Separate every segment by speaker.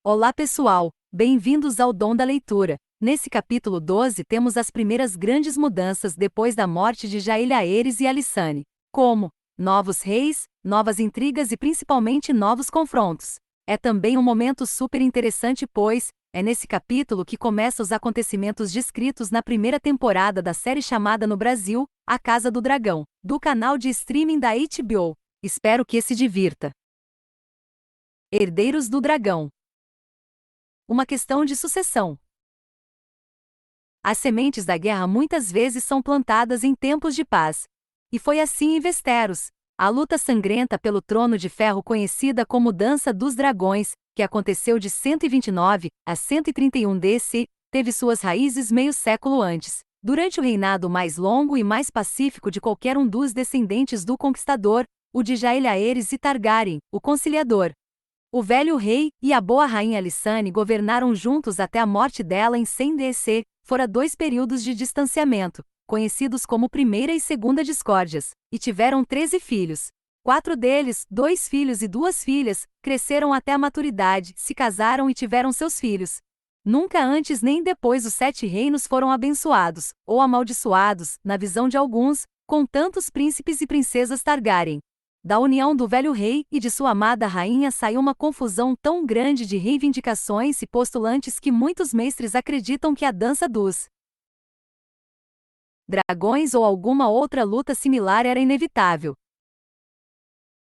Speaker 1: Olá pessoal, bem-vindos ao Dom da Leitura. Nesse capítulo 12 temos as primeiras grandes mudanças depois da morte de Jaehaerys e Alysanne, como novos reis, novas intrigas e principalmente novos confrontos. É também um momento super interessante pois, é nesse capítulo que começam os acontecimentos descritos na primeira temporada da série chamada no Brasil, A Casa do Dragão, do canal de streaming da HBO. Espero que se divirta. Herdeiros do Dragão. Uma questão de sucessão. As sementes da guerra muitas vezes são plantadas em tempos de paz. E foi assim em Westeros. A luta sangrenta pelo trono de ferro conhecida como Dança dos Dragões, que aconteceu de 129 a 131 DC, teve suas raízes meio século antes, durante o reinado mais longo e mais pacífico de qualquer um dos descendentes do Conquistador, o de Jaehaerys e Targaryen, o Conciliador. O velho rei e a boa rainha Alysanne governaram juntos até a morte dela em 100 DC, fora 2 períodos de distanciamento, conhecidos como Primeira e Segunda Discórdias, e tiveram 13 filhos. 4 deles, 2 filhos e 2 filhas, cresceram até a maturidade, se casaram e tiveram seus filhos. Nunca antes nem depois os 7 reinos foram abençoados, ou amaldiçoados, na visão de alguns, com tantos príncipes e princesas Targaryen. Da união do velho rei e de sua amada rainha saiu uma confusão tão grande de reivindicações e postulantes que muitos mestres acreditam que a dança dos dragões ou alguma outra luta similar era inevitável.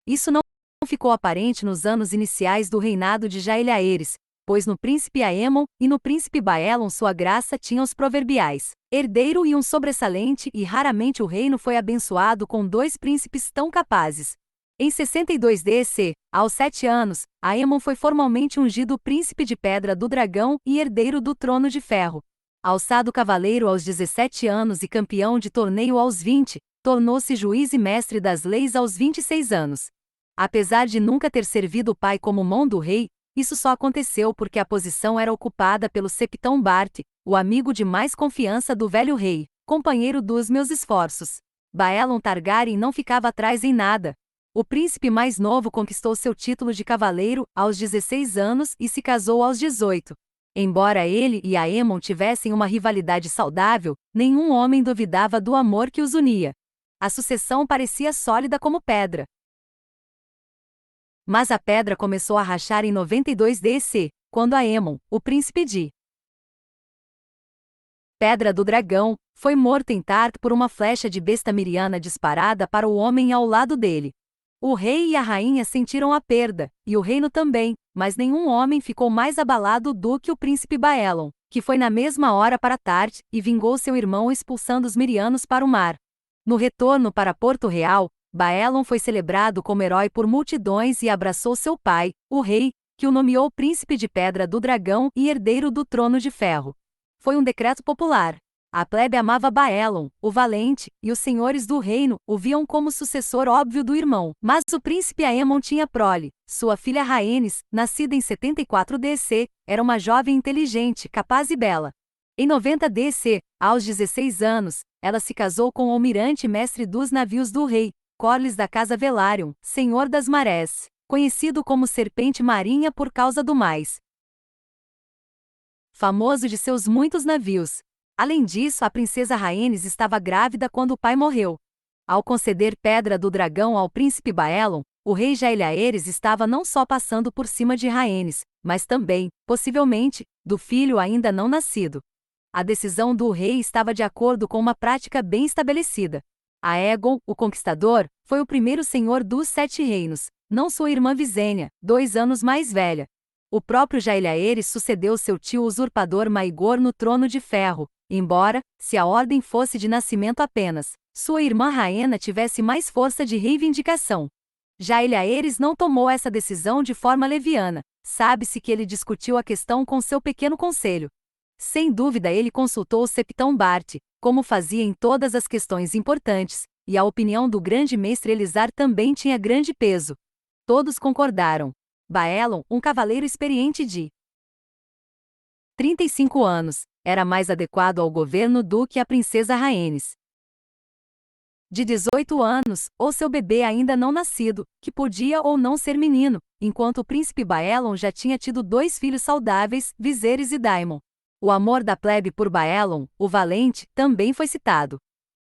Speaker 1: Isso não ficou aparente nos anos iniciais do reinado de Jaehaerys, pois no príncipe Aemon e no príncipe Baelon sua graça tinha os proverbiais herdeiro e um sobressalente e raramente o reino foi abençoado com 2 príncipes tão capazes. Em 62 DC, aos 7 anos, Aemon foi formalmente ungido príncipe de Pedra do Dragão e herdeiro do Trono de Ferro. Alçado cavaleiro aos 17 anos e campeão de torneio aos 20, tornou-se juiz e mestre das leis aos 26 anos. Apesar de nunca ter servido o pai como mão do rei, isso só aconteceu porque a posição era ocupada pelo Septão Bart, o amigo de mais confiança do velho rei, companheiro dos meus esforços. Baelon Targaryen não ficava atrás em nada. O príncipe mais novo conquistou seu título de cavaleiro aos 16 anos e se casou aos 18. Embora ele e Aemon tivessem uma rivalidade saudável, nenhum homem duvidava do amor que os unia. A sucessão parecia sólida como pedra. Mas a pedra começou a rachar em 92 DC, quando Aemon, o príncipe de Pedra do Dragão, foi morto em Tarth por uma flecha de besta miriana disparada para o homem ao lado dele. O rei e a rainha sentiram a perda, e o reino também, mas nenhum homem ficou mais abalado do que o príncipe Baelon, que foi na mesma hora para Tarth e vingou seu irmão expulsando os mirianos para o mar. No retorno para Porto Real, Baelon foi celebrado como herói por multidões e abraçou seu pai, o rei, que o nomeou príncipe de Pedra do Dragão e herdeiro do Trono de Ferro. Foi um decreto popular. A plebe amava Baelon, o valente, e os senhores do reino o viam como sucessor óbvio do irmão. Mas o príncipe Aemon tinha prole. Sua filha Rhaenys, nascida em 74 DC, era uma jovem inteligente, capaz e bela. Em 90 DC, aos 16 anos, ela se casou com o almirante mestre dos navios do rei, Corlys da Casa Velaryon, Senhor das Marés, conhecido como Serpente Marinha por causa do mais famoso de seus muitos navios. Além disso, a princesa Rhaenys estava grávida quando o pai morreu. Ao conceder Pedra do Dragão ao príncipe Baelon, o rei Jaehaerys estava não só passando por cima de Rhaenys, mas também, possivelmente, do filho ainda não nascido. A decisão do rei estava de acordo com uma prática bem estabelecida. Aegon, o Conquistador, foi o primeiro senhor dos 7 reinos, não sua irmã Visenya, 2 anos mais velha. O próprio Jaehaerys sucedeu seu tio usurpador Maegor no Trono de Ferro, embora, se a ordem fosse de nascimento apenas, sua irmã Rhaena tivesse mais força de reivindicação. Jaehaerys não tomou essa decisão de forma leviana, sabe-se que ele discutiu a questão com seu pequeno conselho. Sem dúvida ele consultou o Septão Bart, como fazia em todas as questões importantes, e a opinião do grande mestre Elizar também tinha grande peso. Todos concordaram. Baelon, um cavaleiro experiente de 35 anos, era mais adequado ao governo do que a princesa Rhaenys. de 18 anos, ou seu bebê ainda não nascido, que podia ou não ser menino, enquanto o príncipe Baelon já tinha tido 2 filhos saudáveis, Viserys e Daemon. O amor da plebe por Baelon, o Valente, também foi citado.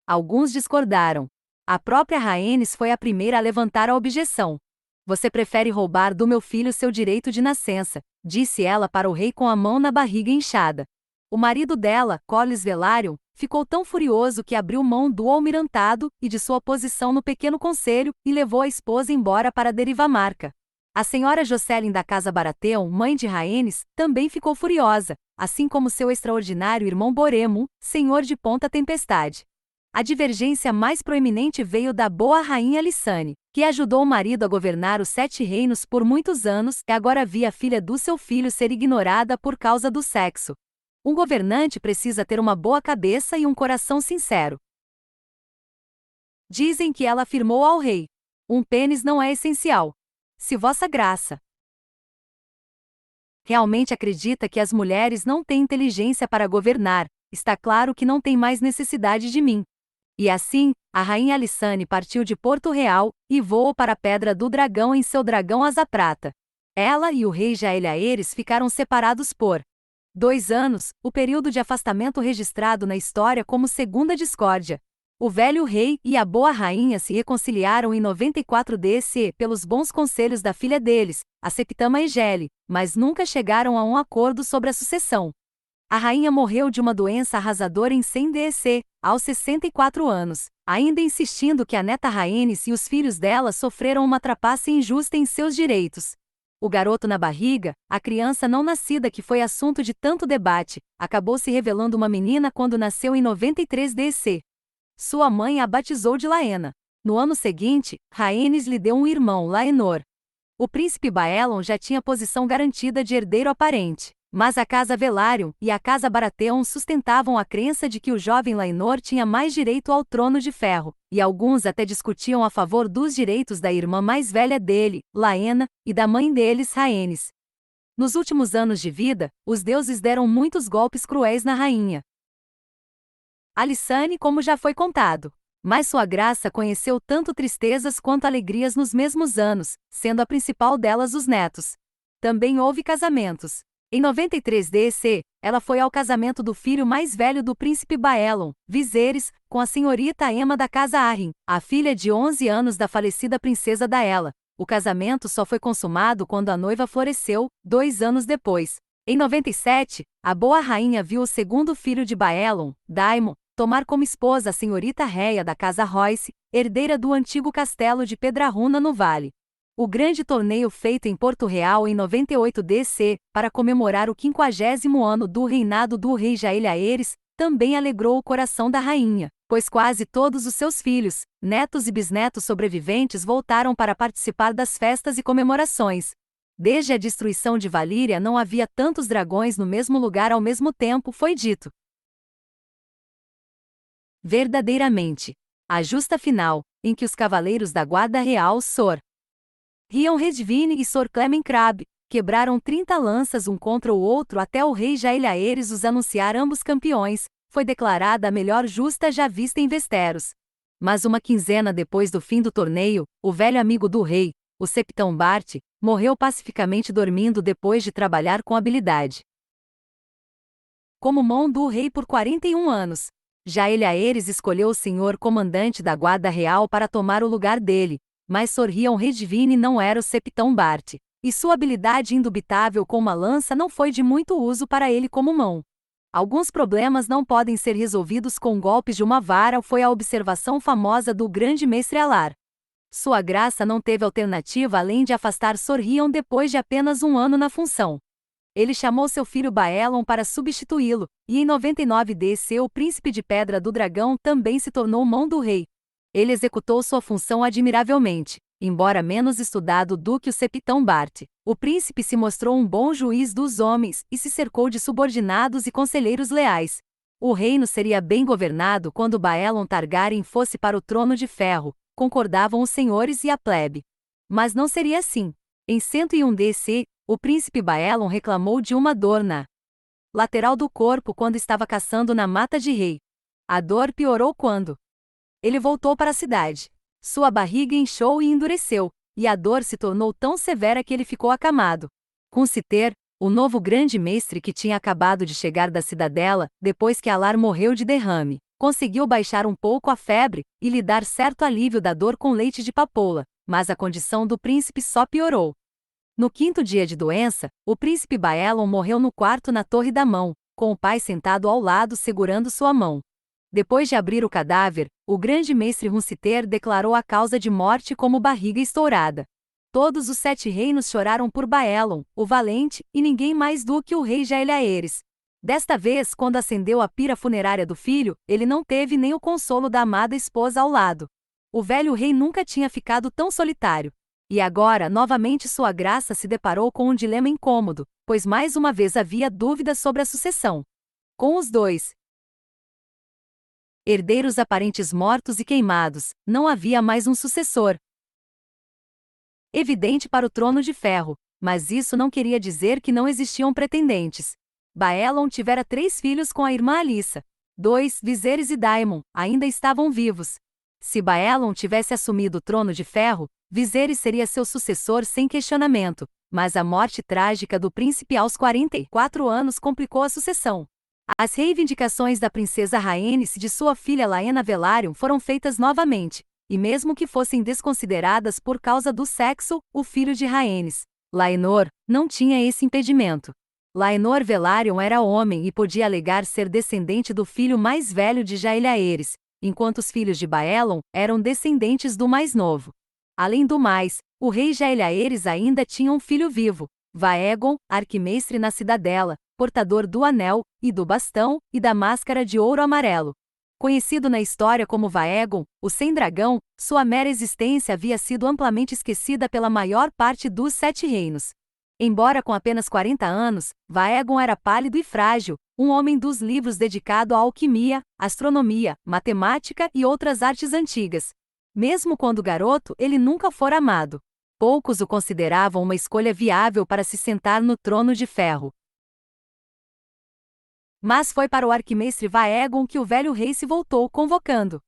Speaker 1: Alguns discordaram. A própria Rhaenys foi a primeira a levantar a objeção. Você prefere roubar do meu filho seu direito de nascença, disse ela para o rei com a mão na barriga inchada. O marido dela, Corlys Velaryon, ficou tão furioso que abriu mão do almirantado e de sua posição no pequeno conselho e levou a esposa embora para Derivamarca. A senhora Jocelyn da casa Baratheon, mãe de Rhaenys, também ficou furiosa, assim como seu extraordinário irmão Boremu, senhor de Ponta Tempestade. A divergência mais proeminente veio da boa rainha Lysane, que ajudou o marido a governar os 7 reinos por muitos anos e agora via a filha do seu filho ser ignorada por causa do sexo. Um governante precisa ter uma boa cabeça e um coração sincero. Dizem que ela afirmou ao rei: um pênis não é essencial. Se Vossa Graça realmente acredita que as mulheres não têm inteligência para governar, está claro que não tem mais necessidade de mim. E assim, a rainha Lysane partiu de Porto Real e voou para a Pedra do Dragão em seu dragão asa prata. Ela e o rei Jaehaerys ficaram separados por 2 anos, o período de afastamento registrado na história como Segunda Discórdia. O velho rei e a boa rainha se reconciliaram em 94 DC pelos bons conselhos da filha deles, a Septama Egele, mas nunca chegaram a um acordo sobre a sucessão. A rainha morreu de uma doença arrasadora em 100 DC, aos 64 anos, ainda insistindo que a neta Rhaenys e os filhos dela sofreram uma trapaça injusta em seus direitos. O garoto na barriga, a criança não nascida que foi assunto de tanto debate, acabou se revelando uma menina quando nasceu em 93 DC. Sua mãe a batizou de Laena. No ano seguinte, Rhaenys lhe deu um irmão, Laenor. O príncipe Baelon já tinha posição garantida de herdeiro aparente, mas a casa Velaryon e a casa Baratheon sustentavam a crença de que o jovem Laenor tinha mais direito ao trono de ferro, e alguns até discutiam a favor dos direitos da irmã mais velha dele, Laena, e da mãe deles, Rhaenys. Nos últimos anos de vida, os deuses deram muitos golpes cruéis na rainha. A Lysane, como já foi contado. Mas sua graça conheceu tanto tristezas quanto alegrias nos mesmos anos, sendo a principal delas os netos. Também houve casamentos. Em 93 DC, ela foi ao casamento do filho mais velho do príncipe Baelon, Viserys, com a senhorita Aemma da casa Arryn, a filha de 11 anos da falecida princesa Daella. O casamento só foi consumado quando a noiva floresceu, 2 anos depois. Em 97, a boa rainha viu o segundo filho de Baelon, Daemon, tomar como esposa a senhorita Rhéia da casa Royce, herdeira do antigo castelo de Pedrarruna no Vale. O grande torneio feito em Porto Real em 98 DC, para comemorar o 50º ano do reinado do rei Jaehaerys, também alegrou o coração da rainha, pois quase todos os seus filhos, netos e bisnetos sobreviventes voltaram para participar das festas e comemorações. Desde a destruição de Valíria não havia tantos dragões no mesmo lugar ao mesmo tempo, foi dito. Verdadeiramente. A justa final, em que os cavaleiros da Guarda Real Sor Rion Redvine e Sor Clement Crabbe quebraram 30 lanças um contra o outro até o rei Jaehaerys os anunciar ambos campeões, foi declarada a melhor justa já vista em Westeros. Mas uma quinzena depois do fim do torneio, o velho amigo do rei, o Septão Bart, morreu pacificamente dormindo depois de trabalhar com habilidade como mão do rei por 41 anos. Jaehaerys escolheu o senhor comandante da Guarda Real para tomar o lugar dele, mas Sor Rion Redvine não era o Septão Bart, e sua habilidade indubitável com uma lança não foi de muito uso para ele como mão. Alguns problemas não podem ser resolvidos com golpes de uma vara, foi a observação famosa do grande mestre Alar. Sua graça não teve alternativa além de afastar Sor Rion depois de apenas um ano na função. Ele chamou seu filho Baelon para substituí-lo, e em 99 DC o príncipe de Pedra do Dragão também se tornou mão do rei. Ele executou sua função admiravelmente, embora menos estudado do que o Septão Bart. O príncipe se mostrou um bom juiz dos homens e se cercou de subordinados e conselheiros leais. O reino seria bem governado quando Baelon Targaryen fosse para o trono de ferro, concordavam os senhores e a plebe. Mas não seria assim. Em 101 DC, o príncipe Baelon reclamou de uma dor na lateral do corpo quando estava caçando na Mata de Rei. A dor piorou quando Ele voltou para a cidade. Sua barriga inchou e endureceu, e a dor se tornou tão severa que ele ficou acamado. Cunceter, o novo grande mestre que tinha acabado de chegar da cidadela, depois que Alar morreu de derrame, conseguiu baixar um pouco a febre e lhe dar certo alívio da dor com leite de papoula, mas a condição do príncipe só piorou. No quinto dia de doença, o príncipe Baelon morreu no quarto na Torre da Mão, com o pai sentado ao lado segurando sua mão. Depois de abrir o cadáver, o grande mestre Runciter declarou a causa de morte como barriga estourada. Todos os 7 reinos choraram por Baelon, o valente, e ninguém mais do que o rei Jaeliaeres. Desta vez, quando acendeu a pira funerária do filho, ele não teve nem o consolo da amada esposa ao lado. O velho rei nunca tinha ficado tão solitário. E agora, novamente sua graça se deparou com um dilema incômodo, pois mais uma vez havia dúvidas sobre a sucessão. Com os 2 herdeiros aparentes mortos e queimados, não havia mais um sucessor evidente para o trono de ferro, mas isso não queria dizer que não existiam pretendentes. Baelon tivera 3 filhos com a irmã Alissa. 2, Viserys e Daemon, ainda estavam vivos. Se Baelon tivesse assumido o trono de ferro, Viserys seria seu sucessor sem questionamento, mas a morte trágica do príncipe aos 44 anos complicou a sucessão. As reivindicações da princesa Rhaenys e de sua filha Laena Velaryon foram feitas novamente, e mesmo que fossem desconsideradas por causa do sexo, o filho de Rhaenys, Laenor, não tinha esse impedimento. Laenor Velaryon era homem e podia alegar ser descendente do filho mais velho de Jaeliaeres, enquanto os filhos de Baelon eram descendentes do mais novo. Além do mais, o rei Jaeliaeres ainda tinha um filho vivo, Vaegon, arquimestre na cidadela, portador do anel, e do bastão, e da máscara de ouro amarelo. Conhecido na história como Vaegon, o sem-dragão, sua mera existência havia sido amplamente esquecida pela maior parte dos 7 reinos. Embora com apenas 40 anos, Vaegon era pálido e frágil, um homem dos livros dedicado à alquimia, astronomia, matemática e outras artes antigas. Mesmo quando garoto, ele nunca fora amado. Poucos o consideravam uma escolha viável para se sentar no trono de ferro. Mas foi para o arquimestre Vaegon que o velho rei se voltou, convocando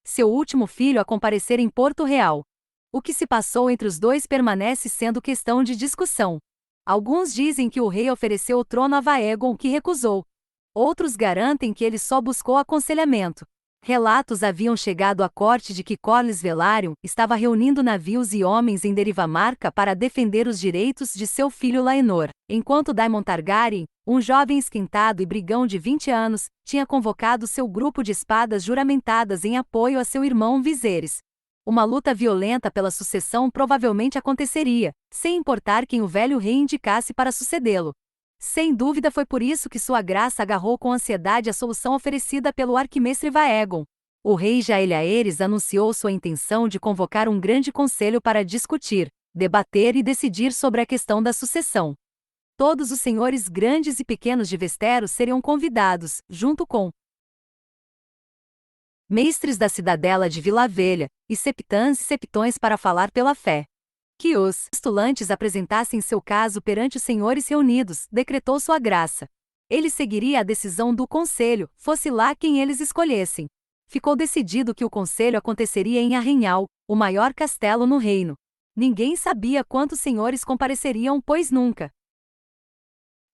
Speaker 1: seu último filho a comparecer em Porto Real. O que se passou entre os dois permanece sendo questão de discussão. Alguns dizem que o rei ofereceu o trono a Vaegon, que recusou. Outros garantem que ele só buscou aconselhamento. Relatos haviam chegado à corte de que Corlys Velaryon estava reunindo navios e homens em Derivamarca para defender os direitos de seu filho Laenor, enquanto Daemon Targaryen, um jovem esquentado e brigão de 20 anos, tinha convocado seu grupo de espadas juramentadas em apoio a seu irmão Viserys. Uma luta violenta pela sucessão provavelmente aconteceria, sem importar quem o velho rei indicasse para sucedê-lo. Sem dúvida foi por isso que sua graça agarrou com ansiedade a solução oferecida pelo arquimestre Vaegon. O rei Jaeliaeres anunciou sua intenção de convocar um grande conselho para discutir, debater e decidir sobre a questão da sucessão. Todos os senhores grandes e pequenos de Westeros seriam convidados, junto com mestres da cidadela de Vila Velha, e septãs e septões para falar pela fé. Que os postulantes apresentassem seu caso perante os senhores reunidos, decretou sua graça. Ele seguiria a decisão do conselho, fosse lá quem eles escolhessem. Ficou decidido que o conselho aconteceria em Arrenhal, o maior castelo no reino. Ninguém sabia quantos senhores compareceriam, pois nunca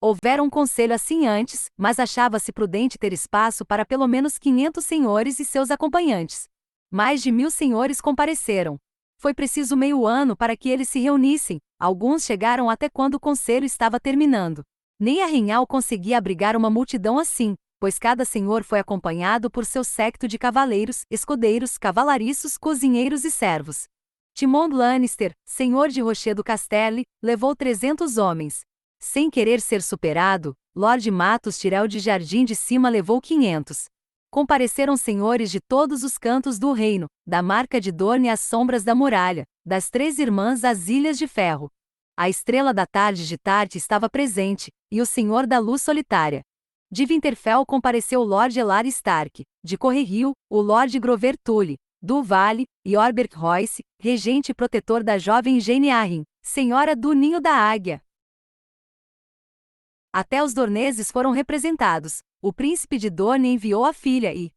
Speaker 1: houvera um conselho assim antes, mas achava-se prudente ter espaço para pelo menos 500 senhores e seus acompanhantes. Mais de 1000 senhores compareceram. Foi preciso meio ano para que eles se reunissem, alguns chegaram até quando o conselho estava terminando. Nem Arrenhal conseguia abrigar uma multidão assim, pois cada senhor foi acompanhado por seu séquito de cavaleiros, escudeiros, cavalariços, cozinheiros e servos. Timon Lannister, senhor de Rochedo Castelli, levou 300 homens. Sem querer ser superado, Lord Matos Tyrell de Jardim de Cima levou 500. Compareceram senhores de todos os cantos do reino, da Marca de Dorne às sombras da muralha, das 3 Irmãs às Ilhas de Ferro. A Estrela da Tarde de Tarte estava presente, e o Senhor da Luz Solitária. De Winterfell compareceu o Lord Elar Stark, de Correrio, o Lord Grover Tully, do Vale, e Orbert Royce, regente e protetor da jovem Jane Arryn, senhora do Ninho da Águia. Até os Dorneses foram representados. O príncipe de Dorne enviou a filha e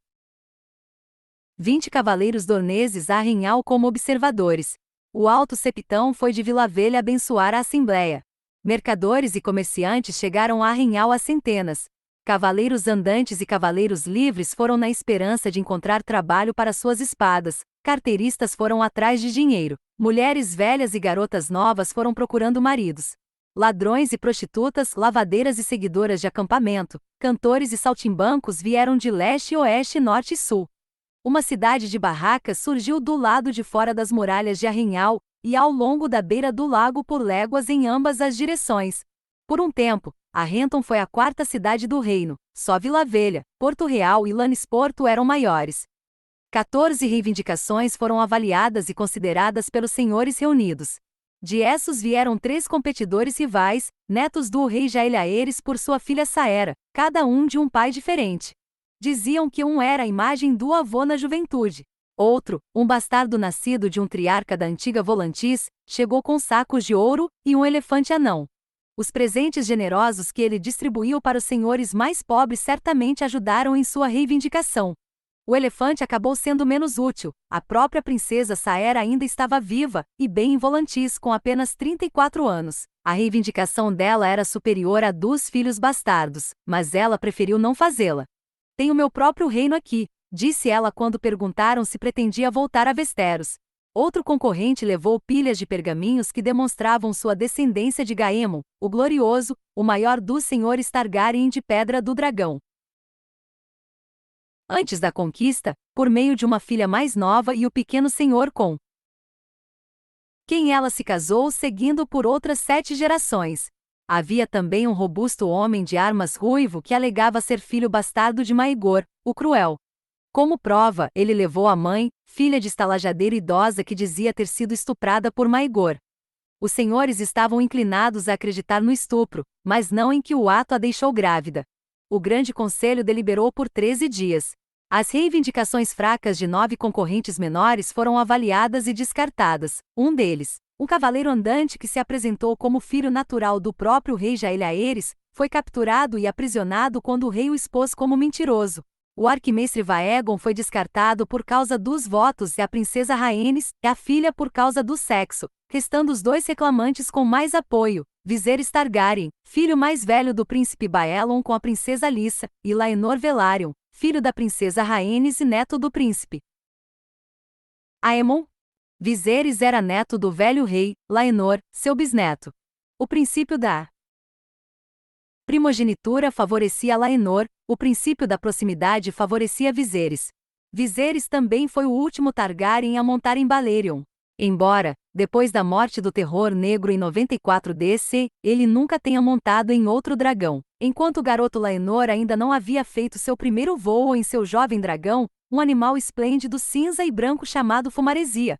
Speaker 1: 20 cavaleiros dorneses a Arrinhal como observadores. O alto septão foi de Vila Velha abençoar a assembleia. Mercadores e comerciantes chegaram a Arrinhal a centenas. Cavaleiros andantes e cavaleiros livres foram na esperança de encontrar trabalho para suas espadas. Carteiristas foram atrás de dinheiro. Mulheres velhas e garotas novas foram procurando maridos. Ladrões e prostitutas, lavadeiras e seguidoras de acampamento, cantores e saltimbancos vieram de leste, oeste, norte e sul. Uma cidade de barracas surgiu do lado de fora das muralhas de Arrinhal, e ao longo da beira do lago por léguas em ambas as direções. Por um tempo, Arrenton foi a quarta cidade do reino, só Vila Velha, Porto Real e Lanesporto eram maiores. 14 reivindicações foram avaliadas e consideradas pelos senhores reunidos. De Essos vieram 3 competidores rivais, netos do rei Jael Aeres por sua filha Saera, cada um de um pai diferente. Diziam que um era a imagem do avô na juventude. Outro, um bastardo nascido de um triarca da antiga Volantis, chegou com sacos de ouro e um elefante anão. Os presentes generosos que ele distribuiu para os senhores mais pobres certamente ajudaram em sua reivindicação. O elefante acabou sendo menos útil, a própria princesa Saera ainda estava viva, e bem em Volantis com apenas 34 anos. A reivindicação dela era superior à dos filhos bastardos, mas ela preferiu não fazê-la. Tenho meu próprio reino aqui, disse ela quando perguntaram se pretendia voltar a Westeros. Outro concorrente levou pilhas de pergaminhos que demonstravam sua descendência de Gaemon, o glorioso, o maior dos senhores Targaryen de Pedra do Dragão. Antes da conquista, por meio de uma filha mais nova e o pequeno senhor com quem ela se casou seguindo por outras 7 gerações. Havia também um robusto homem de armas ruivo que alegava ser filho bastardo de Maegor, o Cruel. Como prova, ele levou a mãe, filha de estalajadeira idosa que dizia ter sido estuprada por Maegor. Os senhores estavam inclinados a acreditar no estupro, mas não em que o ato a deixou grávida. O Grande Conselho deliberou por 13 dias. As reivindicações fracas de 9 concorrentes menores foram avaliadas e descartadas. Um deles, um cavaleiro andante que se apresentou como filho natural do próprio rei Jael Aeres, foi capturado e aprisionado quando o rei o expôs como mentiroso. O arquimestre Vaegon foi descartado por causa dos votos e a princesa Rhaenys, a filha por causa do sexo, restando os 2 reclamantes com mais apoio, Viserys Targaryen, filho mais velho do príncipe Baelon com a princesa Lysa, e Laenor Velaryon, filho da princesa Rhaenys e neto do príncipe Aemon. Viserys era neto do velho rei, Laenor, seu bisneto. O princípio da primogenitura favorecia Laenor, o princípio da proximidade favorecia Viserys. Viserys também foi o último Targaryen a montar em Balerion. Embora, depois da morte do Terror Negro em 94 DC, ele nunca tenha montado em outro dragão. Enquanto o garoto Laenor ainda não havia feito seu primeiro voo em seu jovem dragão, um animal esplêndido cinza e branco chamado Fumaresia.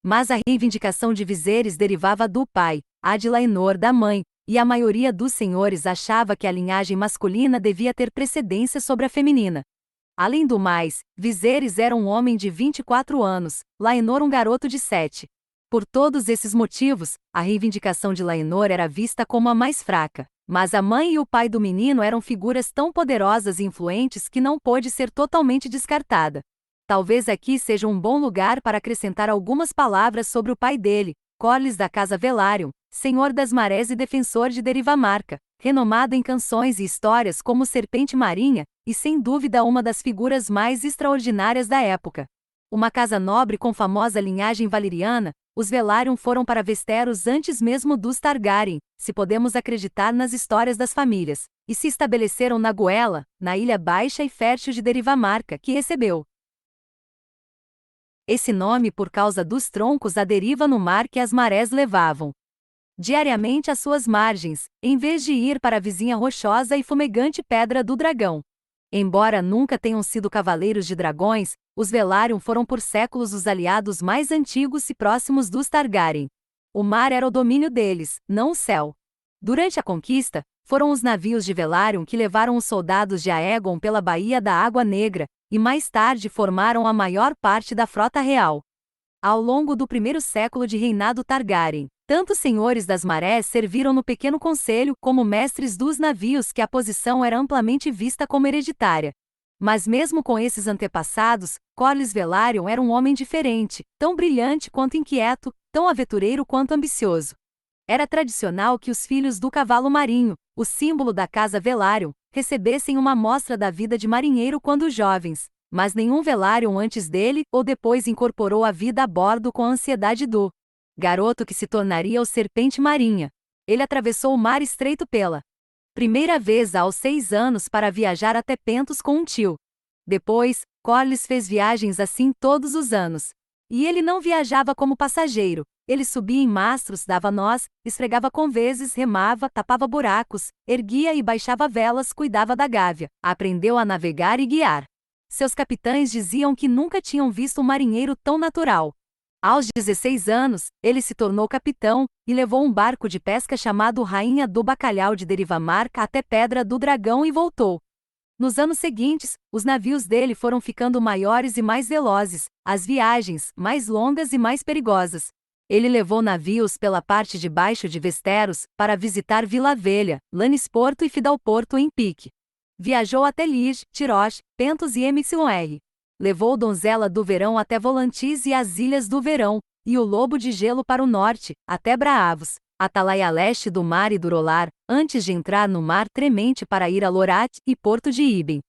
Speaker 1: Mas a reivindicação de Viserys derivava do pai, a de Laenor da mãe, e a maioria dos senhores achava que a linhagem masculina devia ter precedência sobre a feminina. Além do mais, Viserys era um homem de 24 anos, Laenor um garoto de 7. Por todos esses motivos, a reivindicação de Laenor era vista como a mais fraca, mas a mãe e o pai do menino eram figuras tão poderosas e influentes que não pôde ser totalmente descartada. Talvez aqui seja um bom lugar para acrescentar algumas palavras sobre o pai dele, Corlys da casa Velaryon, senhor das marés e defensor de Derivamarca, renomado em canções e histórias como Serpente Marinha, e sem dúvida uma das figuras mais extraordinárias da época. Uma casa nobre com famosa linhagem valeriana, os Velaryon foram para Westeros antes mesmo dos Targaryen, se podemos acreditar nas histórias das famílias, e se estabeleceram na Goela, na ilha baixa e fértil de Derivamarca, que recebeu esse nome por causa dos troncos à deriva no mar que as marés levavam diariamente às suas margens, em vez de ir para a vizinha rochosa e fumegante Pedra do Dragão. Embora nunca tenham sido cavaleiros de dragões, os Velaryon foram por séculos os aliados mais antigos e próximos dos Targaryen. O mar era o domínio deles, não o céu. Durante a conquista, foram os navios de Velaryon que levaram os soldados de Aegon pela Baía da Água Negra, e mais tarde formaram a maior parte da frota real. Ao longo do primeiro século de reinado Targaryen, tanto os senhores das marés serviram no pequeno conselho como mestres dos navios que a posição era amplamente vista como hereditária. Mas mesmo com esses antepassados, Corlys Velaryon era um homem diferente, tão brilhante quanto inquieto, tão aventureiro quanto ambicioso. Era tradicional que os filhos do cavalo marinho, o símbolo da casa Velaryon, recebessem uma amostra da vida de marinheiro quando jovens, mas nenhum Velaryon antes dele ou depois incorporou a vida a bordo com a ansiedade do garoto que se tornaria o Serpente Marinha. Ele atravessou o mar estreito pela primeira vez aos 6 anos para viajar até Pentos com um tio. Depois, Corlys fez viagens assim todos os anos. E ele não viajava como passageiro. Ele subia em mastros, dava nós, esfregava convezes, remava, tapava buracos, erguia e baixava velas, cuidava da gávea, aprendeu a navegar e guiar. Seus capitães diziam que nunca tinham visto um marinheiro tão natural. Aos 16 anos, ele se tornou capitão, e levou um barco de pesca chamado Rainha do Bacalhau de Derivamarca até Pedra do Dragão e voltou. Nos anos seguintes, os navios dele foram ficando maiores e mais velozes, as viagens, mais longas e mais perigosas. Ele levou navios pela parte de baixo de Westeros, para visitar Vila Velha, Lannisporto e Fidalporto em Pique. Viajou até Lige, Tirosh, Pentos e Myr. Levou Donzela do Verão até Volantis e as Ilhas do Verão, e o Lobo de Gelo para o norte, até Braavos, Atalaia a leste do mar e do Rolar, antes de entrar no Mar Tremente para ir a Lorat e Porto de Iben.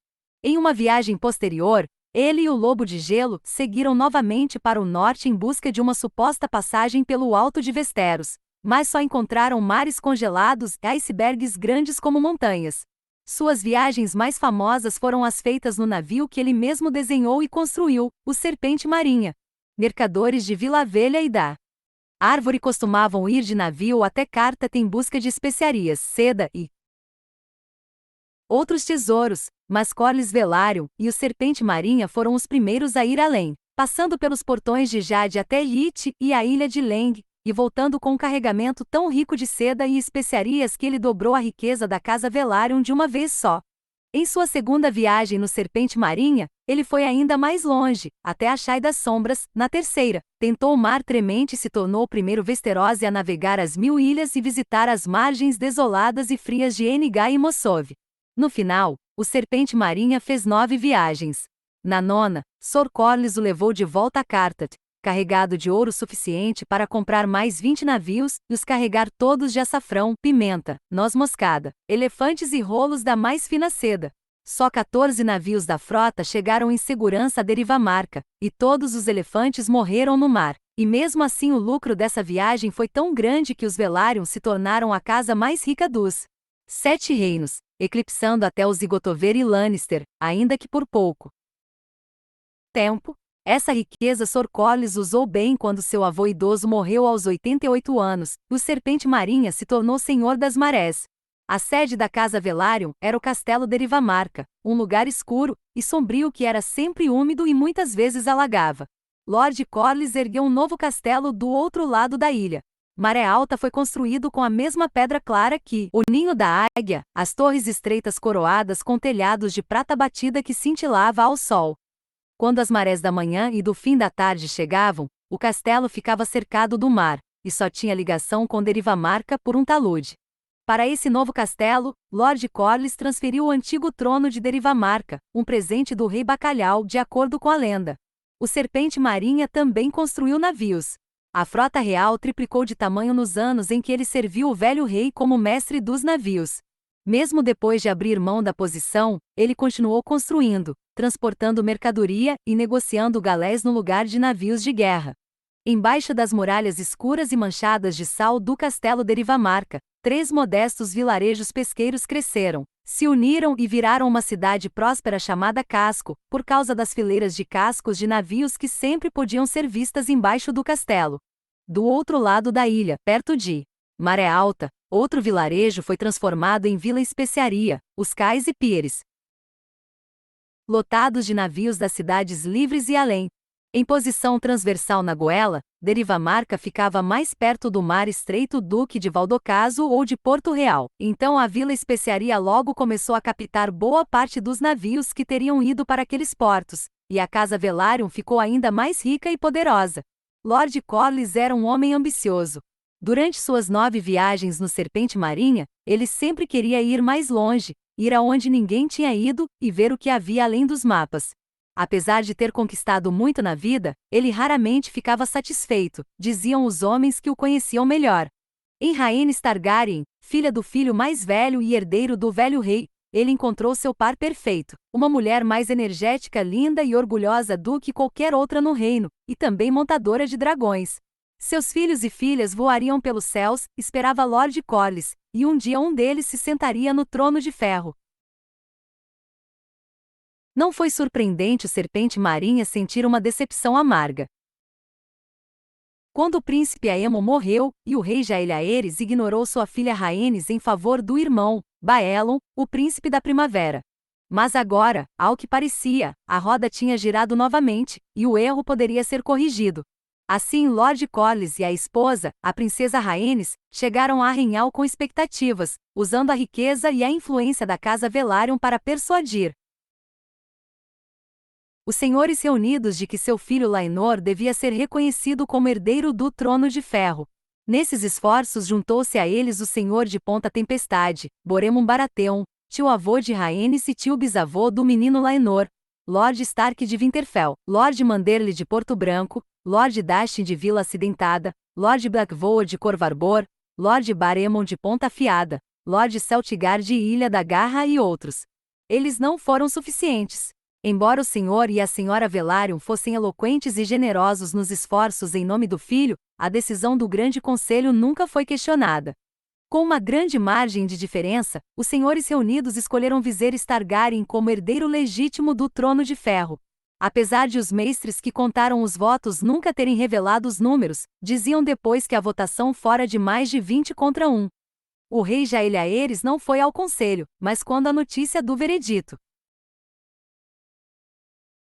Speaker 1: Em uma viagem posterior, ele e o Lobo de Gelo seguiram novamente para o norte em busca de uma suposta passagem pelo Alto de Westeros, mas só encontraram mares congelados e icebergs grandes como montanhas. Suas viagens mais famosas foram as feitas no navio que ele mesmo desenhou e construiu, o Serpente Marinha. Mercadores de Vila Velha e da Árvore costumavam ir de navio até Cartat em busca de especiarias, seda e outros tesouros, mas Corlys Velaryon e o Serpente Marinha foram os primeiros a ir além, passando pelos portões de Jade até Lite e a ilha de Leng, e voltando com um carregamento tão rico de seda e especiarias que ele dobrou a riqueza da casa Velaryon de uma vez só. Em sua segunda viagem no Serpente Marinha, ele foi ainda mais longe, até a Chai das Sombras. Na terceira, tentou o Mar Tremente e se tornou o primeiro Westerosi a navegar as 1000 ilhas e visitar as margens desoladas e frias de Enigai e Mossov. No final, o Serpente Marinha fez 9 viagens. Na nona, Sor Corlys o levou de volta a Cartat, carregado de ouro suficiente para comprar mais 20 navios, e os carregar todos de açafrão, pimenta, noz moscada, elefantes e rolos da mais fina seda. Só 14 navios da frota chegaram em segurança a Derivamarca, e todos os elefantes morreram no mar. E mesmo assim o lucro dessa viagem foi tão grande que os Velaryon se tornaram a casa mais rica dos 7 reinos, eclipsando até os Igotover e Lannister, ainda que por pouco tempo. Essa riqueza Sor Corlys usou bem quando seu avô idoso morreu aos 88 anos, e o Serpente Marinha se tornou senhor das marés. A sede da casa Velaryon era o Castelo Derivamarca, um lugar escuro e sombrio que era sempre úmido e muitas vezes alagava. Lord Corlys ergueu um novo castelo do outro lado da ilha. Maré Alta foi construído com a mesma pedra clara que o Ninho da Águia, as torres estreitas coroadas com telhados de prata batida que cintilava ao sol. Quando as marés da manhã e do fim da tarde chegavam, o castelo ficava cercado do mar, e só tinha ligação com Derivamarca por um talude. Para esse novo castelo, Lord Corlys transferiu o antigo trono de Derivamarca, um presente do rei Bacalhau, de acordo com a lenda. O Serpente Marinha também construiu navios. A frota real triplicou de tamanho nos anos em que ele serviu o velho rei como mestre dos navios. Mesmo depois de abrir mão da posição, ele continuou construindo, transportando mercadoria e negociando galés no lugar de navios de guerra. Embaixo das muralhas escuras e manchadas de sal do castelo Derivamarca, 3 modestos vilarejos pesqueiros cresceram, se uniram e viraram uma cidade próspera chamada Casco, por causa das fileiras de cascos de navios que sempre podiam ser vistas embaixo do castelo. Do outro lado da ilha, perto de Maré Alta, outro vilarejo foi transformado em vila especiaria, os cais e pires, lotados de navios das cidades livres e além. Em posição transversal na goela, Derivamarca ficava mais perto do mar estreito do que de Valdocaso ou de Porto Real. Então a vila especiaria logo começou a captar boa parte dos navios que teriam ido para aqueles portos, e a casa Velaryon ficou ainda mais rica e poderosa. Lord Corlys era um homem ambicioso. Durante suas 9 viagens no Serpente Marinha, ele sempre queria ir mais longe, ir aonde ninguém tinha ido e ver o que havia além dos mapas. Apesar de ter conquistado muito na vida, ele raramente ficava satisfeito, diziam os homens que o conheciam melhor. Em Rhaenys Targaryen, filha do filho mais velho e herdeiro do velho rei, ele encontrou seu par perfeito, uma mulher mais energética, linda e orgulhosa do que qualquer outra no reino, e também montadora de dragões. Seus filhos e filhas voariam pelos céus, esperava Lord Corlys, e um dia um deles se sentaria no trono de ferro. Não foi surpreendente o Serpente Marinha sentir uma decepção amarga. Quando o príncipe Aemon morreu, e o rei Jaehaerys ignorou sua filha Rhaenys em favor do irmão, Baelon, o príncipe da primavera. Mas agora, ao que parecia, a roda tinha girado novamente, e o erro poderia ser corrigido. Assim Lord Corlys e a esposa, a princesa Rhaenys, chegaram a Arrenhal com expectativas, usando a riqueza e a influência da casa Velaryon para persuadir os senhores reunidos de que seu filho Laenor devia ser reconhecido como herdeiro do Trono de Ferro. Nesses esforços juntou-se a eles o senhor de Ponta Tempestade, Boremon Baratheon, tio-avô de Rhaenys e tio-bisavô do menino Laenor, Lord Stark de Winterfell, Lord Manderly de Porto Branco, Lord Dashtin de Vila Acidentada, Lord Blackvoor de Corvarbor, Lord Baremon de Ponta Afiada, Lord Celtigar de Ilha da Garra e outros. Eles não foram suficientes. Embora o senhor e a senhora Velaryon fossem eloquentes e generosos nos esforços em nome do filho, a decisão do Grande Conselho nunca foi questionada. Com uma grande margem de diferença, os senhores reunidos escolheram Viserys Targaryen como herdeiro legítimo do Trono de Ferro. Apesar de os mestres que contaram os votos nunca terem revelado os números, diziam depois que a votação fora de mais de 20 contra 1. O rei Jaehaerys não foi ao conselho, mas quando a notícia do veredito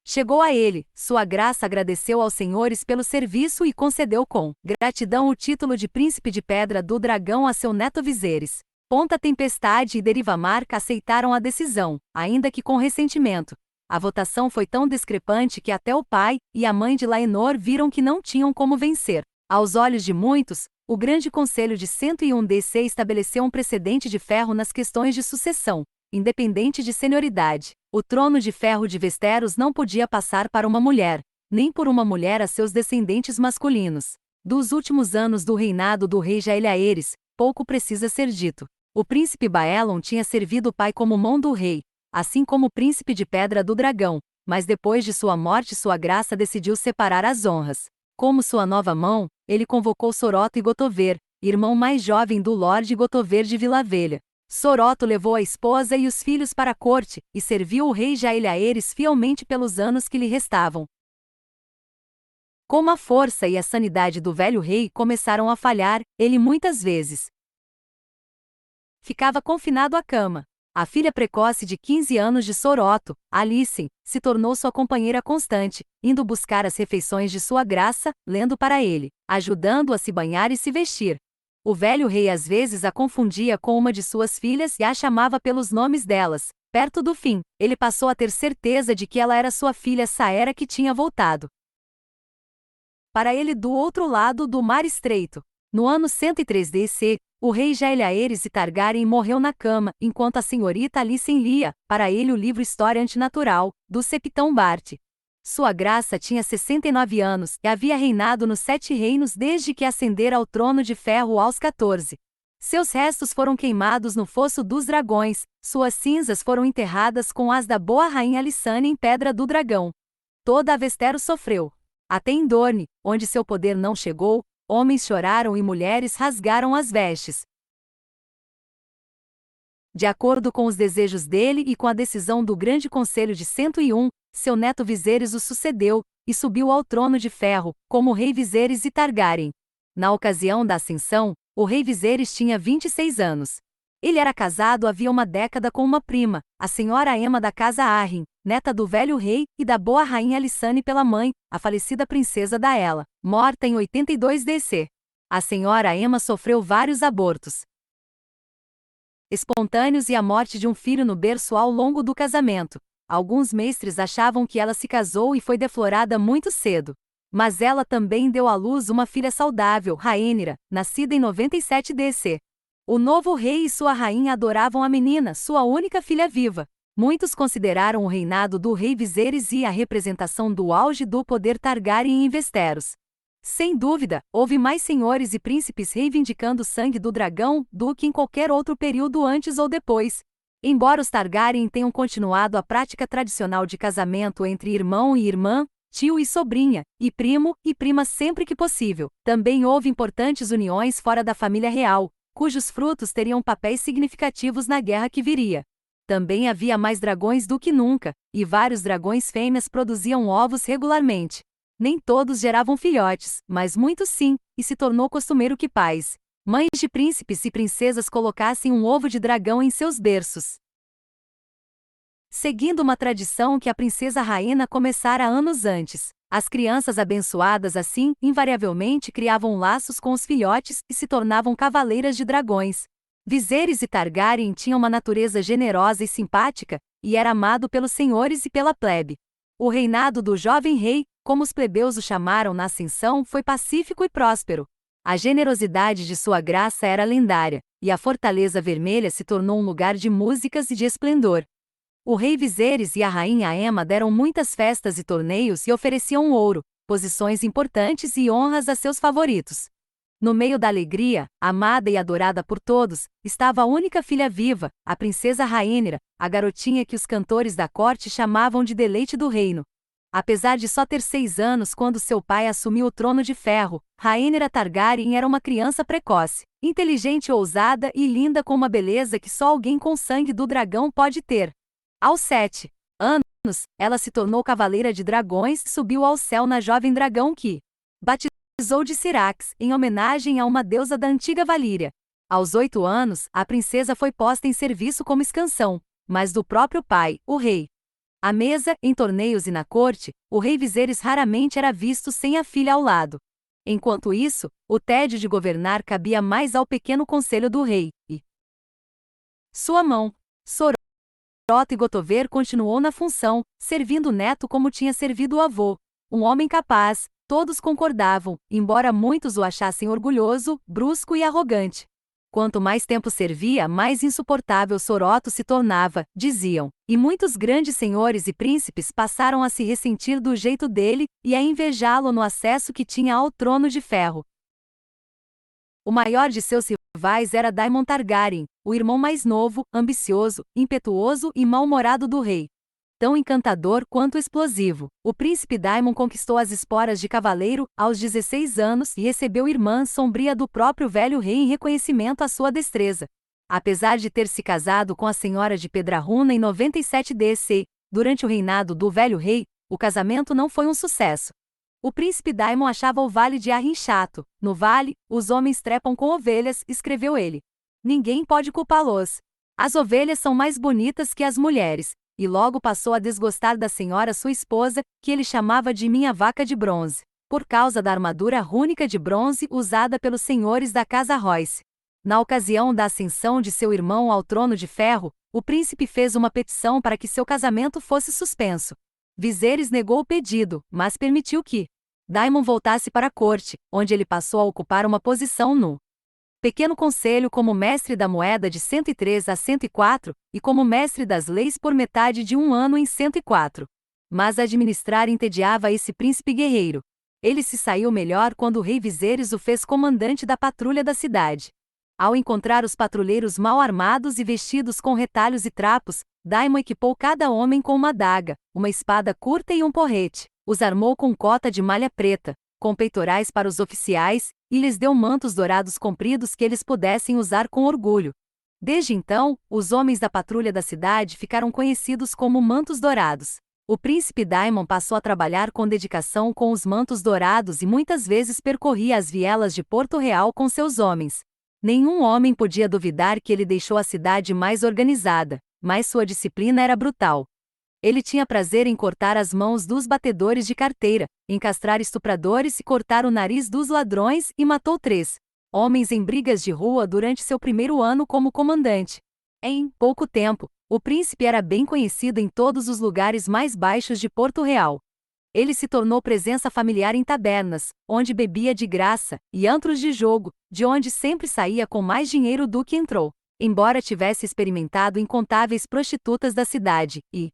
Speaker 1: chegou a ele, sua graça agradeceu aos senhores pelo serviço e concedeu com gratidão o título de Príncipe de Pedra do Dragão a seu neto Viserys. Ponta Tempestade e Derivamarca aceitaram a decisão, ainda que com ressentimento. A votação foi tão discrepante que até o pai e a mãe de Laenor viram que não tinham como vencer. Aos olhos de muitos, o Grande Conselho de 101 DC estabeleceu um precedente de ferro nas questões de sucessão, independente de senioridade. O trono de ferro de Westeros não podia passar para uma mulher, nem por uma mulher a seus descendentes masculinos. Dos últimos anos do reinado do rei Jaehaerys, pouco precisa ser dito. O príncipe Baelon tinha servido o pai como mão do rei, assim como o príncipe de Pedra do Dragão, mas depois de sua morte sua graça decidiu separar as honras. Como sua nova mão, ele convocou Soroto e Gotover, irmão mais jovem do Lorde Gotover de Vila Velha. Soroto levou a esposa e os filhos para a corte, e serviu o rei Jaehaerys fielmente pelos anos que lhe restavam. Como a força e a sanidade do velho rei começaram a falhar, ele muitas vezes ficava confinado à cama. A filha precoce de 15 anos de Soroto, Alicent, se tornou sua companheira constante, indo buscar as refeições de sua graça, lendo para ele, ajudando-o a se banhar e se vestir. O velho rei às vezes a confundia com uma de suas filhas e a chamava pelos nomes delas. Perto do fim, ele passou a ter certeza de que ela era sua filha Saera que tinha voltado para ele do outro lado do Mar Estreito. No ano 103 DC, o rei Jaehaerys Targaryen morreu na cama, enquanto a senhorita Alicent lia, para ele o livro História Antinatural, do Septão Bart. Sua graça tinha 69 anos e havia reinado nos 7 reinos desde que ascendera ao trono de ferro aos 14. Seus restos foram queimados no Fosso dos Dragões, suas cinzas foram enterradas com as da boa rainha Alysanne em Pedra do Dragão. Toda a Westeros sofreu. Até em Dorne, onde seu poder não chegou, homens choraram e mulheres rasgaram as vestes. De acordo com os desejos dele e com a decisão do Grande Conselho de 101, seu neto Viserys o sucedeu, e subiu ao trono de ferro, como rei Viserys Targaryen. Na ocasião da ascensão, o rei Viserys tinha 26 anos. Ele era casado havia uma década com uma prima, a senhora Aemma da casa Arryn, neta do velho rei e da boa rainha Alysanne pela mãe, a falecida princesa Daella, morta em 82 DC. A senhora Aemma sofreu vários abortos espontâneos e a morte de um filho no berço ao longo do casamento. Alguns mestres achavam que ela se casou e foi deflorada muito cedo. Mas ela também deu à luz uma filha saudável, Rhaenyra, nascida em 97 DC. O novo rei e sua rainha adoravam a menina, sua única filha viva. Muitos consideraram o reinado do rei Viserys a representação do auge do poder Targaryen em Westeros. Sem dúvida, houve mais senhores e príncipes reivindicando o sangue do dragão do que em qualquer outro período antes ou depois. Embora os Targaryen tenham continuado a prática tradicional de casamento entre irmão e irmã, tio e sobrinha, e primo e prima sempre que possível, também houve importantes uniões fora da família real, cujos frutos teriam papéis significativos na guerra que viria. Também havia mais dragões do que nunca, e vários dragões fêmeas produziam ovos regularmente. Nem todos geravam filhotes, mas muitos sim, e se tornou costumeiro que pais, mães de príncipes e princesas colocassem um ovo de dragão em seus berços. Seguindo uma tradição que a princesa Rhaena começara anos antes, as crianças abençoadas assim, invariavelmente criavam laços com os filhotes e se tornavam cavaleiras de dragões. Viserys e Targaryen tinham uma natureza generosa e simpática, e era amado pelos senhores e pela plebe. O reinado do jovem rei, como os plebeus o chamaram na ascensão, foi pacífico e próspero. A generosidade de sua graça era lendária, e a Fortaleza Vermelha se tornou um lugar de músicas e de esplendor. O rei Viserys e a rainha Aemma deram muitas festas e torneios e ofereciam ouro, posições importantes e honras a seus favoritos. No meio da alegria, amada e adorada por todos, estava a única filha viva, a princesa Rhaenyra, a garotinha que os cantores da corte chamavam de deleite do reino. Apesar de só ter 6 anos quando seu pai assumiu o trono de ferro, Rhaenyra Targaryen era uma criança precoce, inteligente, ousada e linda com uma beleza que só alguém com sangue do dragão pode ter. Aos 7 anos, ela se tornou cavaleira de dragões e subiu ao céu na jovem dragão que batizou de Syrax, em homenagem a uma deusa da antiga Valíria. Aos 8 anos, a princesa foi posta em serviço como escansão, mas do próprio pai, o rei. À mesa, em torneios e na corte, o rei Viserys raramente era visto sem a filha ao lado. Enquanto isso, o tédio de governar cabia mais ao pequeno conselho do rei, e sua mão, Sorota e Gotover continuou na função, servindo o neto como tinha servido o avô. Um homem capaz, todos concordavam, embora muitos o achassem orgulhoso, brusco e arrogante. Quanto mais tempo servia, mais insuportável Soroto se tornava, diziam, e muitos grandes senhores e príncipes passaram a se ressentir do jeito dele e a invejá-lo no acesso que tinha ao trono de ferro. O maior de seus rivais era Daemon Targaryen, o irmão mais novo, ambicioso, impetuoso e mal-humorado do rei. Tão encantador quanto explosivo, o príncipe Daemon conquistou as esporas de cavaleiro aos 16 anos e recebeu irmã sombria do próprio velho rei em reconhecimento à sua destreza. Apesar de ter se casado com a senhora de Pedrarruna em 97 DC, durante o reinado do velho rei, o casamento não foi um sucesso. O príncipe Daemon achava o vale de Arryn chato. No vale, os homens trepam com ovelhas, escreveu ele. Ninguém pode culpá-los. As ovelhas são mais bonitas que as mulheres. E logo passou a desgostar da senhora sua esposa, que ele chamava de minha vaca de bronze, por causa da armadura rúnica de bronze usada pelos senhores da casa Royce. Na ocasião da ascensão de seu irmão ao trono de ferro, o príncipe fez uma petição para que seu casamento fosse suspenso. Viserys negou o pedido, mas permitiu que Daemon voltasse para a corte, onde ele passou a ocupar uma posição no Pequeno Conselho como mestre da moeda de 103 a 104, e como mestre das leis por metade de um ano em 104. Mas administrar entediava esse príncipe guerreiro. Ele se saiu melhor quando o rei Viserys o fez comandante da patrulha da cidade. Ao encontrar os patrulheiros mal armados e vestidos com retalhos e trapos, Daemon equipou cada homem com uma adaga, uma espada curta e um porrete, os armou com cota de malha preta, com peitorais para os oficiais, e lhes deu mantos dourados compridos que eles pudessem usar com orgulho. Desde então, os homens da patrulha da cidade ficaram conhecidos como mantos dourados. O príncipe Daemon passou a trabalhar com dedicação com os mantos dourados e muitas vezes percorria as vielas de Porto Real com seus homens. Nenhum homem podia duvidar que ele deixou a cidade mais organizada, mas sua disciplina era brutal. Ele tinha prazer em cortar as mãos dos batedores de carteira, em castrar estupradores e cortar o nariz dos ladrões, e matou 3 homens em brigas de rua durante seu primeiro ano como comandante. Em pouco tempo, o príncipe era bem conhecido em todos os lugares mais baixos de Porto Real. Ele se tornou presença familiar em tabernas, onde bebia de graça, e antros de jogo, de onde sempre saía com mais dinheiro do que entrou. Embora tivesse experimentado incontáveis prostitutas da cidade, e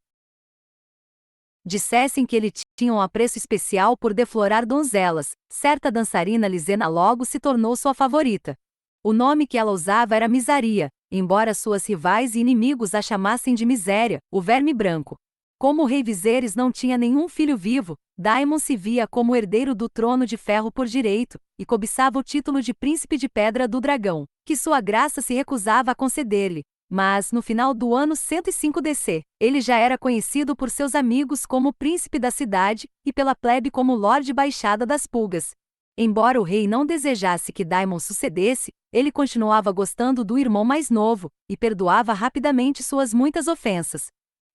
Speaker 1: dissessem que ele tinha um apreço especial por deflorar donzelas, certa dançarina lisena logo se tornou sua favorita. O nome que ela usava era Misaria, embora suas rivais e inimigos a chamassem de Miséria, o verme branco. Como o rei Viserys não tinha nenhum filho vivo, Daemon se via como herdeiro do trono de ferro por direito, e cobiçava o título de príncipe de pedra do dragão, que sua graça se recusava a conceder-lhe. Mas, no final do ano 105 DC, ele já era conhecido por seus amigos como o príncipe da cidade, e pela plebe como Lorde Baixada das Pulgas. Embora o rei não desejasse que Daemon sucedesse, ele continuava gostando do irmão mais novo, e perdoava rapidamente suas muitas ofensas.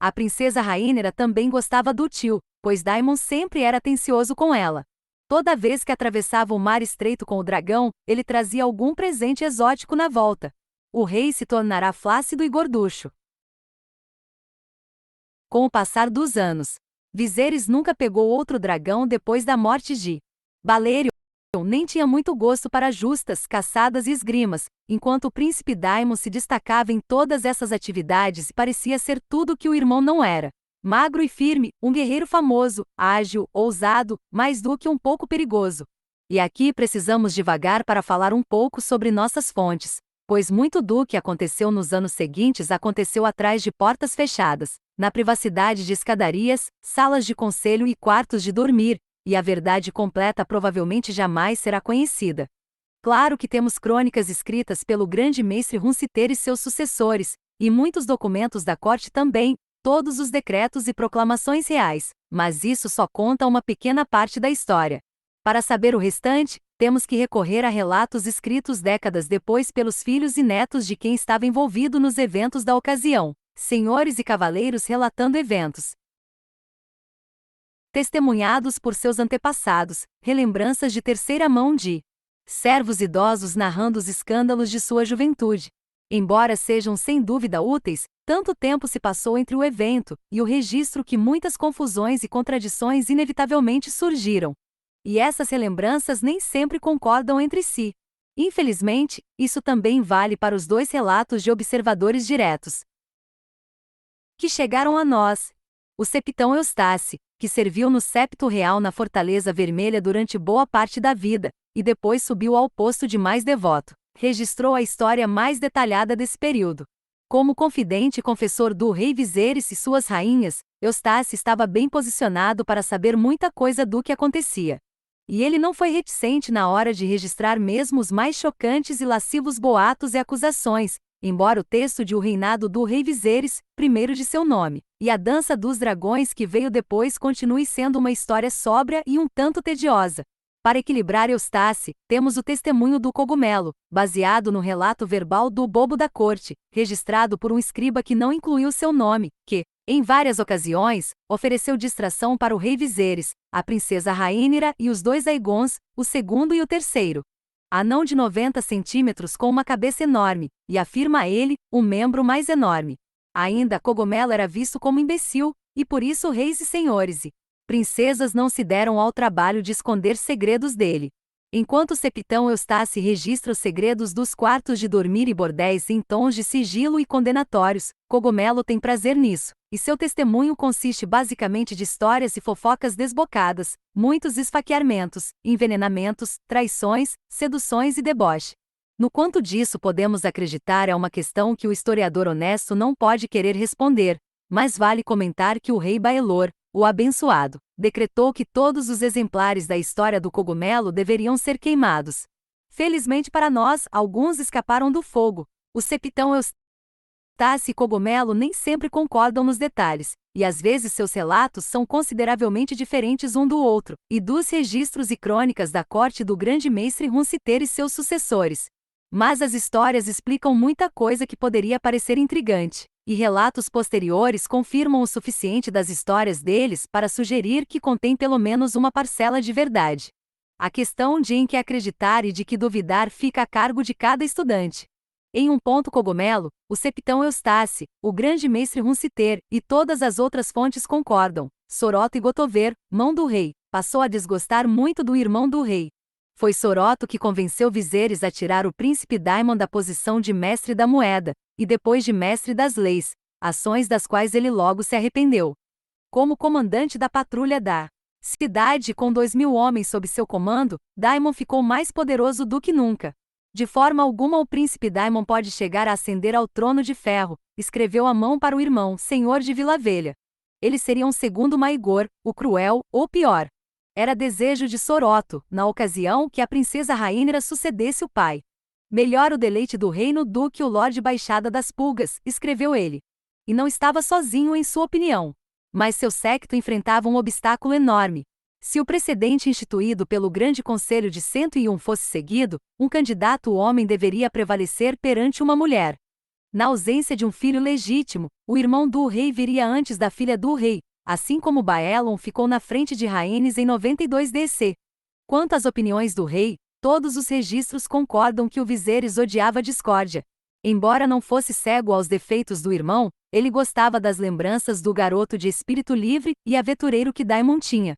Speaker 1: A princesa Rhaenyra também gostava do tio, pois Daemon sempre era atencioso com ela. Toda vez que atravessava o mar estreito com o dragão, ele trazia algum presente exótico na volta. O rei se tornará flácido e gorducho. Com o passar dos anos, Viserys nunca pegou outro dragão depois da morte de Balerion, nem tinha muito gosto para justas, caçadas e esgrimas, enquanto o príncipe Daemon se destacava em todas essas atividades e parecia ser tudo o que o irmão não era. Magro e firme, um guerreiro famoso, ágil, ousado, mais do que um pouco perigoso. E aqui precisamos divagar para falar um pouco sobre nossas fontes, pois muito do que aconteceu nos anos seguintes aconteceu atrás de portas fechadas, na privacidade de escadarias, salas de conselho e quartos de dormir, e a verdade completa provavelmente jamais será conhecida. Claro que temos crônicas escritas pelo grande mestre Runciter e seus sucessores, e muitos documentos da corte também, todos os decretos e proclamações reais, mas isso só conta uma pequena parte da história. Para saber o restante, temos que recorrer a relatos escritos décadas depois pelos filhos e netos de quem estava envolvido nos eventos da ocasião, senhores e cavaleiros relatando eventos testemunhados por seus antepassados, relembranças de terceira mão de servos idosos narrando os escândalos de sua juventude. Embora sejam sem dúvida úteis, tanto tempo se passou entre o evento e o registro que muitas confusões e contradições inevitavelmente surgiram. E essas relembranças nem sempre concordam entre si. Infelizmente, isso também vale para os dois relatos de observadores diretos que chegaram a nós. O septão Eustace, que serviu no septo real na Fortaleza Vermelha durante boa parte da vida, e depois subiu ao posto de mais devoto, registrou a história mais detalhada desse período. Como confidente e confessor do rei Viserys e suas rainhas, Eustace estava bem posicionado para saber muita coisa do que acontecia. E ele não foi reticente na hora de registrar mesmo os mais chocantes e lascivos boatos e acusações, embora o texto de O Reinado do Rei Viserys, primeiro de seu nome, e A Dança dos Dragões que veio depois continue sendo uma história sóbria e um tanto tediosa. Para equilibrar Eustace, temos o testemunho do cogumelo, baseado no relato verbal do bobo da corte, registrado por um escriba que não incluiu seu nome, que, em várias ocasiões, ofereceu distração para o rei Viserys, a princesa Rhaenyra e os dois Aegons, o segundo e o terceiro. Anão de 90 centímetros com uma cabeça enorme, e afirma ele, um membro mais enorme. Ainda Cogumelo era visto como imbecil, e por isso reis e senhores e princesas não se deram ao trabalho de esconder segredos dele. Enquanto o septão Eustace registra os segredos dos quartos de dormir e bordéis em tons de sigilo e condenatórios, Cogumelo tem prazer nisso, e seu testemunho consiste basicamente de histórias e fofocas desbocadas, muitos esfaqueamentos, envenenamentos, traições, seduções e deboche. No quanto disso podemos acreditar é uma questão que o historiador honesto não pode querer responder, mas vale comentar que o rei Baelor, o abençoado, decretou que todos os exemplares da história do cogumelo deveriam ser queimados. Felizmente para nós, alguns escaparam do fogo. O septão Eustace e Cogumelo nem sempre concordam nos detalhes, e às vezes seus relatos são consideravelmente diferentes um do outro, e dos registros e crônicas da corte do grande mestre Runciter e seus sucessores. Mas as histórias explicam muita coisa que poderia parecer intrigante, e relatos posteriores confirmam o suficiente das histórias deles para sugerir que contém pelo menos uma parcela de verdade. A questão de em que acreditar e de que duvidar fica a cargo de cada estudante. Em um ponto Cogumelo, o septão Eustace, o grande mestre Runciter e todas as outras fontes concordam. Soroto e Gotover, mão do rei, passou a desgostar muito do irmão do rei. Foi Soroto que convenceu Viserys a tirar o príncipe Daemon da posição de mestre da moeda, e depois de mestre das leis, ações das quais ele logo se arrependeu. Como comandante da patrulha da cidade com 2.000 homens sob seu comando, Daemon ficou mais poderoso do que nunca. De forma alguma o príncipe Daemon pode chegar a ascender ao trono de ferro, escreveu a mão para o irmão, senhor de Vila Velha. Ele seria um segundo Maegor, o cruel, ou pior. Era desejo de Soroto, na ocasião, que a princesa Rhaenyra sucedesse o pai. Melhor o deleite do reino do que o Lorde Baixada das Pulgas, escreveu ele. E não estava sozinho em sua opinião. Mas seu séquito enfrentava um obstáculo enorme. Se o precedente instituído pelo Grande Conselho de 101 fosse seguido, um candidato homem deveria prevalecer perante uma mulher. Na ausência de um filho legítimo, o irmão do rei viria antes da filha do rei, assim como Baelon ficou na frente de Rhaenys em 92 DC. Quanto às opiniões do rei, todos os registros concordam que o Viserys odiava a discórdia. Embora não fosse cego aos defeitos do irmão, ele gostava das lembranças do garoto de espírito livre e aventureiro que Daemon tinha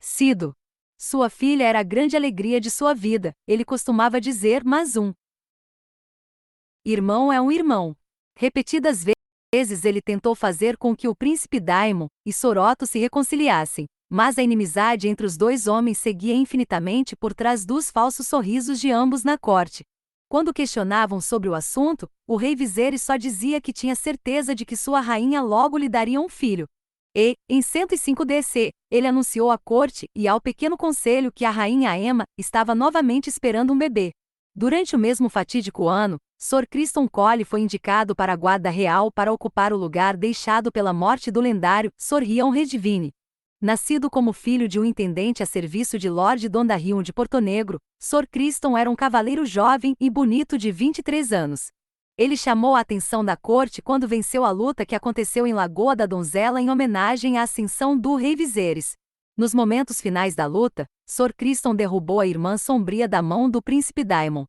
Speaker 1: sido. Sua filha era a grande alegria de sua vida, ele costumava dizer, mas um irmão é um irmão. Repetidas vezes ele tentou fazer com que o príncipe Daemon e Soroto se reconciliassem, mas a inimizade entre os dois homens seguia infinitamente por trás dos falsos sorrisos de ambos na corte. Quando questionavam sobre o assunto, o rei Viserys só dizia que tinha certeza de que sua rainha logo lhe daria um filho. E, em 105 DC, ele anunciou à corte e ao pequeno conselho que a rainha Aemma estava novamente esperando um bebê. Durante o mesmo fatídico ano, Sor Criston Cole foi indicado para a Guarda Real para ocupar o lugar deixado pela morte do lendário Sor Rion Redivine. Nascido como filho de um intendente a serviço de Lord Dondarrion de Porto Negro, Sor Criston era um cavaleiro jovem e bonito de 23 anos. Ele chamou a atenção da corte quando venceu a luta que aconteceu em Lagoa da Donzela em homenagem à ascensão do rei Viserys. Nos momentos finais da luta, Sor Criston derrubou a irmã sombria da mão do príncipe Daemon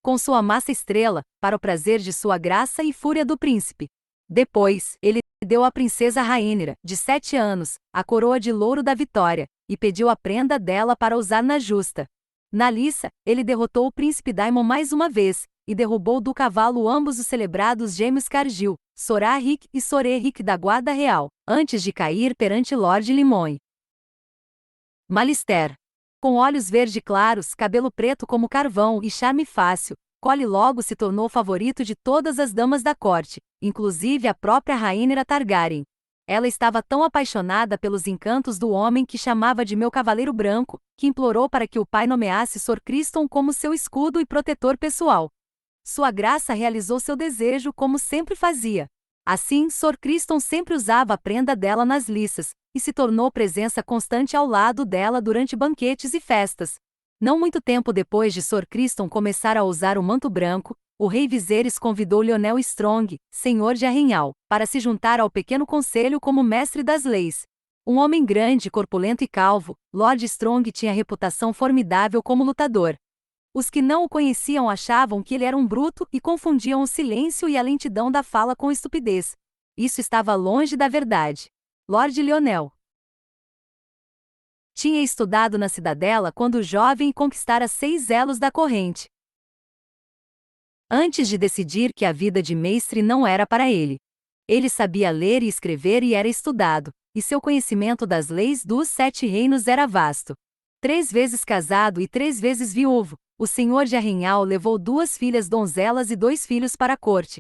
Speaker 1: com sua massa estrela, para o prazer de sua graça e fúria do príncipe. Depois, ele deu à princesa Rhaenyra, de 7 anos, a coroa de louro da vitória, e pediu a prenda dela para usar na justa. Na liça, ele derrotou o príncipe Daemon mais uma vez, e derrubou do cavalo ambos os celebrados gêmeos Cargill, Sor Arryk e Sor Erryk da Guarda Real, antes de cair perante Lord Limoin Malister. Com olhos verde claros, cabelo preto como carvão e charme fácil, Cole logo se tornou favorito de todas as damas da corte, inclusive a própria Rhaenyra Targaryen. Ela estava tão apaixonada pelos encantos do homem que chamava de meu cavaleiro branco, que implorou para que o pai nomeasse Sor Criston como seu escudo e protetor pessoal. Sua graça realizou seu desejo como sempre fazia. Assim, Sor Criston sempre usava a prenda dela nas liças, e se tornou presença constante ao lado dela durante banquetes e festas. Não muito tempo depois de Sor Criston começar a usar o manto branco, o rei Viserys convidou Lyonel Strong, senhor de Arrenhal, para se juntar ao pequeno conselho como mestre das leis. Um homem grande, corpulento e calvo, Lord Strong tinha reputação formidável como lutador. Os que não o conheciam achavam que ele era um bruto e confundiam o silêncio e a lentidão da fala com estupidez. Isso estava longe da verdade. Lord Lyonel tinha estudado na cidadela quando jovem e conquistara 6 elos da corrente. Antes de decidir que a vida de mestre não era para ele. Ele sabia ler e escrever e era estudado, e seu conhecimento das leis dos 7 reinos era vasto. 3 vezes casado e 3 vezes viúvo, o senhor de Arrenhal levou 2 filhas donzelas e 2 filhos para a corte.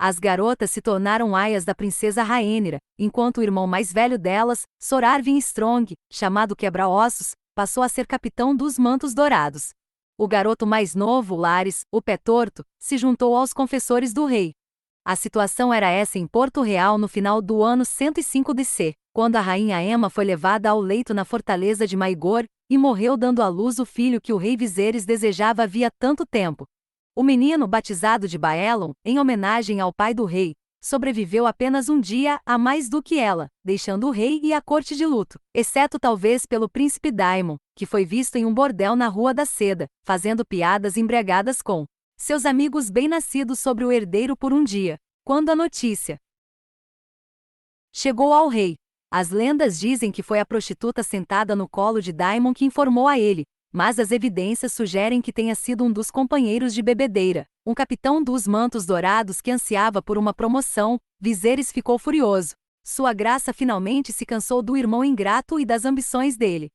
Speaker 1: As garotas se tornaram aias da princesa Rhaenyra, enquanto o irmão mais velho delas, Sor Arvin Strong, chamado Quebra-Ossos, passou a ser capitão dos Mantos Dourados. O garoto mais novo, Larys, o Pé Torto, se juntou aos confessores do rei. A situação era essa em Porto Real no final do ano 105 DC, quando a rainha Aemma foi levada ao leito na fortaleza de Maegor, e morreu dando à luz o filho que o rei Viserys desejava havia tanto tempo. O menino, batizado de Baelon, em homenagem ao pai do rei, sobreviveu apenas um dia a mais do que ela, deixando o rei e a corte de luto, exceto talvez pelo príncipe Daemon, que foi visto em um bordel na Rua da Seda, fazendo piadas embriagadas com seus amigos bem-nascidos sobre o herdeiro por um dia. Quando a notícia chegou ao rei. As lendas dizem que foi a prostituta sentada no colo de Daimon que informou a ele, mas as evidências sugerem que tenha sido um dos companheiros de bebedeira, um capitão dos mantos dourados que ansiava por uma promoção. Viserys ficou furioso. Sua graça finalmente se cansou do irmão ingrato e das ambições dele.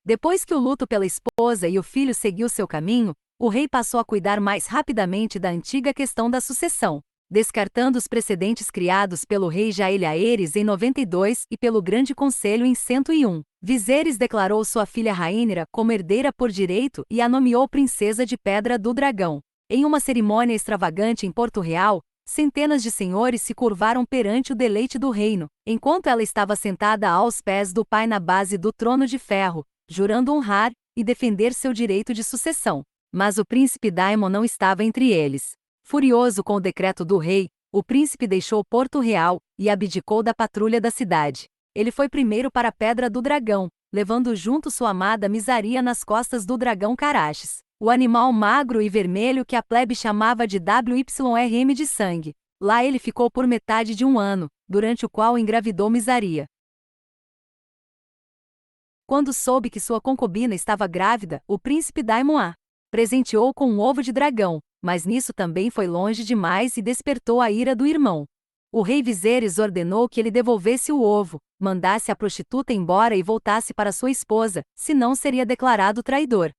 Speaker 1: Depois que o luto pela esposa e o filho seguiu seu caminho, o rei passou a cuidar mais rapidamente da antiga questão da sucessão, descartando os precedentes criados pelo rei Jael-Aerys em 92 e pelo Grande Conselho em 101. Viserys declarou sua filha Rhaenyra como herdeira por direito e a nomeou princesa de Pedra do Dragão. Em uma cerimônia extravagante em Porto Real, centenas de senhores se curvaram perante o deleite do reino, enquanto ela estava sentada aos pés do pai na base do trono de ferro, jurando honrar e defender seu direito de sucessão. Mas o príncipe Daemon não estava entre eles. Furioso com o decreto do rei, o príncipe deixou Porto Real e abdicou da patrulha da cidade. Ele foi primeiro para a Pedra do Dragão, levando junto sua amada Mysaria nas costas do dragão Caraxes, o animal magro e vermelho que a plebe chamava de WYRM de sangue. Lá ele ficou por metade de um ano, durante o qual engravidou Mysaria. Quando soube que sua concubina estava grávida, o príncipe Daemon a presenteou com um ovo de dragão, mas nisso também foi longe demais e despertou a ira do irmão. O rei Viserys ordenou que ele devolvesse o ovo, mandasse a prostituta embora e voltasse para sua esposa, senão seria declarado traidor.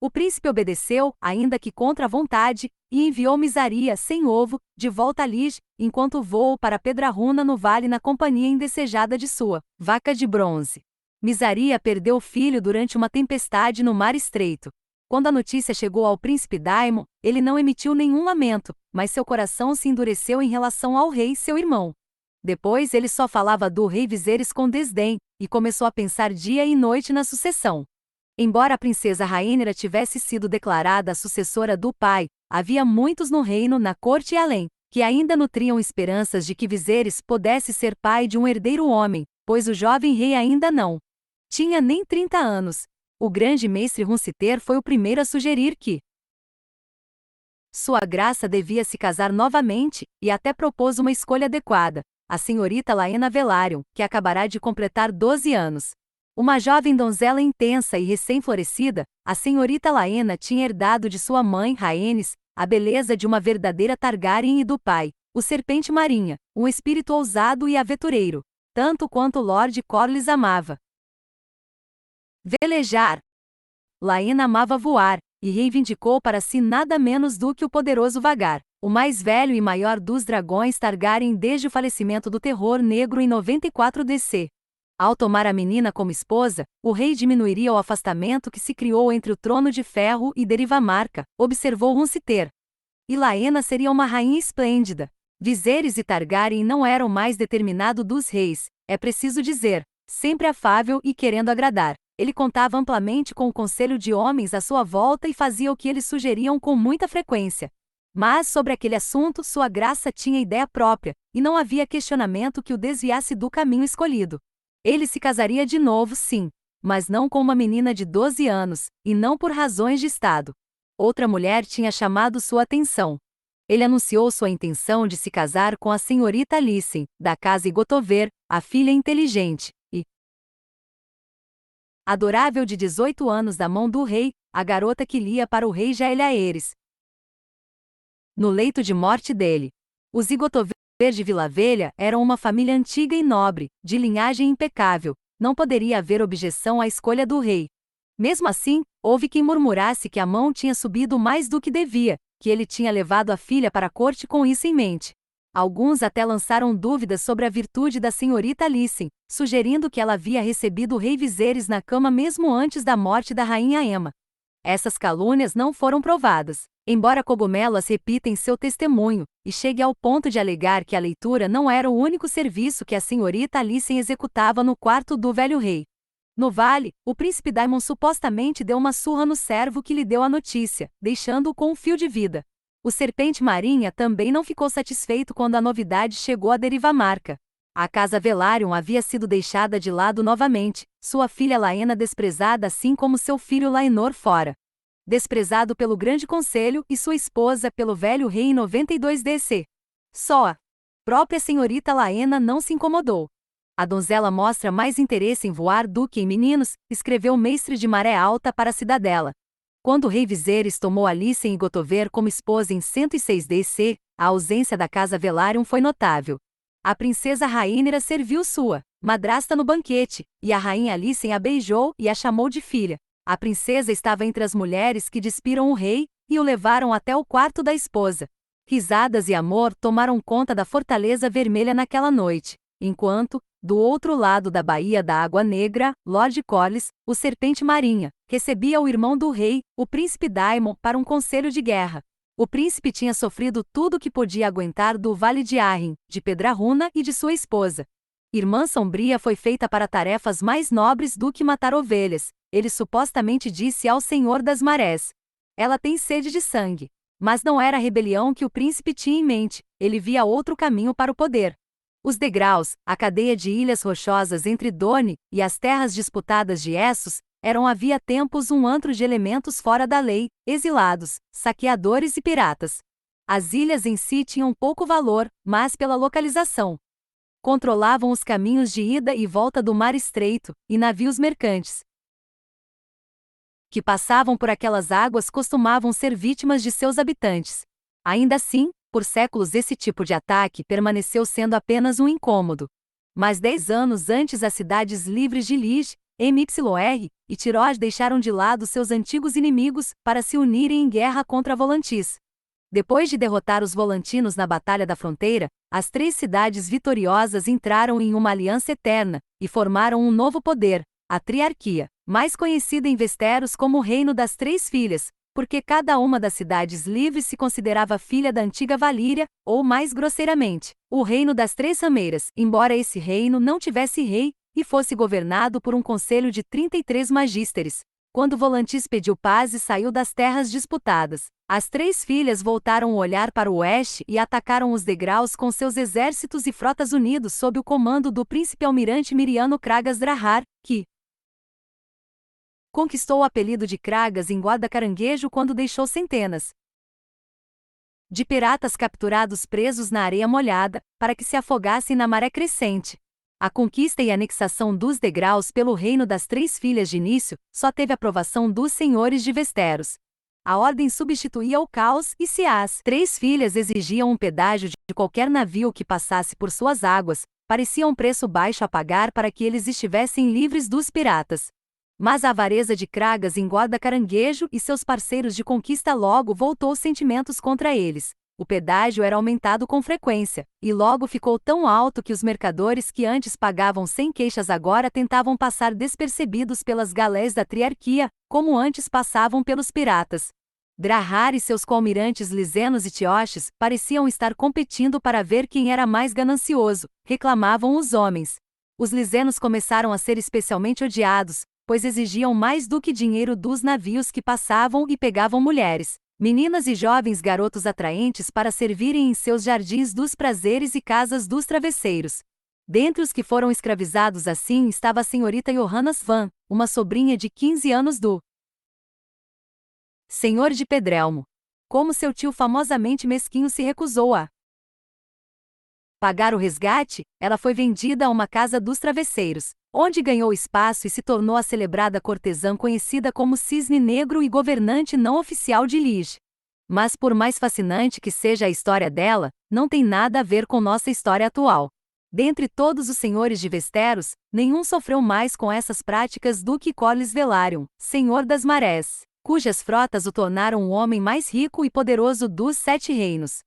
Speaker 1: O príncipe obedeceu, ainda que contra a vontade, e enviou Mysaria, sem ovo, de volta a Lige, enquanto voou para Pedrarruna no vale na companhia indesejada de sua vaca de bronze. Mysaria perdeu o filho durante uma tempestade no Mar Estreito. Quando a notícia chegou ao príncipe Daemon, ele não emitiu nenhum lamento, mas seu coração se endureceu em relação ao rei seu irmão. Depois ele só falava do rei Viserys com desdém, e começou a pensar dia e noite na sucessão. Embora a princesa Rhaenyra tivesse sido declarada a sucessora do pai, havia muitos no reino, na corte e além, que ainda nutriam esperanças de que Viserys pudesse ser pai de um herdeiro homem, pois o jovem rei ainda não tinha nem 30 anos. O grande mestre Runciter foi o primeiro a sugerir que sua graça devia se casar novamente, e até propôs uma escolha adequada, a senhorita Laena Velaryon, que acabará de completar 12 anos. Uma jovem donzela intensa e recém-florescida, a senhorita Laena tinha herdado de sua mãe, Rhaenys, a beleza de uma verdadeira Targaryen e do pai, o Serpente Marinha, um espírito ousado e aventureiro, tanto quanto Lord Corlys amava velejar. Laena amava voar, e reivindicou para si nada menos do que o poderoso Vhagar, o mais velho e maior dos dragões Targaryen desde o falecimento do Terror Negro em 94 DC. Ao tomar a menina como esposa, o rei diminuiria o afastamento que se criou entre o Trono de Ferro e Derivamarca, observou Runciter. E Laena seria uma rainha esplêndida. Viserys e Targaryen não eram o mais determinado dos reis, é preciso dizer, sempre afável e querendo agradar. Ele contava amplamente com o conselho de homens à sua volta e fazia o que eles sugeriam com muita frequência. Mas sobre aquele assunto sua graça tinha ideia própria, e não havia questionamento que o desviasse do caminho escolhido. Ele se casaria de novo, sim, mas não com uma menina de 12 anos, e não por razões de estado. Outra mulher tinha chamado sua atenção. Ele anunciou sua intenção de se casar com a senhorita Alicent, da casa Igotover, a filha inteligente e adorável de 18 anos da mão do rei, a garota que lia para o rei Jael-Aerys. No leito de morte dele, os Igotover de Vila Velha eram uma família antiga e nobre, de linhagem impecável, não poderia haver objeção à escolha do rei. Mesmo assim, houve quem murmurasse que a mão tinha subido mais do que devia, que ele tinha levado a filha para a corte com isso em mente. Alguns até lançaram dúvidas sobre a virtude da senhorita Alicent, sugerindo que ela havia recebido o rei Viserys na cama mesmo antes da morte da rainha Aemma. Essas calúnias não foram provadas, embora Cogumelo as repita em seu testemunho, e chegue ao ponto de alegar que a leitura não era o único serviço que a senhorita Alicent executava no quarto do velho rei. No vale, o príncipe Daemon supostamente deu uma surra no servo que lhe deu a notícia, deixando-o com um fio de vida. O Serpente Marinha também não ficou satisfeito quando a novidade chegou a Derivamarca. A casa Velaryon havia sido deixada de lado novamente, sua filha Laena desprezada assim como seu filho Laenor fora. Desprezado pelo Grande Conselho e sua esposa pelo velho rei em 92 DC. Só Própria senhorita Laena não se incomodou. A donzela mostra mais interesse em voar do que em meninos, escreveu Mestre de Maré Alta para a Cidadela. Quando o rei Viserys tomou Alicent e Gotover como esposa em 106 DC, a ausência da casa Velaryon foi notável. A princesa Rhaenyra serviu sua madrasta no banquete, e a rainha Alicent a beijou e a chamou de filha. A princesa estava entre as mulheres que despiram o rei e o levaram até o quarto da esposa. Risadas e amor tomaram conta da Fortaleza Vermelha naquela noite, enquanto, do outro lado da Baía da Água Negra, Lord Corlys, o Serpente Marinha, recebia o irmão do rei, o príncipe Daemon, para um conselho de guerra. O príncipe tinha sofrido tudo o que podia aguentar do Vale de Arryn, de Pedrarruna e de sua esposa. Irmã Sombria foi feita para tarefas mais nobres do que matar ovelhas, ele supostamente disse ao Senhor das Marés. Ela tem sede de sangue. Mas não era a rebelião que o príncipe tinha em mente, ele via outro caminho para o poder. Os degraus, a cadeia de ilhas rochosas entre Dorne e as terras disputadas de Essos, eram havia tempos um antro de elementos fora da lei, exilados, saqueadores e piratas. As ilhas em si tinham pouco valor, mas pela localização. Controlavam os caminhos de ida e volta do Mar Estreito, e navios mercantes que passavam por aquelas águas costumavam ser vítimas de seus habitantes. Ainda assim, por séculos esse tipo de ataque permaneceu sendo apenas um incômodo. Mas 10 anos antes as cidades livres de Lige, MYR e Tiroj deixaram de lado seus antigos inimigos para se unirem em guerra contra Volantis. Depois de derrotar os Volantinos na Batalha da Fronteira, as 3 cidades vitoriosas entraram em uma aliança eterna e formaram um novo poder, a Triarquia, mais conhecida em Westeros como o Reino das Três Filhas, porque cada uma das cidades livres se considerava filha da antiga Valíria, ou mais grosseiramente, o Reino das Três Rameiras, embora esse reino não tivesse rei e fosse governado por um conselho de 33 magísteres. Quando Volantis pediu paz e saiu das terras disputadas, as 3 filhas voltaram o olhar para o oeste e atacaram os degraus com seus exércitos e frotas unidos sob o comando do príncipe almirante Miriano Kragas Drahar, que conquistou o apelido de Kragas em Guarda-Caranguejo quando deixou centenas de piratas capturados presos na areia molhada, para que se afogassem na maré crescente. A conquista e anexação dos degraus pelo Reino das Três Filhas de início só teve aprovação dos senhores de Westeros. A ordem substituía o caos e se as 3 filhas exigiam um pedágio de qualquer navio que passasse por suas águas, parecia um preço baixo a pagar para que eles estivessem livres dos piratas. Mas a avareza de Kragas engorda Caranguejo e seus parceiros de conquista logo voltou sentimentos contra eles. O pedágio era aumentado com frequência, e logo ficou tão alto que os mercadores que antes pagavam sem queixas agora tentavam passar despercebidos pelas galés da Triarquia, como antes passavam pelos piratas. Drahar e seus coalmirantes Lisenos e Tioches pareciam estar competindo para ver quem era mais ganancioso, reclamavam os homens. Os Lisenos começaram a ser especialmente odiados, pois exigiam mais do que dinheiro dos navios que passavam e pegavam mulheres, meninas e jovens garotos atraentes para servirem em seus jardins dos prazeres e casas dos travesseiros. Dentre os que foram escravizados assim estava a senhorita Johannas Van, uma sobrinha de 15 anos do senhor de Pedrelmo. Como seu tio famosamente mesquinho se recusou a pagar o resgate, ela foi vendida a uma casa dos travesseiros, onde ganhou espaço e se tornou a celebrada cortesã conhecida como Cisne Negro e governante não oficial de Lige. Mas por mais fascinante que seja a história dela, não tem nada a ver com nossa história atual. Dentre todos os senhores de Westeros, nenhum sofreu mais com essas práticas do que Corlys Velaryon, senhor das marés, cujas frotas o tornaram o homem mais rico e poderoso dos 7 reinos.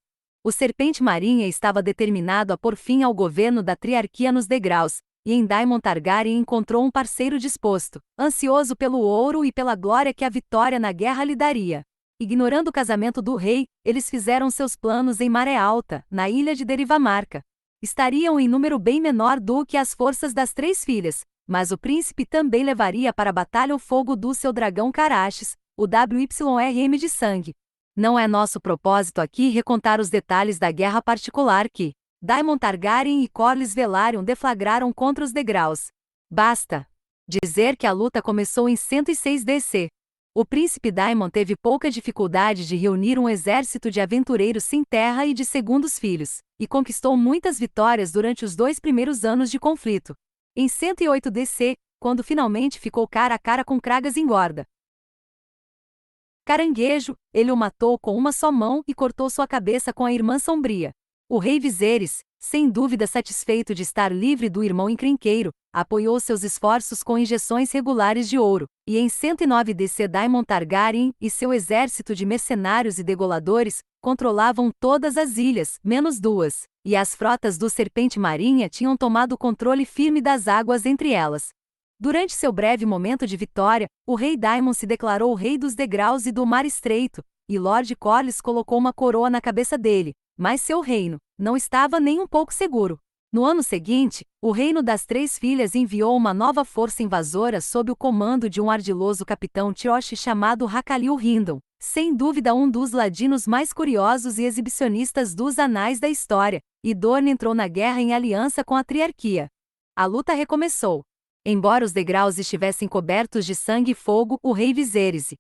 Speaker 1: O Serpente Marinha estava determinado a pôr fim ao governo da Triarquia nos degraus, e em Daemon Targaryen encontrou um parceiro disposto, ansioso pelo ouro e pela glória que a vitória na guerra lhe daria. Ignorando o casamento do rei, eles fizeram seus planos em Maré Alta, na ilha de Derivamarca. Estariam em número bem menor do que as forças das 3 filhas, mas o príncipe também levaria para a batalha o fogo do seu dragão Caraxes, o WYRM de sangue. Não é nosso propósito aqui recontar os detalhes da guerra particular que Daemon Targaryen e Corlys Velaryon deflagraram contra os degraus. Basta dizer que a luta começou em 106 DC. O príncipe Daemon teve pouca dificuldade de reunir um exército de aventureiros sem terra e de segundos filhos. e conquistou muitas vitórias durante os 2 primeiros anos de conflito. Em 108 DC, quando finalmente ficou cara a cara com Kragas engorda. Caranguejo, ele o matou com uma só mão e cortou sua cabeça com a Irmã Sombria. O rei Viserys, sem dúvida satisfeito de estar livre do irmão encrenqueiro, apoiou seus esforços com injeções regulares de ouro, e em 109 DC Daemon Targaryen e seu exército de mercenários e degoladores controlavam todas as ilhas, menos 2, e as frotas do Serpente Marinha tinham tomado o controle firme das águas entre elas. Durante seu breve momento de vitória, o rei Daemon se declarou o rei dos degraus e do mar estreito, e Lord Corlys colocou uma coroa na cabeça dele, mas seu reino não estava nem um pouco seguro. No ano seguinte, o Reino das Três Filhas enviou uma nova força invasora sob o comando de um ardiloso capitão Tioche chamado Hakaliu Hindon, sem dúvida um dos ladinos mais curiosos e exibicionistas dos anais da história, e Dorne entrou na guerra em aliança com a Triarquia. A luta recomeçou. Embora os degraus estivessem cobertos de sangue e fogo, o rei Viserys e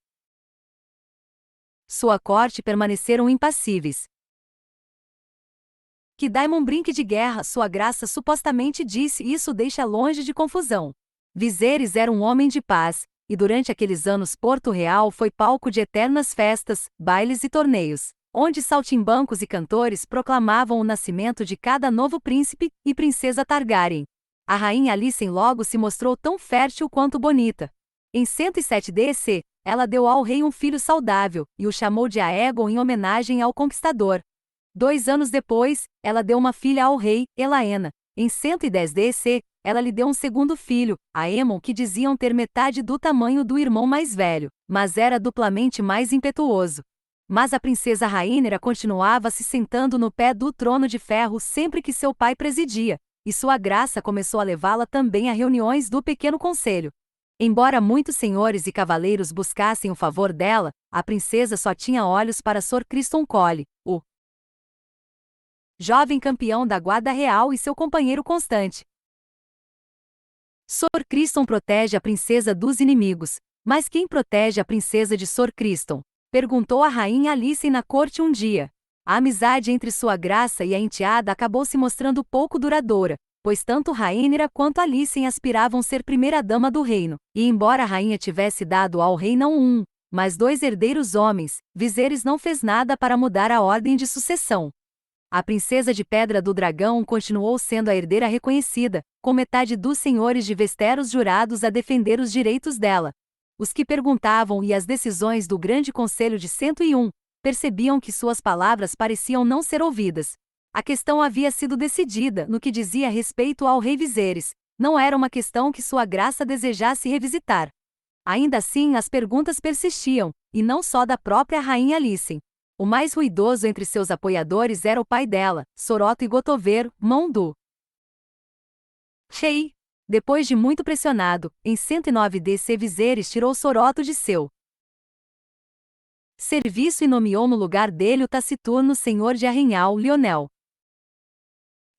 Speaker 1: sua corte permaneceram impassíveis. Que Daemon brinque de guerra, sua graça supostamente disse, e isso deixa longe de confusão. Viserys era um homem de paz, e durante aqueles anos Porto Real foi palco de eternas festas, bailes e torneios, onde saltimbancos e cantores proclamavam o nascimento de cada novo príncipe e princesa Targaryen. A rainha Alicent logo se mostrou tão fértil quanto bonita. Em 107 DC, ela deu ao rei um filho saudável, e o chamou de Aegon em homenagem ao conquistador. 2 anos depois, ela deu uma filha ao rei, Elaena. Em 110 DC, ela lhe deu um segundo filho, Aemon, que diziam ter metade do tamanho do irmão mais velho, mas era duplamente mais impetuoso. Mas a princesa Rhaenyra continuava se sentando no pé do trono de ferro sempre que seu pai presidia, e sua graça começou a levá-la também a reuniões do Pequeno Conselho. Embora muitos senhores e cavaleiros buscassem o favor dela, a princesa só tinha olhos para Sor Criston Cole, o jovem campeão da Guarda Real e seu companheiro constante. Sor Criston protege a princesa dos inimigos, mas quem protege a princesa de Sor Criston? Perguntou a rainha Alicent na corte um dia. A amizade entre sua graça e a enteada acabou se mostrando pouco duradoura, pois tanto Rhaenyra quanto Alicent aspiravam ser primeira-dama do reino, e embora a rainha tivesse dado ao rei não um, mas 2 herdeiros homens, Viserys não fez nada para mudar a ordem de sucessão. A princesa de Pedra do Dragão continuou sendo a herdeira reconhecida, com metade dos senhores de Westeros jurados a defender os direitos dela. Os que perguntavam e as decisões do Grande Conselho de 101 percebiam que suas palavras pareciam não ser ouvidas. A questão havia sido decidida no que dizia respeito ao rei Viserys, não era uma questão que sua graça desejasse revisitar. Ainda assim, as perguntas persistiam, e não só da própria rainha Alicent. O mais ruidoso entre seus apoiadores era o pai dela, Soroto e Gotover, mão do rei. Depois de muito pressionado, em 109 DC Viserys tirou Soroto de seu serviço e nomeou no lugar dele o taciturno senhor de Arrenhal, Lionel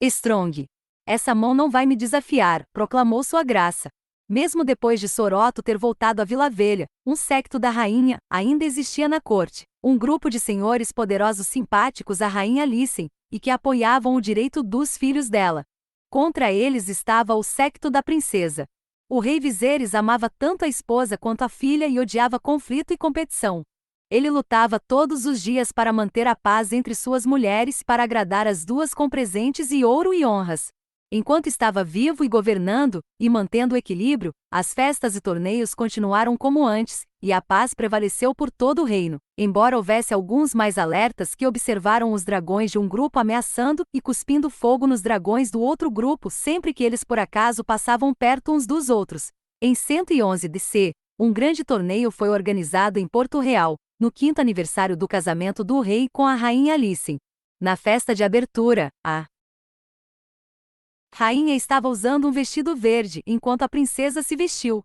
Speaker 1: Strong. Essa mão não vai me desafiar, proclamou sua graça. Mesmo depois de Soroto ter voltado à Vila Velha, um séquito da rainha ainda existia na corte, um grupo de senhores poderosos simpáticos à rainha Alicent, e que apoiavam o direito dos filhos dela. Contra eles estava o séquito da princesa. O rei Viserys amava tanto a esposa quanto a filha e odiava conflito e competição. Ele lutava todos os dias para manter a paz entre suas mulheres, para agradar as duas com presentes e ouro e honras. Enquanto estava vivo e governando, e mantendo o equilíbrio, as festas e torneios continuaram como antes, e a paz prevaleceu por todo o reino, embora houvesse alguns mais alertas que observaram os dragões de um grupo ameaçando e cuspindo fogo nos dragões do outro grupo sempre que eles por acaso passavam perto uns dos outros. Em 111 DC, um grande torneio foi organizado em Porto Real, no 5º aniversário do casamento do rei com a rainha Alicent. Na festa de abertura, a rainha estava usando um vestido verde enquanto a princesa se vestiu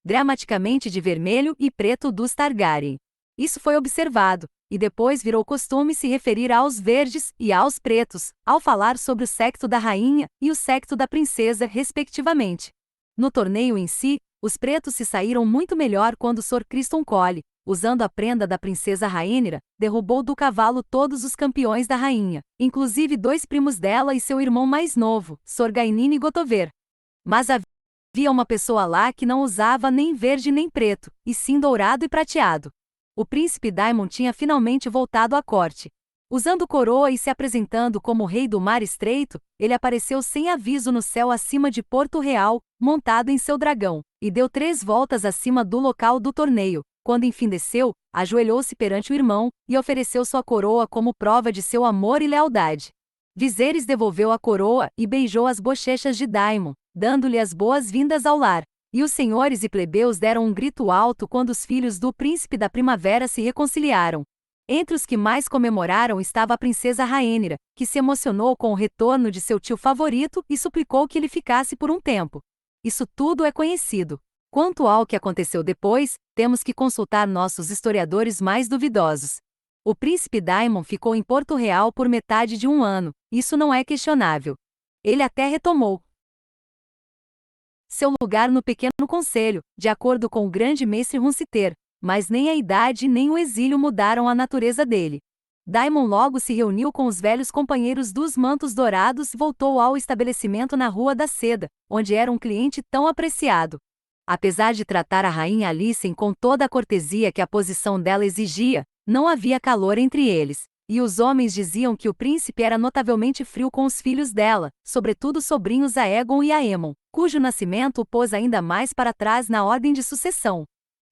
Speaker 1: dramaticamente de vermelho e preto dos Targaryen. Isso foi observado, e depois virou costume se referir aos verdes e aos pretos, ao falar sobre o séquito da rainha e o séquito da princesa, respectivamente. No torneio em si, os pretos se saíram muito melhor quando Sor Criston Cole, usando a prenda da princesa Rhaenyra, derrubou do cavalo todos os campeões da rainha, inclusive 2 primos dela e seu irmão mais novo, Sor Gainine e Gotover. Mas havia uma pessoa lá que não usava nem verde nem preto, e sim dourado e prateado. O príncipe Daemon tinha finalmente voltado à corte. Usando coroa e se apresentando como rei do Mar Estreito, ele apareceu sem aviso no céu acima de Porto Real, montado em seu dragão, e deu 3 voltas acima do local do torneio. Quando enfim desceu, ajoelhou-se perante o irmão, e ofereceu sua coroa como prova de seu amor e lealdade. Viserys devolveu a coroa e beijou as bochechas de Daemon, dando-lhe as boas-vindas ao lar. E os senhores e plebeus deram um grito alto quando os filhos do príncipe da primavera se reconciliaram. Entre os que mais comemoraram estava a princesa Rhaenyra, que se emocionou com o retorno de seu tio favorito e suplicou que ele ficasse por um tempo. Isso tudo é conhecido. Quanto ao que aconteceu depois, temos que consultar nossos historiadores mais duvidosos. O príncipe Daemon ficou em Porto Real por metade de um ano, isso não é questionável. Ele até retomou seu lugar no pequeno conselho, de acordo com o grande mestre Runciter, mas nem a idade nem o exílio mudaram a natureza dele. Daemon logo se reuniu com os velhos companheiros dos Mantos Dourados e voltou ao estabelecimento na Rua da Seda, onde era um cliente tão apreciado. Apesar de tratar a rainha Alicent com toda a cortesia que a posição dela exigia, não havia calor entre eles, e os homens diziam que o príncipe era notavelmente frio com os filhos dela, sobretudo os sobrinhos Aegon e Aemon, cujo nascimento o pôs ainda mais para trás na ordem de sucessão.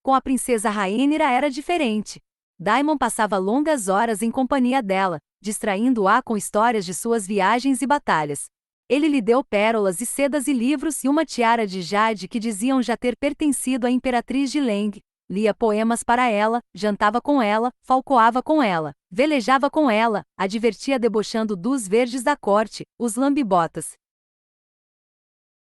Speaker 1: Com a princesa Rhaenyra era diferente. Daemon passava longas horas em companhia dela, distraindo-a com histórias de suas viagens e batalhas. Ele lhe deu pérolas e sedas e livros e uma tiara de jade que diziam já ter pertencido à imperatriz de Leng. Lia poemas para ela, jantava com ela, falcoava com ela, velejava com ela, a divertia debochando dos verdes da corte, os lambibotas,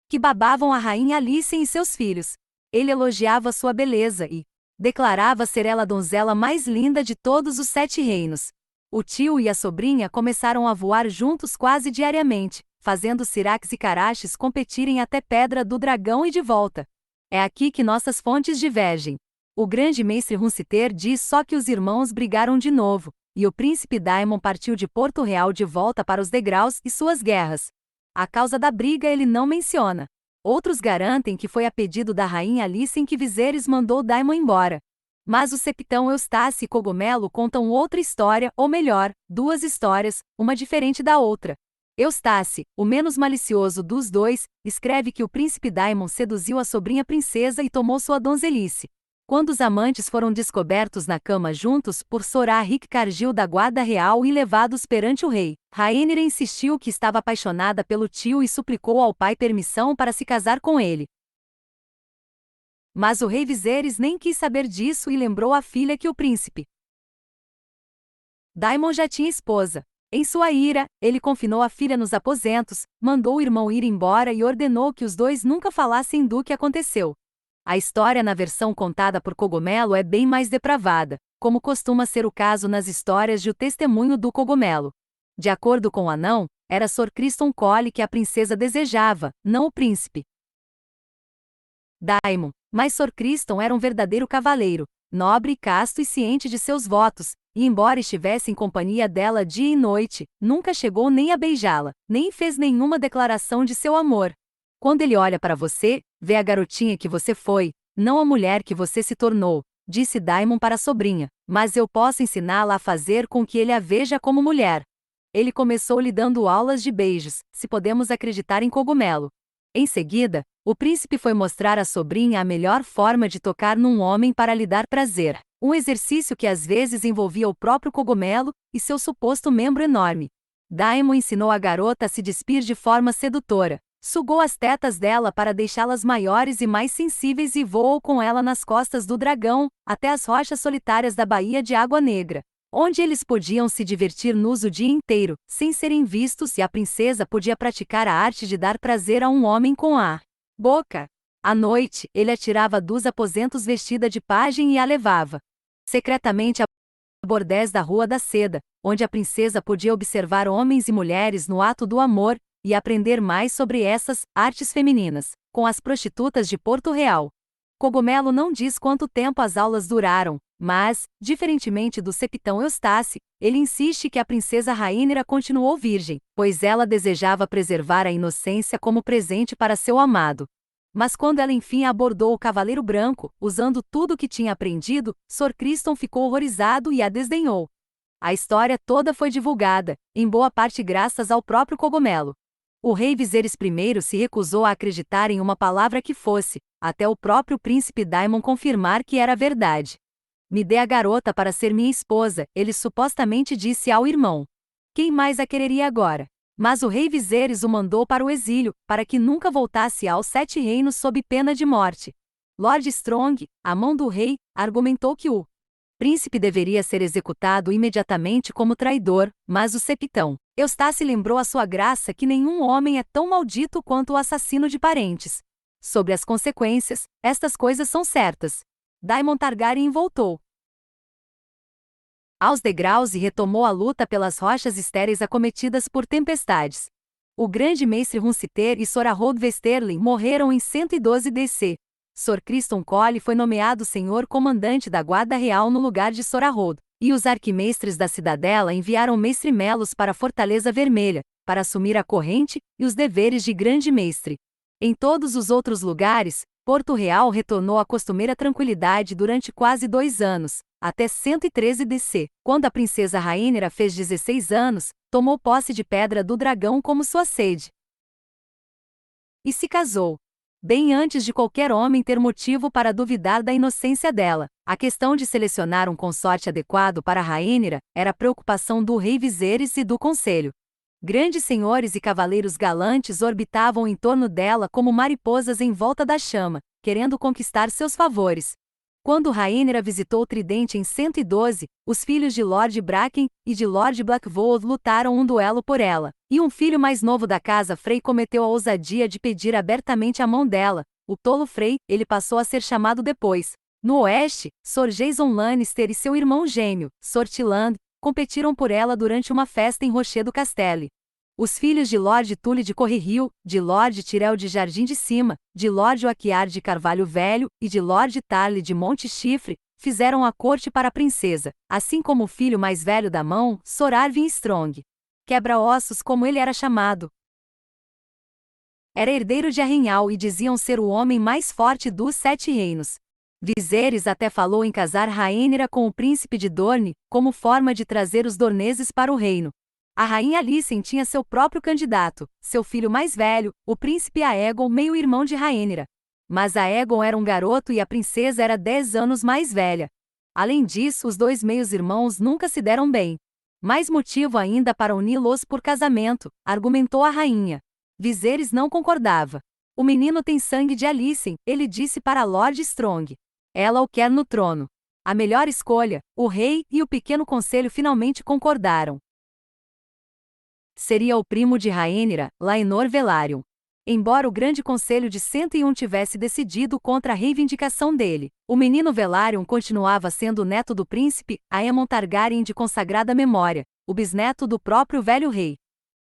Speaker 1: que babavam a rainha Alicent e seus filhos. Ele elogiava sua beleza e declarava ser ela a donzela mais linda de todos os 7 reinos. O tio e a sobrinha começaram a voar juntos quase diariamente, fazendo Syrax e Caraxes competirem até Pedra do Dragão e de volta. É aqui que nossas fontes divergem. O grande mestre Runciter diz só que os irmãos brigaram de novo, e o príncipe Daemon partiu de Porto Real de volta para os degraus e suas guerras. A causa da briga ele não menciona. Outros garantem que foi a pedido da rainha Alicent que Viserys mandou Daemon embora. Mas o septão Eustace e Cogumelo contam outra história, ou melhor, 2 histórias, uma diferente da outra. Eustace, o menos malicioso dos dois, escreve que o príncipe Daemon seduziu a sobrinha princesa e tomou sua donzelice. Quando os amantes foram descobertos na cama juntos por Sor Rick Cargill da guarda real e levados perante o rei, Rhaenyra insistiu que estava apaixonada pelo tio e suplicou ao pai permissão para se casar com ele. Mas o rei Viserys nem quis saber disso e lembrou à filha que o príncipe Daemon já tinha esposa. Em sua ira, ele confinou a filha nos aposentos, mandou o irmão ir embora e ordenou que os dois nunca falassem do que aconteceu. A história na versão contada por Cogumelo é bem mais depravada, como costuma ser o caso nas histórias de O Testemunho do Cogumelo. De acordo com o anão, era Sor Criston Cole que a princesa desejava, não o príncipe Daemon, mas Sor Criston era um verdadeiro cavaleiro, nobre, casto e ciente de seus votos, e embora estivesse em companhia dela dia e noite, nunca chegou nem a beijá-la, nem fez nenhuma declaração de seu amor. Quando ele olha para você, vê a garotinha que você foi, não a mulher que você se tornou, disse Daemon para a sobrinha, mas eu posso ensiná-la a fazer com que ele a veja como mulher. Ele começou lhe dando aulas de beijos, se podemos acreditar em Cogumelo. Em seguida, o príncipe foi mostrar à sobrinha a melhor forma de tocar num homem para lhe dar prazer, um exercício que às vezes envolvia o próprio Cogumelo e seu suposto membro enorme. Daemon ensinou a garota a se despir de forma sedutora. Sugou as tetas dela para deixá-las maiores e mais sensíveis e voou com ela nas costas do dragão, até as rochas solitárias da Baía de Água Negra, onde eles podiam se divertir nus o dia inteiro, sem serem vistos e a princesa podia praticar a arte de dar prazer a um homem com a boca. À noite, ele a tirava dos aposentos vestida de pajem e a levava secretamente a bordéis da Rua da Seda, onde a princesa podia observar homens e mulheres no ato do amor, e aprender mais sobre essas artes femininas, com as prostitutas de Porto Real. Cogumelo não diz quanto tempo as aulas duraram, mas, diferentemente do septão Eustace, ele insiste que a princesa Rhaenyra continuou virgem, pois ela desejava preservar a inocência como presente para seu amado. Mas quando ela enfim abordou o Cavaleiro Branco, usando tudo o que tinha aprendido, Sor Criston ficou horrorizado e a desdenhou. A história toda foi divulgada, em boa parte graças ao próprio Cogumelo. O rei Viserys I se recusou a acreditar em uma palavra que fosse, até o próprio príncipe Daemon confirmar que era verdade. Me dê a garota para ser minha esposa, ele supostamente disse ao irmão. Quem mais a quereria agora? Mas o rei Viserys o mandou para o exílio, para que nunca voltasse aos Sete Reinos sob pena de morte. Lord Strong, a mão do rei, argumentou que o príncipe deveria ser executado imediatamente como traidor, mas o septão Eustace lembrou a sua graça que nenhum homem é tão maldito quanto o assassino de parentes. Sobre as consequências, estas coisas são certas. Daemon Targaryen voltou aos degraus e retomou a luta pelas rochas estéreis acometidas por tempestades. O grande mestre Runciter e Sor Harold Westerling morreram em 112 DC. Sor Criston Cole foi nomeado senhor comandante da Guarda Real no lugar de Sor Harold, e os arquimestres da cidadela enviaram mestre Melos para a Fortaleza Vermelha, para assumir a corrente e os deveres de grande mestre. Em todos os outros lugares, Porto Real retornou à costumeira tranquilidade durante quase 2 anos, até 113 DC, quando a princesa Rhaenyra fez 16 anos, tomou posse de Pedra do Dragão como sua sede. E se casou. Bem antes de qualquer homem ter motivo para duvidar da inocência dela, a questão de selecionar um consorte adequado para Rhaenyra era preocupação do rei Viserys e do conselho. Grandes senhores e cavaleiros galantes orbitavam em torno dela como mariposas em volta da chama, querendo conquistar seus favores. Quando Rhaenyra visitou o Tridente em 112, os filhos de Lord Bracken e de Lord Blackvold lutaram um duelo por ela, e um filho mais novo da casa Frey cometeu a ousadia de pedir abertamente a mão dela. O tolo Frey, ele passou a ser chamado depois. No oeste, Sor Jason Lannister e seu irmão gêmeo, Sor Tyland, competiram por ela durante uma festa em Rochedo Castelli. Os filhos de Lord Tully de Correrio, de Lord Tyrell de Jardim de Cima, de Lord Oaquiar de Carvalho Velho e de Lord Tarly de Monte Chifre, fizeram a corte para a princesa, assim como o filho mais velho da mão, Sor Arvyn Strong. Quebra-ossos como ele era chamado. Era herdeiro de Arrenhal e diziam ser o homem mais forte dos 7 reinos. Viserys até falou em casar Rhaenyra com o príncipe de Dorne, como forma de trazer os dorneses para o reino. A rainha Alicent tinha seu próprio candidato, seu filho mais velho, o príncipe Aegon, meio-irmão de Rhaenyra. Mas Aegon era um garoto e a princesa era 10 anos mais velha. Além disso, os 2 meios-irmãos nunca se deram bem. Mais motivo ainda para uni-los por casamento, argumentou a rainha. Viserys não concordava. O menino tem sangue de Alicent, ele disse para Lord Strong. Ela o quer no trono. A melhor escolha, o rei e o pequeno conselho finalmente concordaram. Seria o primo de Rhaenyra, Laenor Velaryon. Embora o grande conselho de 101 tivesse decidido contra a reivindicação dele, o menino Velaryon continuava sendo o neto do príncipe Aemon Targaryen de consagrada memória, o bisneto do próprio velho rei.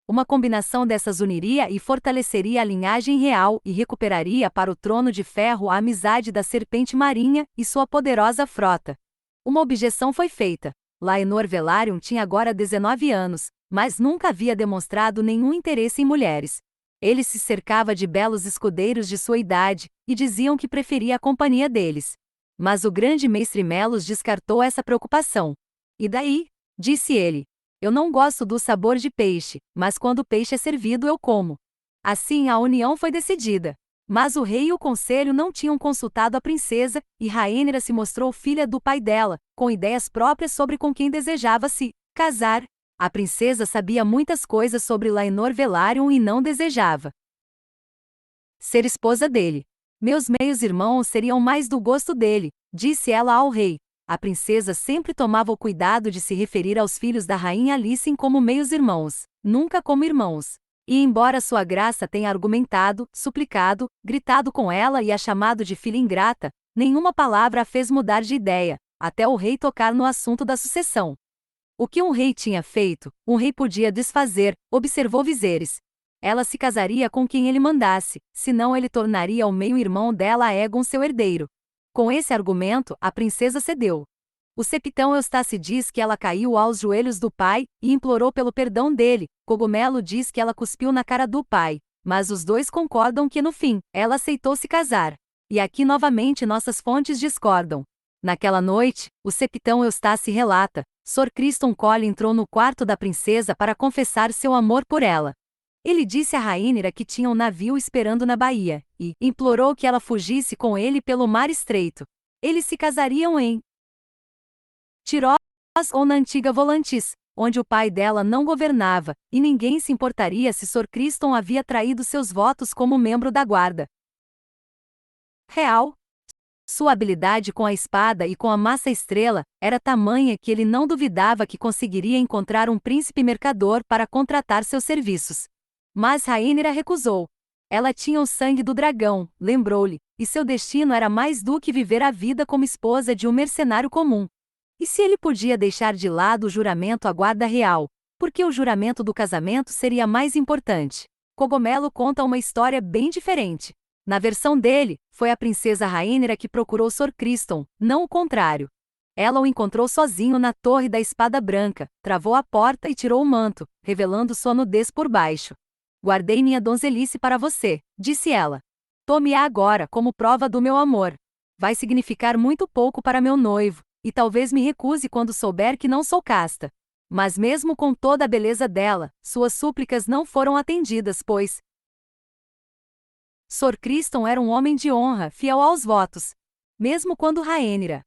Speaker 1: Uma combinação dessas uniria e fortaleceria a linhagem real e recuperaria para o trono de ferro a amizade da serpente marinha e sua poderosa frota. Uma objeção foi feita. Laenor Velaryon tinha agora 19 anos, mas nunca havia demonstrado nenhum interesse em mulheres. Ele se cercava de belos escudeiros de sua idade, e diziam que preferia a companhia deles. Mas o grande mestre Melos descartou essa preocupação. E daí? Disse ele. Eu não gosto do sabor de peixe, mas quando o peixe é servido eu como. Assim a união foi decidida. Mas o rei e o conselho não tinham consultado a princesa, e Rhaenyra se mostrou filha do pai dela, com ideias próprias sobre com quem desejava se casar. A princesa sabia muitas coisas sobre Laenor Velaryon e não desejava ser esposa dele. Meus meios-irmãos seriam mais do gosto dele, disse ela ao rei. A princesa sempre tomava o cuidado de se referir aos filhos da rainha Alicent como meios-irmãos, nunca como irmãos. E embora sua graça tenha argumentado, suplicado, gritado com ela e a chamado de filha ingrata, nenhuma palavra a fez mudar de ideia, até o rei tocar no assunto da sucessão. O que um rei tinha feito, um rei podia desfazer, observou Viserys. Ela se casaria com quem ele mandasse, senão ele tornaria o meio-irmão dela Aegon seu herdeiro. Com esse argumento, a princesa cedeu. O septão Eustace diz que ela caiu aos joelhos do pai e implorou pelo perdão dele. Cogumelo diz que ela cuspiu na cara do pai, mas os dois concordam que no fim, ela aceitou se casar. E aqui novamente nossas fontes discordam. Naquela noite, o septão Eustace relata, Sir Crichton Cole entrou no quarto da princesa para confessar seu amor por ela. Ele disse a Rhaenyra que tinha um navio esperando na baía, e implorou que ela fugisse com ele pelo mar estreito. Eles se casariam em Tirós ou na antiga Volantis, onde o pai dela não governava, e ninguém se importaria se Sir Crichton havia traído seus votos como membro da guarda real. Sua habilidade com a espada e com a massa-estrela era tamanha que ele não duvidava que conseguiria encontrar um príncipe mercador para contratar seus serviços. Mas Rhaenyra recusou. Ela tinha o sangue do dragão, lembrou-lhe, e seu destino era mais do que viver a vida como esposa de um mercenário comum. E se ele podia deixar de lado o juramento à guarda real, porque o juramento do casamento seria mais importante? Cogumelo conta uma história bem diferente. Na versão dele, foi a princesa Rhaenyra que procurou Sir Crichton, não o contrário. Ela o encontrou sozinho na Torre da Espada Branca, travou a porta e tirou o manto, revelando sua nudez por baixo. Guardei minha donzelice para você, disse ela. Tome-a agora como prova do meu amor. Vai significar muito pouco para meu noivo, e talvez me recuse quando souber que não sou casta. Mas mesmo com toda a beleza dela, suas súplicas não foram atendidas, pois Sir Crichton era um homem de honra, fiel aos votos. Mesmo quando Rhaenyra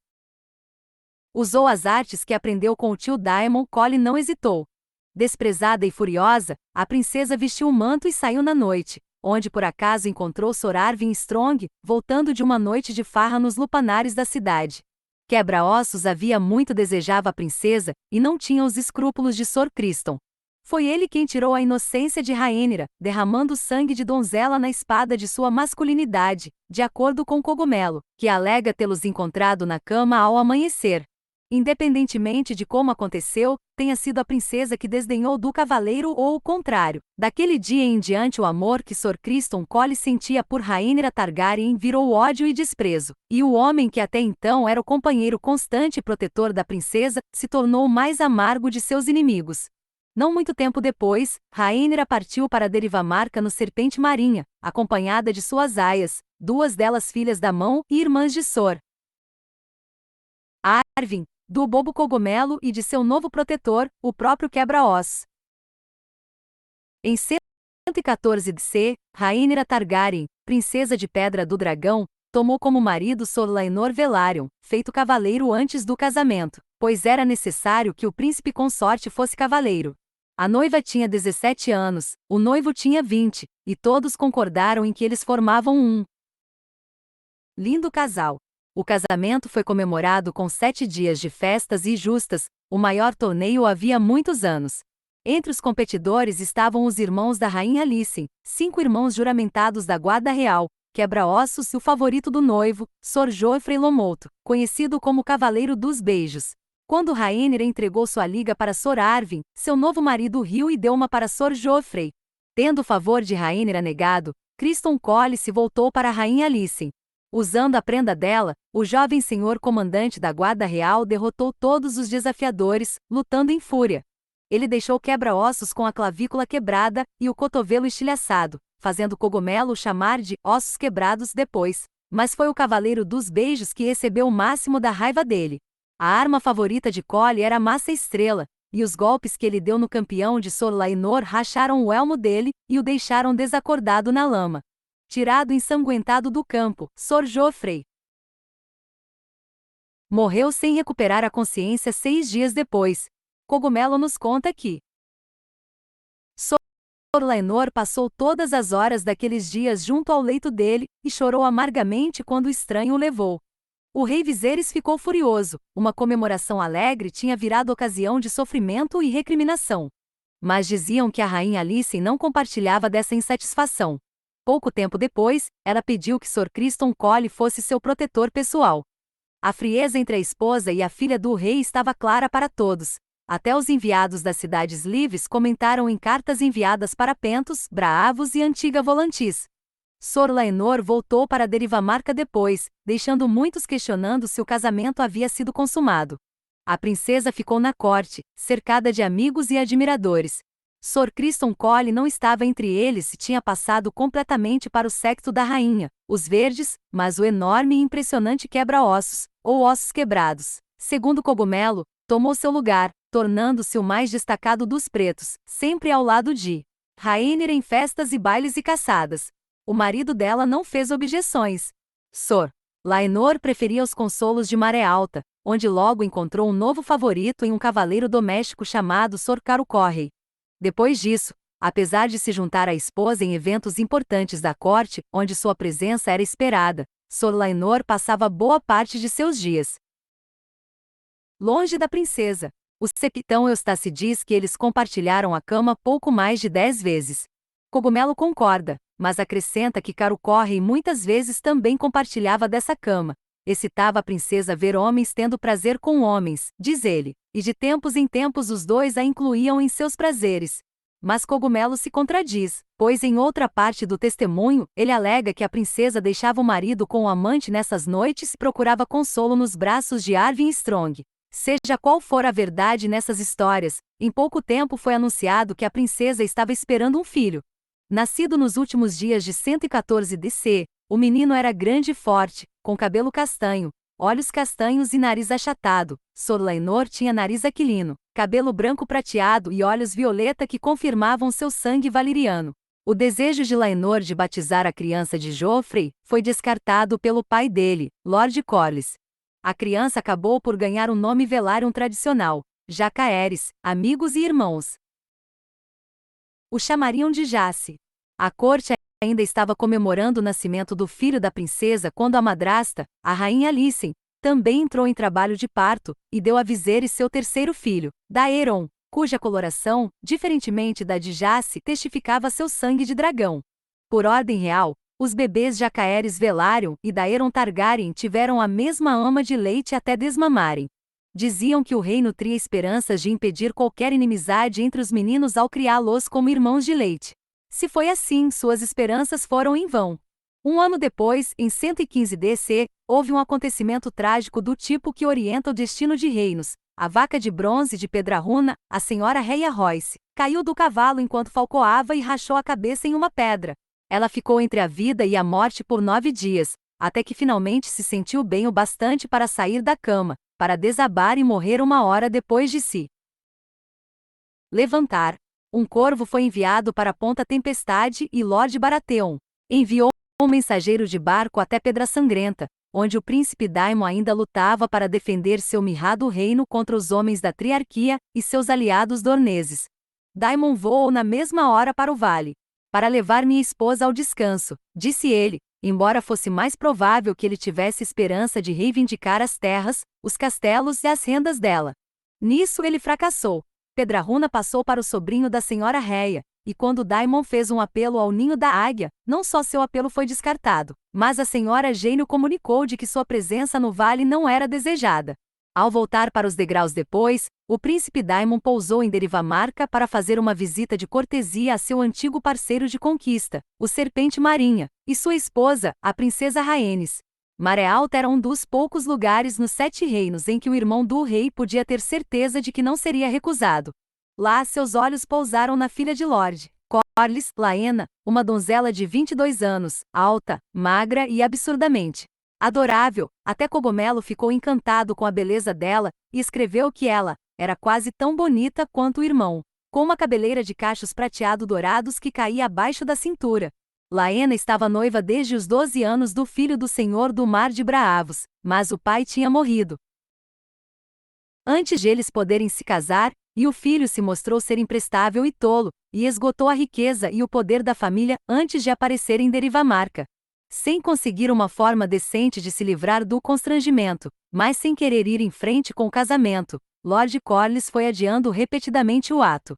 Speaker 1: usou as artes que aprendeu com o tio Daemon, Cole não hesitou. Desprezada e furiosa, a princesa vestiu o manto e saiu na noite, onde por acaso encontrou Sir Arwyn Strong, voltando de uma noite de farra nos lupanares da cidade. Quebra-ossos havia muito desejava a princesa, e não tinha os escrúpulos de Sir Crichton. Foi ele quem tirou a inocência de Rhaenyra, derramando sangue de donzela na espada de sua masculinidade, de acordo com Cogumelo, que alega tê-los encontrado na cama ao amanhecer. Independentemente de como aconteceu, tenha sido a princesa que desdenhou do cavaleiro ou o contrário, daquele dia em diante o amor que Sir Crichton Cole sentia por Rhaenyra Targaryen virou ódio e desprezo, e o homem que até então era o companheiro constante e protetor da princesa, se tornou o mais amargo de seus inimigos. Não muito tempo depois, Rhaenyra partiu para Derivamarca no Serpente Marinha, acompanhada de suas aias, duas delas filhas da mão e irmãs de Sor Arwyn, do bobo Cogumelo e de seu novo protetor, o próprio Quebra-ossos. Em 114 d.C., Rhaenyra Targaryen, princesa de Pedra do Dragão, tomou como marido Sor Laenor Velaryon, feito cavaleiro antes do casamento, pois era necessário que o príncipe consorte fosse cavaleiro. A noiva tinha 17 anos, o noivo tinha 20, e todos concordaram em que eles formavam um lindo casal. O casamento foi comemorado com 7 dias de festas e justas, o maior torneio havia muitos anos. Entre os competidores estavam os irmãos da rainha Alicent, 5 irmãos juramentados da guarda real, Quebra-ossos e o favorito do noivo, Sir Joffrey Lomoto, conhecido como Cavaleiro dos Beijos. Quando Rhaenyra entregou sua liga para Sor Arwyn, seu novo marido riu e deu uma para Sir Joffrey. Tendo o favor de Rhaenyra negado, Crichton Cole se voltou para a rainha Alicent. Usando a prenda dela, o jovem senhor comandante da guarda real derrotou todos os desafiadores, lutando em fúria. Ele deixou Quebra-ossos com a clavícula quebrada e o cotovelo estilhaçado, fazendo Cogumelo chamar de ossos quebrados depois. Mas foi o Cavaleiro dos Beijos que recebeu o máximo da raiva dele. A arma favorita de Cole era a massa-estrela, e os golpes que ele deu no campeão de Sor Laenor racharam o elmo dele e o deixaram desacordado na lama. Tirado ensanguentado do campo, Sir Joffrey morreu sem recuperar a consciência 6 dias depois. Cogumelo nos conta que Sor Laenor passou todas as horas daqueles dias junto ao leito dele, e chorou amargamente quando o estranho o levou. O rei Viserys ficou furioso, uma comemoração alegre tinha virado ocasião de sofrimento e recriminação. Mas diziam que a rainha Alicent não compartilhava dessa insatisfação. Pouco tempo depois, ela pediu que Sir Crichton Cole fosse seu protetor pessoal. A frieza entre a esposa e a filha do rei estava clara para todos. Até os enviados das cidades livres comentaram em cartas enviadas para Pentos, Braavos e Antiga Volantis. Sor Laenor voltou para Derivamarca depois, deixando muitos questionando se o casamento havia sido consumado. A princesa ficou na corte, cercada de amigos e admiradores. Sor Criston Cole não estava entre eles e tinha passado completamente para o séquito da rainha, os verdes, mas o enorme e impressionante quebra-ossos, ou ossos quebrados, segundo Cogumelo, tomou seu lugar, tornando-se o mais destacado dos pretos, sempre ao lado de Rhaenyra em festas e bailes e caçadas. O marido dela não fez objeções. Sor Laenor preferia os consolos de Maré Alta, onde logo encontrou um novo favorito em um cavaleiro doméstico chamado Sor Caro Correy. Depois disso, apesar de se juntar à esposa em eventos importantes da corte, onde sua presença era esperada, Sor Laenor passava boa parte de seus dias longe da princesa. O septão Eustace diz que eles compartilharam a cama pouco mais de 10 vezes. Cogumelo concorda, mas acrescenta que Caro Correy muitas vezes também compartilhava dessa cama. Excitava a princesa ver homens tendo prazer com homens, diz ele, e de tempos em tempos os dois a incluíam em seus prazeres. Mas Cogumelo se contradiz, pois em outra parte do testemunho, ele alega que a princesa deixava o marido com o amante nessas noites e procurava consolo nos braços de Arvin Strong. Seja qual for a verdade nessas histórias, em pouco tempo foi anunciado que a princesa estava esperando um filho. Nascido nos últimos dias de 114 DC, o menino era grande e forte, com cabelo castanho, olhos castanhos e nariz achatado. Sor Laenor tinha nariz aquilino, cabelo branco prateado e olhos violeta que confirmavam seu sangue valeriano. O desejo de Laenor de batizar a criança de Joffrey foi descartado pelo pai dele, Lord Corlys. A criança acabou por ganhar o nome Velaryon tradicional, Jacaeres, amigos e irmãos. O chamariam de Jace. A corte ainda estava comemorando o nascimento do filho da princesa quando a madrasta, a rainha Alicent, também entrou em trabalho de parto, e deu a Viserys seu terceiro filho, Daeron, cuja coloração, diferentemente da de Jace, testificava seu sangue de dragão. Por ordem real, os bebês Jacaeres Velaryon e Daeron Targaryen tiveram a mesma ama de leite até desmamarem. Diziam que o rei nutria esperanças de impedir qualquer inimizade entre os meninos ao criá-los como irmãos de leite. Se foi assim, suas esperanças foram em vão. Um ano depois, em 115 DC, houve um acontecimento trágico do tipo que orienta o destino de reinos. A vaca de bronze de Pedrarruna, a senhora Rhea Royce, caiu do cavalo enquanto falcoava e rachou a cabeça em uma pedra. Ela ficou entre a vida e a morte por 9 dias, até que finalmente se sentiu bem o bastante para sair da cama, para desabar e morrer 1 hora depois de se levantar. Um corvo foi enviado para Ponta Tempestade e Lord Baratheon enviou um mensageiro de barco até Pedra Sangrenta, onde o príncipe Daemon ainda lutava para defender seu mirrado reino contra os homens da Triarquia e seus aliados dorneses. Daemon voou na mesma hora para o vale, para levar minha esposa ao descanso, disse ele, embora fosse mais provável que ele tivesse esperança de reivindicar as terras, os castelos e as rendas dela. Nisso ele fracassou. Pedrarruna passou para o sobrinho da senhora Rhea, e quando Daemon fez um apelo ao ninho da águia, não só seu apelo foi descartado, mas a senhora Jane comunicou de que sua presença no vale não era desejada. Ao voltar para os degraus depois, o príncipe Daemon pousou em Derivamarca para fazer uma visita de cortesia a seu antigo parceiro de conquista, o Serpente Marinha, e sua esposa, a princesa Rhaenys. Maré Alta era um dos poucos lugares nos 7 reinos em que o irmão do rei podia ter certeza de que não seria recusado. Lá seus olhos pousaram na filha de Lord Corlys, Laena, uma donzela de 22 anos, alta, magra e absurdamente adorável. Até Cogumelo ficou encantado com a beleza dela, e escreveu que ela era quase tão bonita quanto o irmão, com uma cabeleira de cachos prateado-dourados que caía abaixo da cintura. Laena estava noiva desde os 12 anos do filho do senhor do Mar de Braavos, mas o pai tinha morrido antes de eles poderem se casar, e o filho se mostrou ser imprestável e tolo, e esgotou a riqueza e o poder da família antes de aparecer em Derivamarca. Sem conseguir uma forma decente de se livrar do constrangimento, mas sem querer ir em frente com o casamento, Lord Corlys foi adiando repetidamente o ato.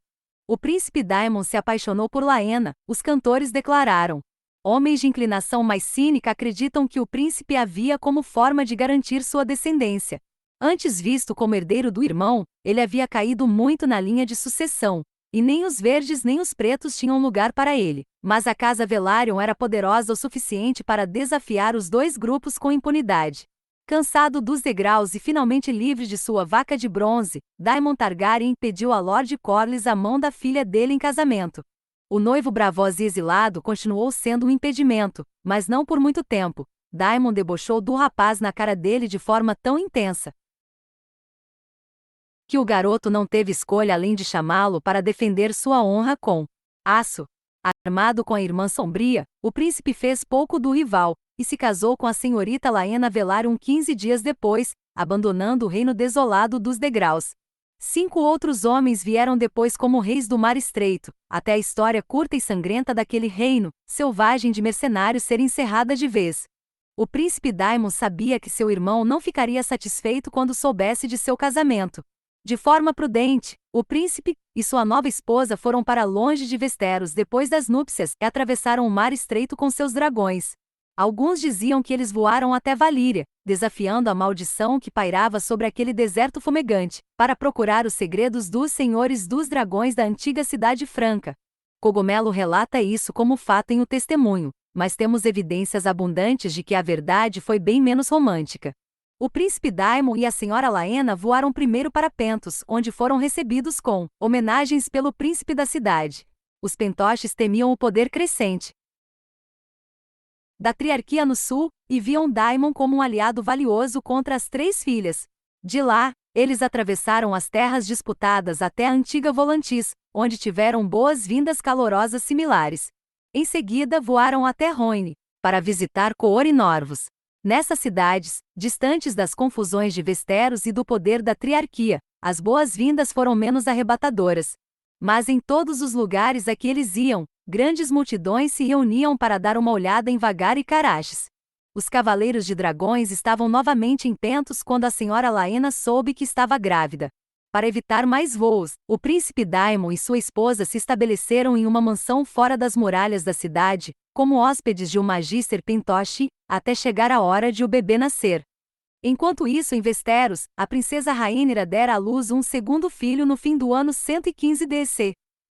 Speaker 1: O príncipe Daemon se apaixonou por Laena, os cantores declararam. Homens de inclinação mais cínica acreditam que o príncipe havia como forma de garantir sua descendência. Antes visto como herdeiro do irmão, ele havia caído muito na linha de sucessão. e nem os verdes nem os pretos tinham lugar para ele. Mas a casa Velaryon era poderosa o suficiente para desafiar os dois grupos com impunidade. Cansado dos degraus e finalmente livre de sua vaca de bronze, Daemon Targaryen pediu a Lord Corlys a mão da filha dele em casamento. O noivo Braavosi exilado continuou sendo um impedimento, mas não por muito tempo. Daemon debochou do rapaz na cara dele de forma tão intensa que o garoto não teve escolha além de chamá-lo para defender sua honra com aço. Armado com a irmã sombria, o príncipe fez pouco do rival, e se casou com a senhorita Laena Velaryon 15 dias depois, abandonando o reino desolado dos degraus. 5 outros homens vieram depois como reis do Mar Estreito, até a história curta e sangrenta daquele reino, selvagem de mercenários ser encerrada de vez. O príncipe Daemon sabia que seu irmão não ficaria satisfeito quando soubesse de seu casamento. De forma prudente, o príncipe e sua nova esposa foram para longe de Westeros depois das núpcias e atravessaram o Mar Estreito com seus dragões. Alguns diziam que eles voaram até Valíria, desafiando a maldição que pairava sobre aquele deserto fumegante, para procurar os segredos dos senhores dos dragões da antiga Cidade Franca. Cogumelo relata isso como fato em O Testemunho, mas temos evidências abundantes de que a verdade foi bem menos romântica. O príncipe Daemon e a senhora Laena voaram primeiro para Pentos, onde foram recebidos com homenagens pelo príncipe da cidade. Os pentoches temiam o poder crescente da triarquia no sul, e viam Daemon como um aliado valioso contra as 3 filhas. De lá, eles atravessaram as terras disputadas até a antiga Volantis, onde tiveram boas-vindas calorosas similares. Em seguida voaram até Rhoyne, para visitar Coor e Norvos. Nessas cidades, distantes das confusões de Westeros e do poder da triarquia, as boas-vindas foram menos arrebatadoras. Mas em todos os lugares a que eles iam, grandes multidões se reuniam para dar uma olhada em Vhagar e Caraxes. Os cavaleiros de dragões estavam novamente em Pentos quando a senhora Laena soube que estava grávida. Para evitar mais voos, o príncipe Daemon e sua esposa se estabeleceram em uma mansão fora das muralhas da cidade, como hóspedes de um magister pentoche, até chegar a hora de o bebê nascer. Enquanto isso em Westeros, a princesa Rhaenyra dera à luz um segundo filho no fim do ano 115 DC.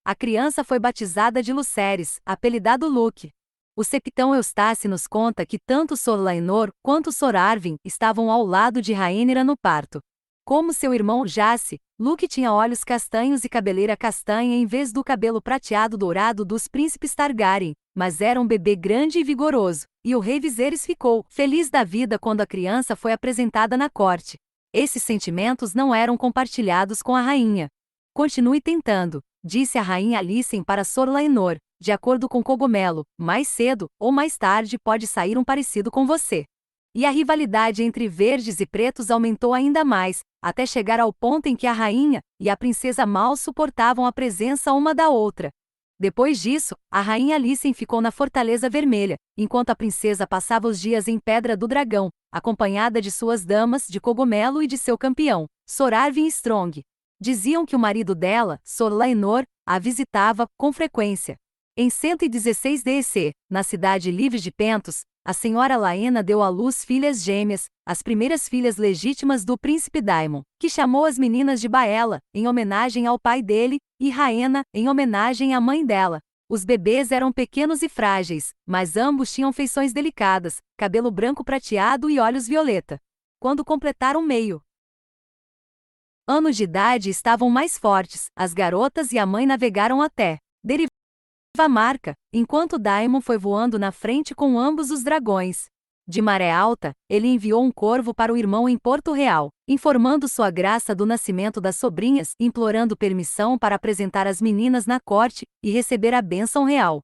Speaker 1: A criança foi batizada de Lucerys, apelidado Luke. O septão Eustace nos conta que tanto Sor Laenor quanto Sor Arwen estavam ao lado de Rhaenyra no parto. Como seu irmão Jace, Luke tinha olhos castanhos e cabeleira castanha em vez do cabelo prateado dourado dos príncipes Targaryen, mas era um bebê grande e vigoroso, e o rei Viserys ficou feliz da vida quando a criança foi apresentada na corte. Esses sentimentos não eram compartilhados com a rainha. Continue tentando, disse a rainha Alicent para Sor Laenor, de acordo com Cogumelo, mais cedo ou mais tarde pode sair um parecido com você. E a rivalidade entre verdes e pretos aumentou ainda mais, até chegar ao ponto em que a rainha e a princesa mal suportavam a presença uma da outra. Depois disso, a rainha Alicent ficou na Fortaleza Vermelha, enquanto a princesa passava os dias em Pedra do Dragão, acompanhada de suas damas de Cogumelo e de seu campeão, Sor Arwen Strong. Diziam que o marido dela, Sor Laenor, a visitava com frequência. Em 116 DC, na cidade livre de Pentos, a senhora Laena deu à luz filhas gêmeas, as primeiras filhas legítimas do príncipe Daemon, que chamou as meninas de Baela, em homenagem ao pai dele, e Rhaena, em homenagem à mãe dela. Os bebês eram pequenos e frágeis, mas ambos tinham feições delicadas, cabelo branco prateado e olhos violeta. Quando completaram meio ano de idade estavam mais fortes, as garotas e a mãe navegaram até Derivamarca, enquanto Daemon foi voando na frente com ambos os dragões. De maré alta, ele enviou um corvo para o irmão em Porto Real, informando sua graça do nascimento das sobrinhas, implorando permissão para apresentar as meninas na corte e receber a bênção real.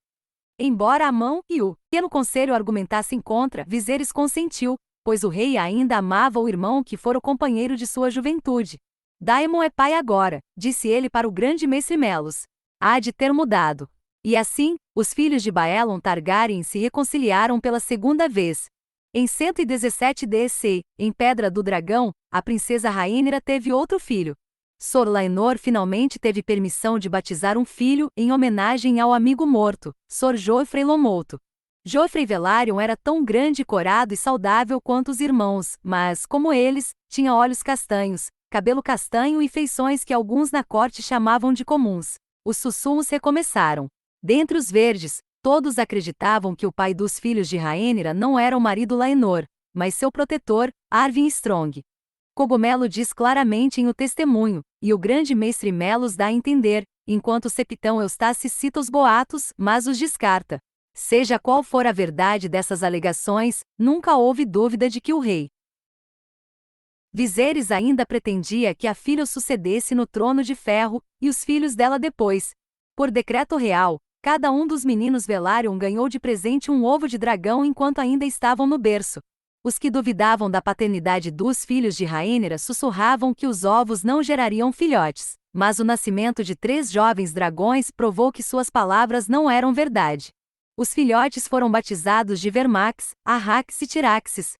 Speaker 1: Embora Amon e o pequeno conselho argumentassem contra, Viserys consentiu, pois o rei ainda amava o irmão que fora o companheiro de sua juventude. Daemon é pai agora, disse ele para o grande mestre Melos. Há de ter mudado. E assim, os filhos de Baelon Targaryen se reconciliaram pela segunda vez. Em 117 DC, em Pedra do Dragão, a princesa Rhaenyra teve outro filho. Sor Laenor finalmente teve permissão de batizar um filho em homenagem ao amigo morto, Sor Joffrey Lomouto. Joffrey Velaryon era tão grande, corado e saudável quanto os irmãos, mas, como eles, tinha olhos castanhos, cabelo castanho e feições que alguns na corte chamavam de comuns. os sussurros recomeçaram. Dentre os verdes, todos acreditavam que o pai dos filhos de Rhaenyra não era o marido Laenor, mas seu protetor, Arvyn Strong. Cogumelo diz claramente em O Testemunho, e o grande mestre Melos dá a entender, enquanto o septão Eustace cita os boatos, mas os descarta. Seja qual for a verdade dessas alegações, nunca houve dúvida de que o rei Viserys ainda pretendia que a filha o sucedesse no trono de ferro, e os filhos dela depois. Por decreto real, cada um dos meninos Velaryon ganhou de presente um ovo de dragão enquanto ainda estavam no berço. Os que duvidavam da paternidade dos filhos de Rhaenyra sussurravam que os ovos não gerariam filhotes, mas o nascimento de 3 jovens dragões provou que suas palavras não eram verdade. Os filhotes foram batizados de Vermax, Arrax e Tiraxes.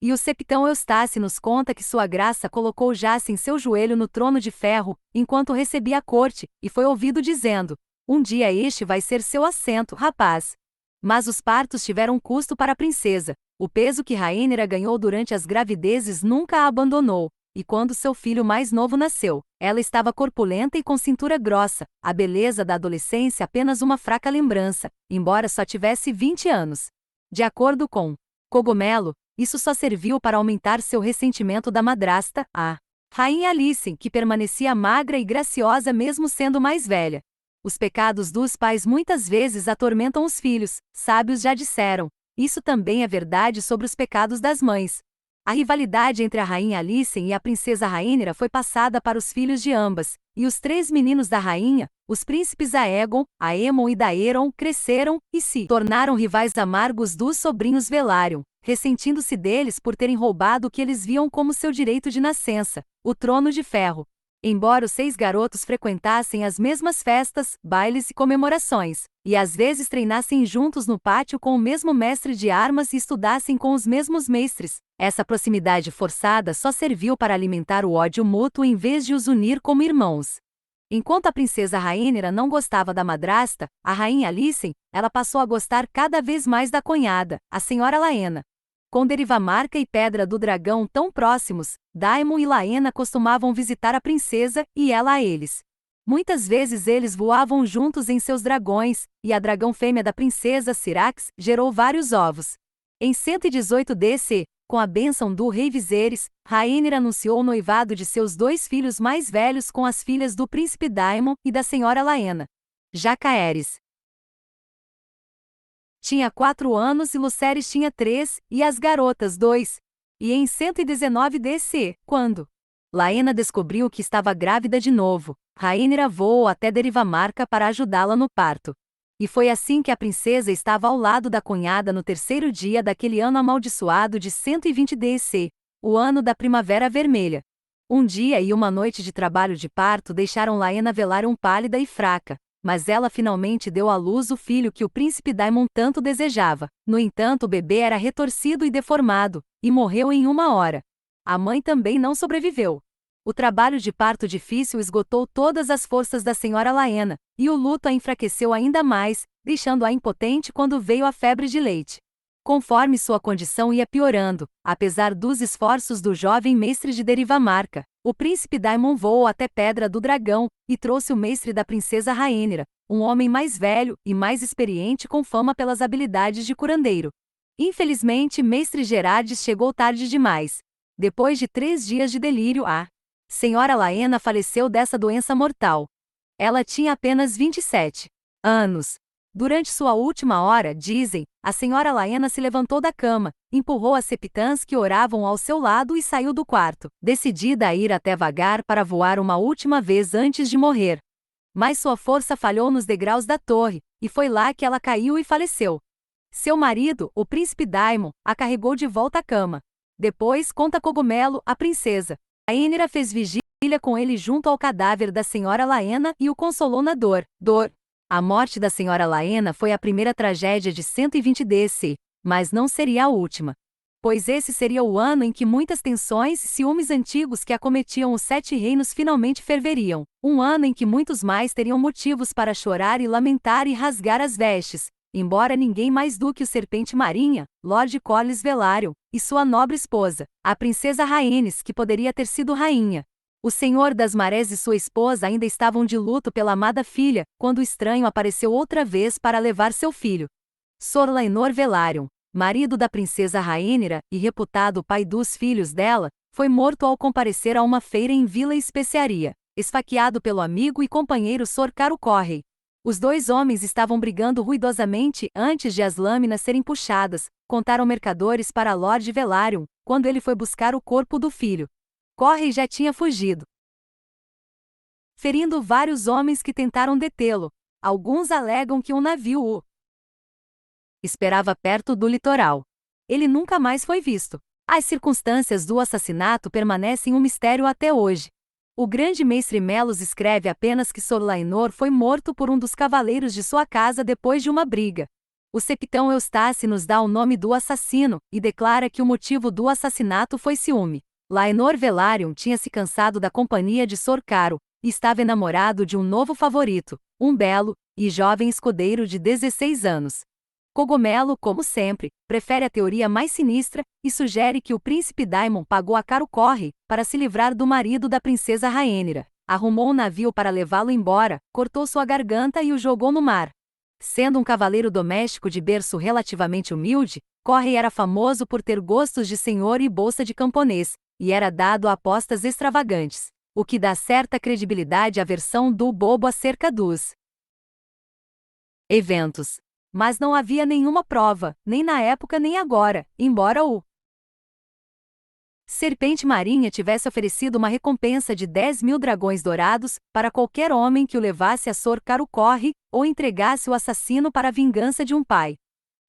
Speaker 1: E o septão Eustace nos conta que sua graça colocou Jace em seu joelho no trono de ferro, enquanto recebia a corte, e foi ouvido dizendo: "Um dia este vai ser seu assento, rapaz." Mas os partos tiveram custo para a princesa. O peso que Rhaenyra ganhou durante as gravidezes nunca a abandonou, e quando seu filho mais novo nasceu, ela estava corpulenta e com cintura grossa, a beleza da adolescência apenas uma fraca lembrança, embora só tivesse 20 anos. De acordo com Cogumelo, isso só serviu para aumentar seu ressentimento da madrasta, a Rainha Alicent, que permanecia magra e graciosa mesmo sendo mais velha. Os pecados dos pais muitas vezes atormentam os filhos, sábios já disseram. Isso também é verdade sobre os pecados das mães. A rivalidade entre a Rainha Alicent e a princesa Rhaenyra foi passada para os filhos de ambas, e os 3 meninos da rainha, os príncipes Aegon, Aemon e Daeron, cresceram e se tornaram rivais amargos dos sobrinhos Velaryon, ressentindo-se deles por terem roubado o que eles viam como seu direito de nascença, o trono de ferro. Embora os 6 garotos frequentassem as mesmas festas, bailes e comemorações, e às vezes treinassem juntos no pátio com o mesmo mestre de armas e estudassem com os mesmos mestres, essa proximidade forçada só serviu para alimentar o ódio mútuo em vez de os unir como irmãos. Enquanto a princesa Rhaenyra não gostava da madrasta, a rainha Alicent, ela passou a gostar cada vez mais da cunhada, a senhora Laena. Com Derivamarca e Pedra do Dragão tão próximos, Daemon e Laena costumavam visitar a princesa e ela a eles. Muitas vezes eles voavam juntos em seus dragões, e a dragão fêmea da princesa Syrax gerou vários ovos. Em 118 DC, com a bênção do rei Viserys, Rhaenyra anunciou o noivado de seus 2 filhos mais velhos com as filhas do príncipe Daemon e da senhora Laena. Jacaerys tinha 4 anos e Lucerys tinha 3, e as garotas 2. E em 119 DC, quando Laena descobriu que estava grávida de novo, Rhaenyra voou até Derivamarca para ajudá-la no parto. E foi assim que a princesa estava ao lado da cunhada no 3º dia daquele ano amaldiçoado de 120 DC, o ano da Primavera Vermelha. Um dia e uma noite de trabalho de parto deixaram Laena Velaryon pálida e fraca, mas ela finalmente deu à luz o filho que o príncipe Daemon tanto desejava. No entanto, o bebê era retorcido e deformado, e morreu em 1 hora. A mãe também não sobreviveu. O trabalho de parto difícil esgotou todas as forças da senhora Laena, e o luto a enfraqueceu ainda mais, deixando-a impotente quando veio a febre de leite. Conforme sua condição ia piorando, apesar dos esforços do jovem mestre de Derivamarca, o príncipe Daemon voou até Pedra do Dragão, e trouxe o mestre da princesa Rhaenyra, um homem mais velho e mais experiente com fama pelas habilidades de curandeiro. Infelizmente, mestre Gerardes chegou tarde demais. Depois de 3 dias de delírio, a senhora Laena faleceu dessa doença mortal. Ela tinha apenas 27 anos. Durante sua última hora, dizem, a senhora Laena se levantou da cama, empurrou as septãs que oravam ao seu lado e saiu do quarto, decidida a ir até Vagar para voar uma última vez antes de morrer. Mas sua força falhou nos degraus da torre, e foi lá que ela caiu e faleceu. Seu marido, o príncipe Daemon, a carregou de volta à cama. Depois, conta Cogumelo, a princesa Rhaenyra fez vigília com ele junto ao cadáver da senhora Laena e o consolou na dor. A morte da senhora Laena foi a primeira tragédia de 120 DC, mas não seria a última. Pois esse seria o ano em que muitas tensões e ciúmes antigos que acometiam os 7 reinos finalmente ferveriam. Um ano em que muitos mais teriam motivos para chorar e lamentar e rasgar as vestes, embora ninguém mais do que o Serpente Marinha, Lord Corlys Velaryon, e sua nobre esposa, a princesa Rhaenys, que poderia ter sido rainha. O Senhor das Marés e sua esposa ainda estavam de luto pela amada filha, quando o estranho apareceu outra vez para levar seu filho. Sor Laenor Velaryon, marido da princesa Rhaenyra e reputado pai dos filhos dela, foi morto ao comparecer a uma feira em Vila Especiaria, esfaqueado pelo amigo e companheiro Sor Caro Correy. Os dois homens estavam brigando ruidosamente antes de as lâminas serem puxadas, contaram mercadores para Lord Velaryon, quando ele foi buscar o corpo do filho. Correy já tinha fugido, ferindo vários homens que tentaram detê-lo. Alguns alegam que um navio o esperava perto do litoral. Ele nunca mais foi visto. As circunstâncias do assassinato permanecem um mistério até hoje. O grande mestre Melos escreve apenas que Sor Laenor foi morto por um dos cavaleiros de sua casa depois de uma briga. O septão Eustace nos dá o nome do assassino, e declara que o motivo do assassinato foi ciúme. Laenor Velaryon tinha se cansado da companhia de Sor Caro, e estava enamorado de um novo favorito, um belo e jovem escudeiro de 16 anos. Cogumelo, como sempre, prefere a teoria mais sinistra, e sugere que o príncipe Daemon pagou a Caro Correy para se livrar do marido da princesa Rhaenyra. Arrumou um navio para levá-lo embora, cortou sua garganta e o jogou no mar. Sendo um cavaleiro doméstico de berço relativamente humilde, Correy era famoso por ter gostos de senhor e bolsa de camponês, e era dado a apostas extravagantes, o que dá certa credibilidade à versão do bobo acerca dos eventos. Mas não havia nenhuma prova, nem na época nem agora, embora o Serpente Marinha tivesse oferecido uma recompensa de 10.000 dragões dourados para qualquer homem que o levasse a Sor Caro Correy ou entregasse o assassino para a vingança de um pai.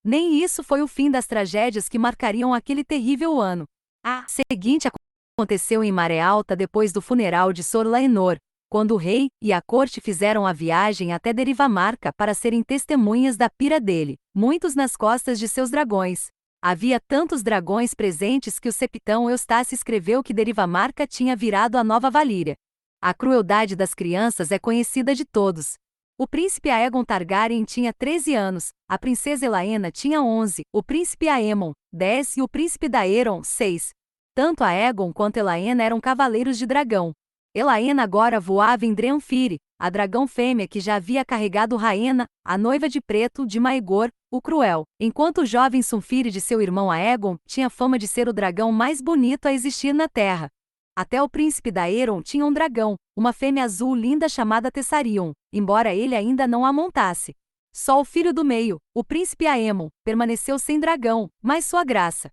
Speaker 1: Nem isso foi o fim das tragédias que marcariam aquele terrível ano. A seguinte aconteceu em Maré Alta depois do funeral de Sor Laenor, quando o rei e a corte fizeram a viagem até Derivamarca para serem testemunhas da pira dele, muitos nas costas de seus dragões. Havia tantos dragões presentes que o septão Eustace escreveu que Derivamarca tinha virado a nova Valíria. A crueldade das crianças é conhecida de todos. O príncipe Aegon Targaryen tinha 13 anos, a princesa Elaena tinha 11, o príncipe Aemon, 10 e o príncipe Daeron, 6. Tanto Aegon quanto Elaena eram cavaleiros de dragão. Elaena agora voava em Dreamfire, a dragão fêmea que já havia carregado Rhaena, a noiva de preto de Maegor, o Cruel, enquanto o jovem Sunfire de seu irmão Aegon tinha fama de ser o dragão mais bonito a existir na Terra. Até o príncipe Daeron tinha um dragão, uma fêmea azul linda chamada Tessarion, embora ele ainda não a montasse. Só o filho do meio, o príncipe Aemon, permaneceu sem dragão, mas sua graça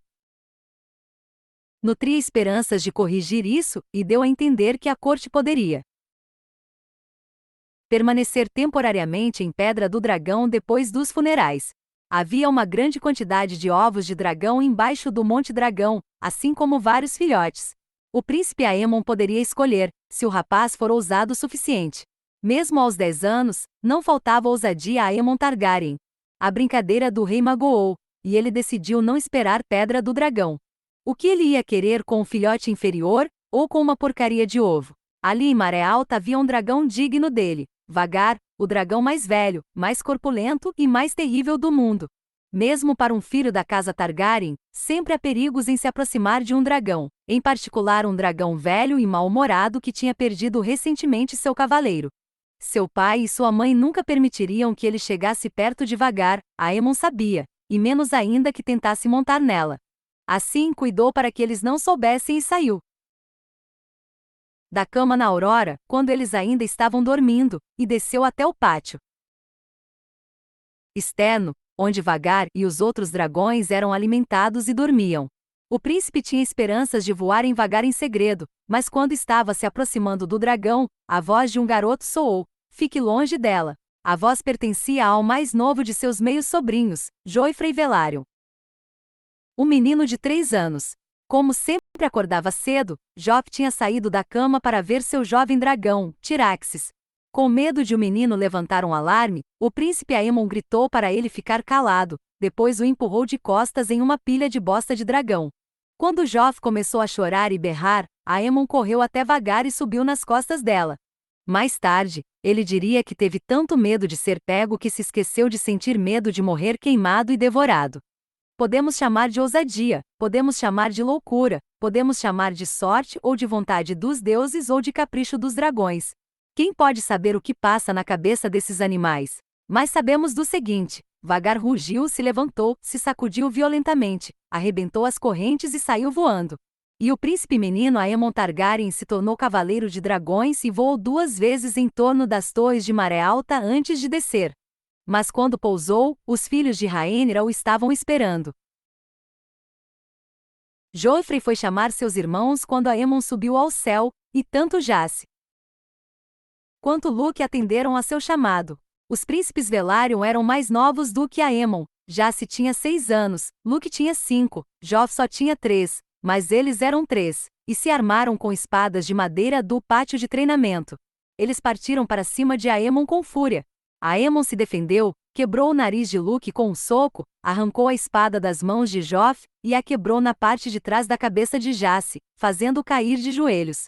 Speaker 1: nutria esperanças de corrigir isso, e deu a entender que a corte poderia permanecer temporariamente em Pedra do Dragão depois dos funerais. Havia uma grande quantidade de ovos de dragão embaixo do Monte Dragão, assim como vários filhotes. O príncipe Aemon poderia escolher, se o rapaz for ousado o suficiente. Mesmo aos 10 anos, não faltava ousadia a Aemon Targaryen. A brincadeira do rei magoou, e ele decidiu não esperar Pedra do Dragão. O que ele ia querer com um filhote inferior, ou com uma porcaria de ovo? Ali em Maré Alta havia um dragão digno dele, Vhagar, o dragão mais velho, mais corpulento e mais terrível do mundo. Mesmo para um filho da casa Targaryen, sempre há perigos em se aproximar de um dragão, em particular um dragão velho e mal-humorado que tinha perdido recentemente seu cavaleiro. Seu pai e sua mãe nunca permitiriam que ele chegasse perto de Vhagar, Aemon sabia, e menos ainda que tentasse montar nela. Assim cuidou para que eles não soubessem e saiu da cama na aurora, quando eles ainda estavam dormindo, e desceu até o pátio externo, onde Vhagar e os outros dragões eram alimentados e dormiam. O príncipe tinha esperanças de voar em Vhagar em segredo, mas quando estava se aproximando do dragão, a voz de um garoto soou: "Fique longe dela." A voz pertencia ao mais novo de seus meios sobrinhos, Joffrey Velaryon. Um menino de 3 anos. Como sempre acordava cedo, Joff tinha saído da cama para ver seu jovem dragão, Tyraxes. Com medo de o menino levantar um alarme, o príncipe Aemon gritou para ele ficar calado, depois o empurrou de costas em uma pilha de bosta de dragão. Quando Joff começou a chorar e berrar, Aemon correu até Vhagar e subiu nas costas dela. Mais tarde, ele diria que teve tanto medo de ser pego que se esqueceu de sentir medo de morrer queimado e devorado. Podemos chamar de ousadia, podemos chamar de loucura, podemos chamar de sorte ou de vontade dos deuses ou de capricho dos dragões. Quem pode saber o que passa na cabeça desses animais? Mas sabemos do seguinte: Vagar rugiu, se levantou, se sacudiu violentamente, arrebentou as correntes e saiu voando. E o príncipe menino Aemon Targaryen se tornou cavaleiro de dragões e voou 2 vezes em torno das torres de Maré Alta antes de descer. Mas quando pousou, os filhos de Rhaenyra o estavam esperando. Joffrey foi chamar seus irmãos quando Aemon subiu ao céu, e tanto Jace quanto Luke atenderam a seu chamado. Os príncipes Velaryon eram mais novos do que Aemon. Jace tinha 6 anos, Luke tinha 5, Joff só tinha 3, mas eles eram 3, e se armaram com espadas de madeira do pátio de treinamento. Eles partiram para cima de Aemon com fúria. Aemon se defendeu, quebrou o nariz de Luke com um soco, arrancou a espada das mãos de Joff e a quebrou na parte de trás da cabeça de Jace, fazendo-o cair de joelhos.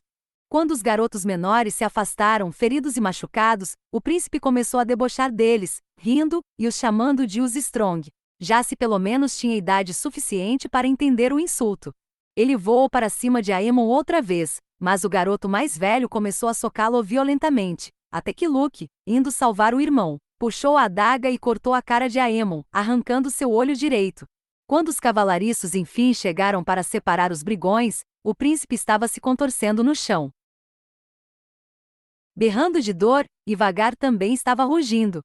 Speaker 1: Quando os garotos menores se afastaram, feridos e machucados, o príncipe começou a debochar deles, rindo e os chamando de os Strong. Jace pelo menos tinha idade suficiente para entender o insulto. Ele voou para cima de Aemon outra vez, mas o garoto mais velho começou a socá-lo violentamente, até que Luke, indo salvar o irmão, puxou a adaga e cortou a cara de Aemon, arrancando seu olho direito. Quando os cavalariços enfim chegaram para separar os brigões, o príncipe estava se contorcendo no chão, berrando de dor, e Vagar também estava rugindo.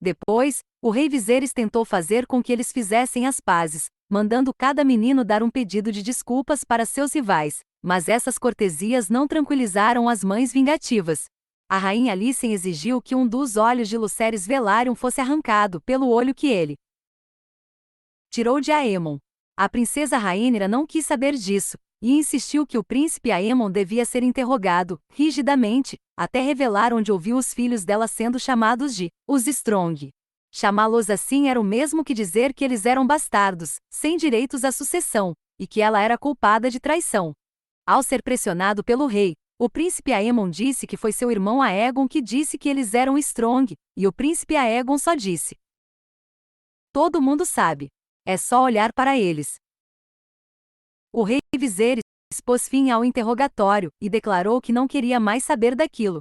Speaker 1: Depois, o rei Viserys tentou fazer com que eles fizessem as pazes, mandando cada menino dar um pedido de desculpas para seus rivais, mas essas cortesias não tranquilizaram as mães vingativas. A rainha Alicent exigiu que um dos olhos de Lucerys Velaryon fosse arrancado pelo olho que ele tirou de Aemon. A princesa Rhaenyra não quis saber disso, e insistiu que o príncipe Aemon devia ser interrogado, rigidamente, até revelar onde ouviu os filhos dela sendo chamados de os Strong. Chamá-los assim era o mesmo que dizer que eles eram bastardos, sem direitos à sucessão, e que ela era culpada de traição. Ao ser pressionado pelo rei, o príncipe Aemon disse que foi seu irmão Aegon que disse que eles eram Strong, e o príncipe Aegon só disse: "Todo mundo sabe. É só olhar para eles." O rei Viserys pôs fim ao interrogatório e declarou que não queria mais saber daquilo.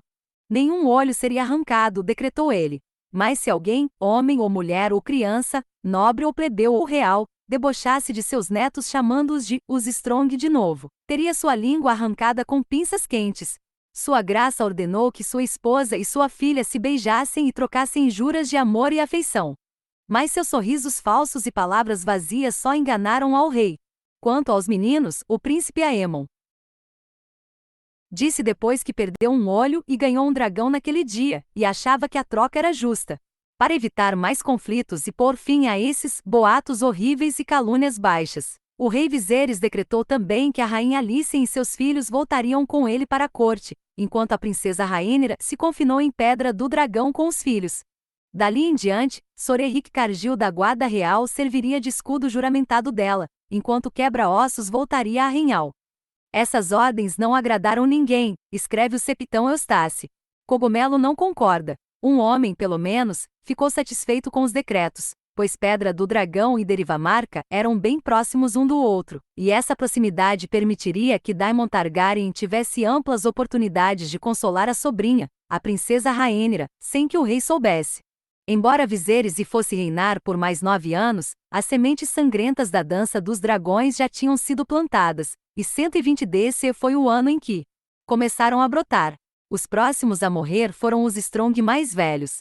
Speaker 1: Nenhum olho seria arrancado, decretou ele. Mas se alguém, homem ou mulher ou criança, nobre ou plebeu ou real, debochasse de seus netos chamando-os de os Strong de novo, teria sua língua arrancada com pinças quentes. Sua graça ordenou que sua esposa e sua filha se beijassem e trocassem juras de amor e afeição. Mas seus sorrisos falsos e palavras vazias só enganaram ao rei. Quanto aos meninos, o príncipe Aemon disse depois que perdeu um olho e ganhou um dragão naquele dia, e achava que a troca era justa. Para evitar mais conflitos e pôr fim a esses boatos horríveis e calúnias baixas, o rei Viserys decretou também que a rainha Alicent e seus filhos voltariam com ele para a corte, enquanto a princesa Rhaenyra se confinou em Pedra do Dragão com os filhos. Dali em diante, Sor Errique Cargill da Guarda Real serviria de escudo juramentado dela, enquanto Quebra-Ossos voltaria a Renhal. Essas ordens não agradaram ninguém, escreve o Septão Eustace. Cogumelo não concorda. Um homem, pelo menos, ficou satisfeito com os decretos, pois Pedra do Dragão e Derivamarca eram bem próximos um do outro, e essa proximidade permitiria que Daemon Targaryen tivesse amplas oportunidades de consolar a sobrinha, a princesa Rhaenyra, sem que o rei soubesse. Embora Viserys fosse reinar por mais 9 anos, as sementes sangrentas da dança dos dragões já tinham sido plantadas, e 120 desse foi o ano em que começaram a brotar. Os próximos a morrer foram os Strong mais velhos.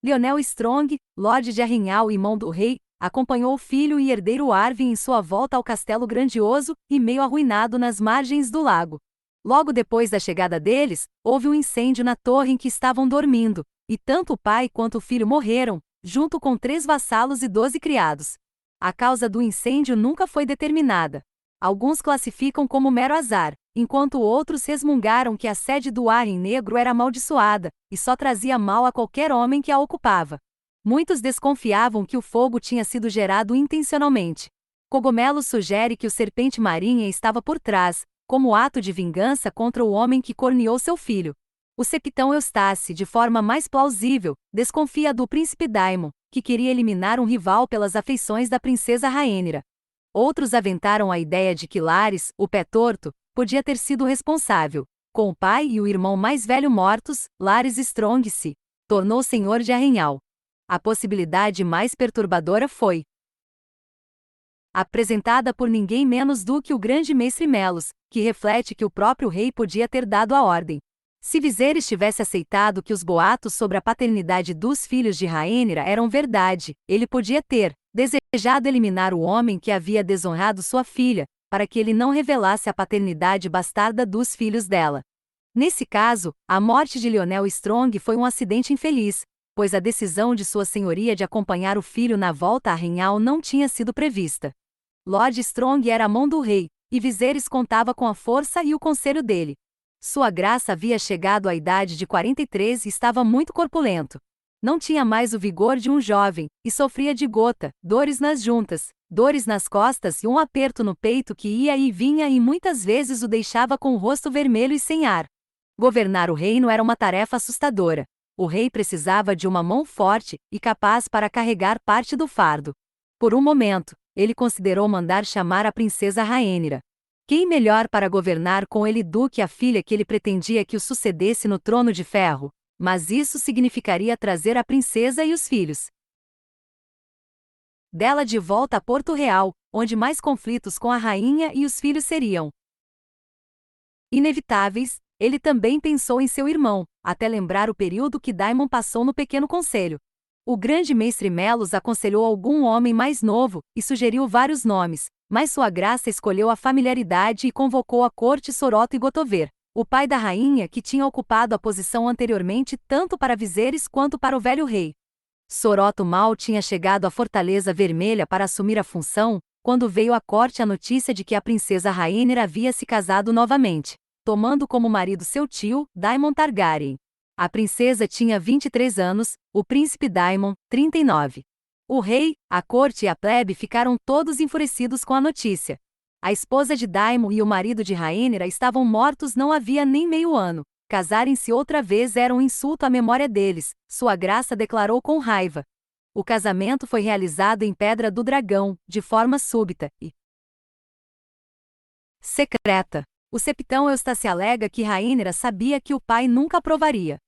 Speaker 1: Lionel Strong, Lorde de Arrenhal e mão do rei, acompanhou o filho e herdeiro Arvyn em sua volta ao castelo grandioso e meio arruinado nas margens do lago. Logo depois da chegada deles, houve um incêndio na torre em que estavam dormindo, e tanto o pai quanto o filho morreram, junto com 3 vassalos e 12 criados. A causa do incêndio nunca foi determinada. Alguns classificam como mero azar, enquanto outros resmungaram que a sede do Arryn Negro era amaldiçoada, e só trazia mal a qualquer homem que a ocupava. Muitos desconfiavam que o fogo tinha sido gerado intencionalmente. Cogumelo sugere que o Serpente Marinha estava por trás, como ato de vingança contra o homem que corneou seu filho. O Septão Eustace, de forma mais plausível, desconfia do príncipe Daemon, que queria eliminar um rival pelas afeições da princesa Rhaenyra. Outros aventaram a ideia de que Larys, o pé torto, podia ter sido responsável. Com o pai e o irmão mais velho mortos, Larys Strong se tornou senhor de Arrenhal. A possibilidade mais perturbadora foi apresentada por ninguém menos do que o grande mestre Melos, que reflete que o próprio rei podia ter dado a ordem. Se Viserys tivesse aceitado que os boatos sobre a paternidade dos filhos de Rhaenyra eram verdade, ele podia ter desejado eliminar o homem que havia desonrado sua filha, para que ele não revelasse a paternidade bastarda dos filhos dela. Nesse caso, a morte de Lyonel Strong foi um acidente infeliz, pois a decisão de sua senhoria de acompanhar o filho na volta a Arrenhal não tinha sido prevista. Lord Strong era a mão do rei, e Viserys contava com a força e o conselho dele. Sua graça havia chegado à idade de 43 e estava muito corpulento. Não tinha mais o vigor de um jovem, e sofria de gota, dores nas juntas, dores nas costas e um aperto no peito que ia e vinha e muitas vezes o deixava com o rosto vermelho e sem ar. Governar o reino era uma tarefa assustadora. O rei precisava de uma mão forte e capaz para carregar parte do fardo. Por um momento, ele considerou mandar chamar a princesa Rhaenyra. Quem melhor para governar com ele do que a filha que ele pretendia que o sucedesse no trono de ferro? Mas isso significaria trazer a princesa e os filhos dela de volta a Porto Real, onde mais conflitos com a rainha e os filhos seriam inevitáveis. Ele também pensou em seu irmão, até lembrar o período que Daemon passou no pequeno conselho. O grande mestre Melos aconselhou algum homem mais novo, e sugeriu vários nomes, mas sua graça escolheu a familiaridade e convocou a corte Soroto e Gotover, o pai da rainha que tinha ocupado a posição anteriormente tanto para Viserys quanto para o velho rei. Soroto mal tinha chegado à Fortaleza Vermelha para assumir a função, quando veio à corte a notícia de que a princesa Rhaenyra havia se casado novamente, tomando como marido seu tio, Daemon Targaryen. A princesa tinha 23 anos, o príncipe Daemon, 39. O rei, a corte e a plebe ficaram todos enfurecidos com a notícia. A esposa de Daemon e o marido de Rhaenyra estavam mortos não havia nem meio ano. Casarem-se outra vez era um insulto à memória deles, sua graça declarou com raiva. O casamento foi realizado em Pedra do Dragão, de forma súbita e secreta. O septão Eustace alega que Rhaenyra sabia que o pai nunca aprovaria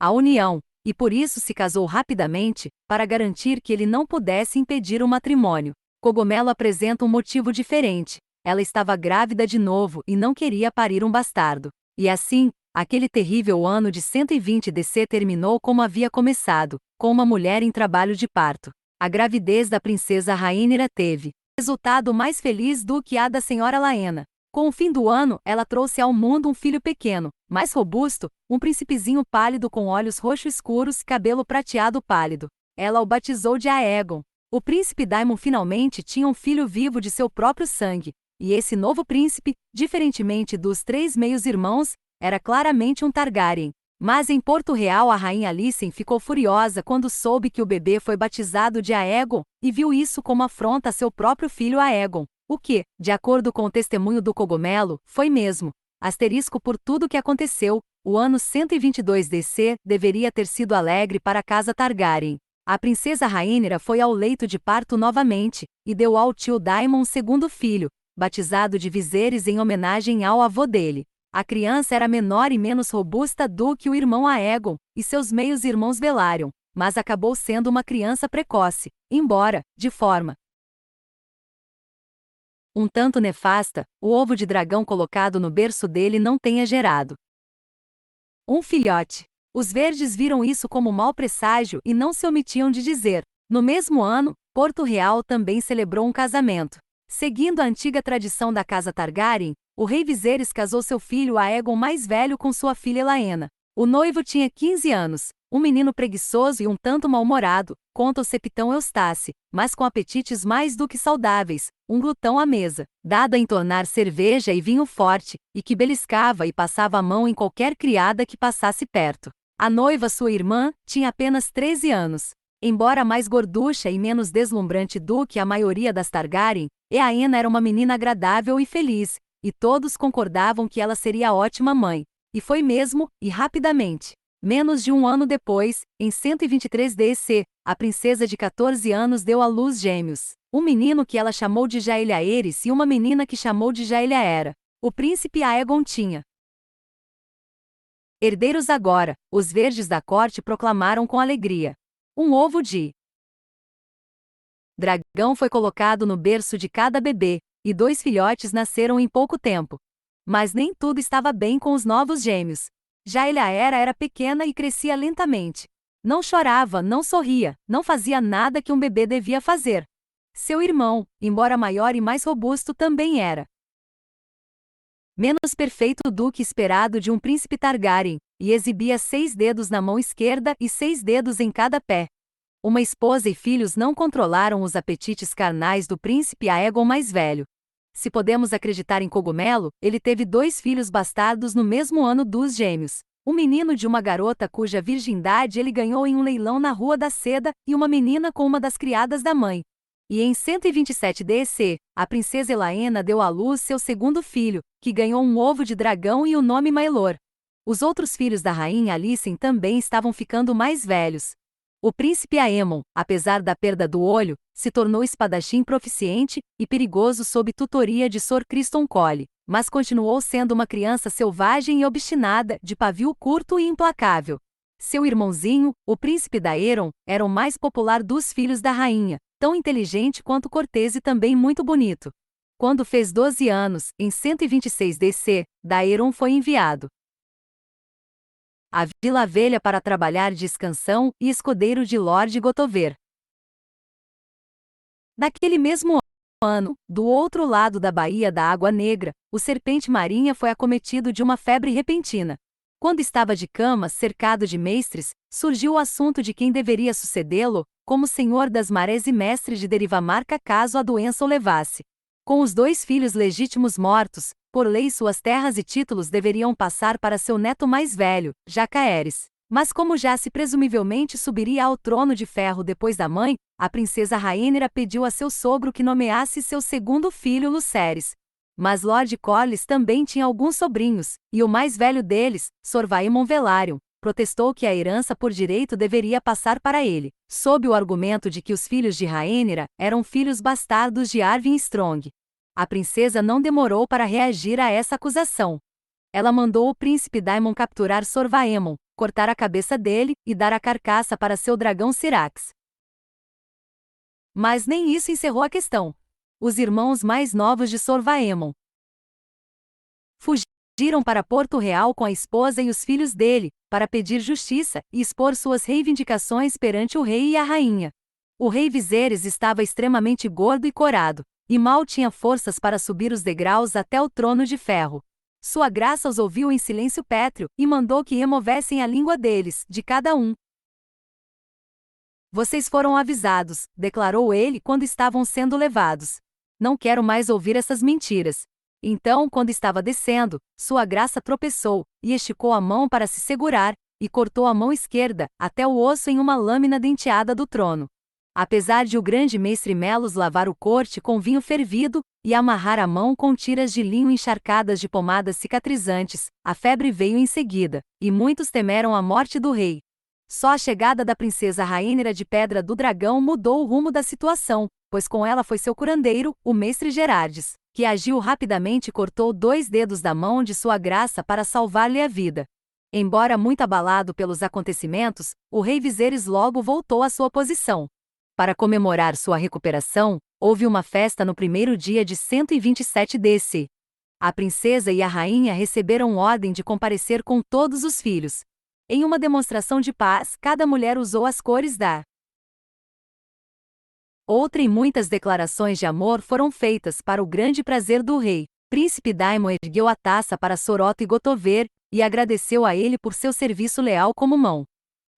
Speaker 1: a união, e por isso se casou rapidamente, para garantir que ele não pudesse impedir o matrimônio. Cogumelo apresenta um motivo diferente. Ela estava grávida de novo e não queria parir um bastardo. E assim, aquele terrível ano de 120 DC terminou como havia começado, com uma mulher em trabalho de parto. A gravidez da princesa Rhaenyra teve resultado mais feliz do que a da senhora Laena. Com o fim do ano, ela trouxe ao mundo um filho pequeno, mais robusto, um príncipezinho pálido com olhos roxo escuros e cabelo prateado pálido. Ela o batizou de Aegon. O príncipe Daemon finalmente tinha um filho vivo de seu próprio sangue, e esse novo príncipe, diferentemente dos 3 meios-irmãos, era claramente um Targaryen. Mas em Porto Real a rainha Alicent ficou furiosa quando soube que o bebê foi batizado de Aegon, e viu isso como afronta a seu próprio filho Aegon, o que, de acordo com o testemunho do Cogumelo, foi mesmo. Asterisco por tudo que aconteceu, o ano 122 DC deveria ter sido alegre para a casa Targaryen. A princesa Rhaenyra foi ao leito de parto novamente, e deu ao tio Daemon um segundo filho, batizado de Viserys em homenagem ao avô dele. A criança era menor e menos robusta do que o irmão Aegon, e seus meios-irmãos Velaryon, mas acabou sendo uma criança precoce, embora, de forma um tanto nefasta, o ovo de dragão colocado no berço dele não tenha gerado um filhote. Os verdes viram isso como mau presságio e não se omitiam de dizer. No mesmo ano, Porto Real também celebrou um casamento. Seguindo a antiga tradição da casa Targaryen, o rei Viserys casou seu filho Aegon mais velho com sua filha Laena. O noivo tinha 15 anos, um menino preguiçoso e um tanto mal-humorado, conta o septão Eustace, mas com apetites mais do que saudáveis, um glutão à mesa, dado a entornar cerveja e vinho forte, e que beliscava e passava a mão em qualquer criada que passasse perto. A noiva, sua irmã, tinha apenas 13 anos. Embora mais gorducha e menos deslumbrante do que a maioria das Targaryen, Eaena era uma menina agradável e feliz, e todos concordavam que ela seria ótima mãe. E foi mesmo, e rapidamente. Menos de um ano depois, em 123 DC, a princesa de 14 anos deu à luz gêmeos. Um menino que ela chamou de Jaeliaeres e uma menina que chamou de Jaeliaera. O príncipe Aegon tinha herdeiros agora, os verdes da corte proclamaram com alegria. Um ovo de dragão foi colocado no berço de cada bebê, e 2 filhotes nasceram em pouco tempo. Mas nem tudo estava bem com os novos gêmeos. Jaeliaera era pequena e crescia lentamente. Não chorava, não sorria, não fazia nada que um bebê devia fazer. Seu irmão, embora maior e mais robusto, também era menos perfeito do que esperado de um príncipe Targaryen, e exibia 6 dedos na mão esquerda e 6 dedos em cada pé. Uma esposa e filhos não controlaram os apetites carnais do príncipe Aegon mais velho. Se podemos acreditar em Cogumelo, ele teve 2 filhos bastardos no mesmo ano dos gêmeos. Um menino de uma garota cuja virgindade ele ganhou em um leilão na Rua da Seda, e uma menina com uma das criadas da mãe. E em 127 DC, a princesa Elaena deu à luz seu segundo filho, que ganhou um ovo de dragão e o nome Maelor. Os outros filhos da rainha Alicent também estavam ficando mais velhos. O príncipe Aemon, apesar da perda do olho, se tornou espadachim proficiente e perigoso sob tutoria de Sor Criston Cole, mas continuou sendo uma criança selvagem e obstinada, de pavio curto e implacável. Seu irmãozinho, o príncipe Daeron, era o mais popular dos filhos da rainha, tão inteligente quanto cortês e também muito bonito. Quando fez 12 anos, em 126 DC, Daeron foi enviado a Vila Velha para trabalhar de escansão e escudeiro de Lord Gotover. Naquele mesmo ano, do outro lado da Baía da Água Negra, o serpente marinha foi acometido de uma febre repentina. Quando estava de cama, cercado de mestres, surgiu o assunto de quem deveria sucedê-lo, como senhor das marés e mestre de Derivamarca caso a doença o levasse. Com os 2 filhos legítimos mortos, por lei suas terras e títulos deveriam passar para seu neto mais velho, Jacaeres. Mas como já se presumivelmente subiria ao trono de ferro depois da mãe, a princesa Rhaenyra pediu a seu sogro que nomeasse seu segundo filho Lucerys. Mas Lord Corlys também tinha alguns sobrinhos, e o mais velho deles, Sor Vaemon Velaryon, protestou que a herança por direito deveria passar para ele, sob o argumento de que os filhos de Rhaenyra eram filhos bastardos de Arryn Strong. A princesa não demorou para reagir a essa acusação. Ela mandou o príncipe Daemon capturar Sor Vaemon, cortar a cabeça dele e dar a carcaça para seu dragão Syrax. Mas nem isso encerrou a questão. Os irmãos mais novos de Sor Vaemon fugiram para Porto Real com a esposa e os filhos dele, para pedir justiça e expor suas reivindicações perante o rei e a rainha. O rei Viserys estava extremamente gordo e corado, e mal tinha forças para subir os degraus até o trono de ferro. Sua graça os ouviu em silêncio pétreo, e mandou que removessem a língua deles, de cada um. Vocês foram avisados, declarou ele quando estavam sendo levados. Não quero mais ouvir essas mentiras. Então, quando estava descendo, sua graça tropeçou, e esticou a mão para se segurar, e cortou a mão esquerda, até o osso em uma lâmina denteada do trono. Apesar de o grande mestre Melos lavar o corte com vinho fervido, e amarrar a mão com tiras de linho encharcadas de pomadas cicatrizantes, a febre veio em seguida, e muitos temeram a morte do rei. Só a chegada da princesa Rhaenyra de Pedra do Dragão mudou o rumo da situação, pois com ela foi seu curandeiro, o mestre Gerardes, que agiu rapidamente e cortou 2 dedos da mão de sua graça para salvar-lhe a vida. Embora muito abalado pelos acontecimentos, o rei Viserys logo voltou à sua posição. Para comemorar sua recuperação, houve uma festa no primeiro dia de 127 DC. A princesa e a rainha receberam ordem de comparecer com todos os filhos. Em uma demonstração de paz, cada mulher usou as cores da outra e muitas declarações de amor foram feitas para o grande prazer do rei. Príncipe Daemon ergueu a taça para Sor Otto e Gotover, e agradeceu a ele por seu serviço leal como mão.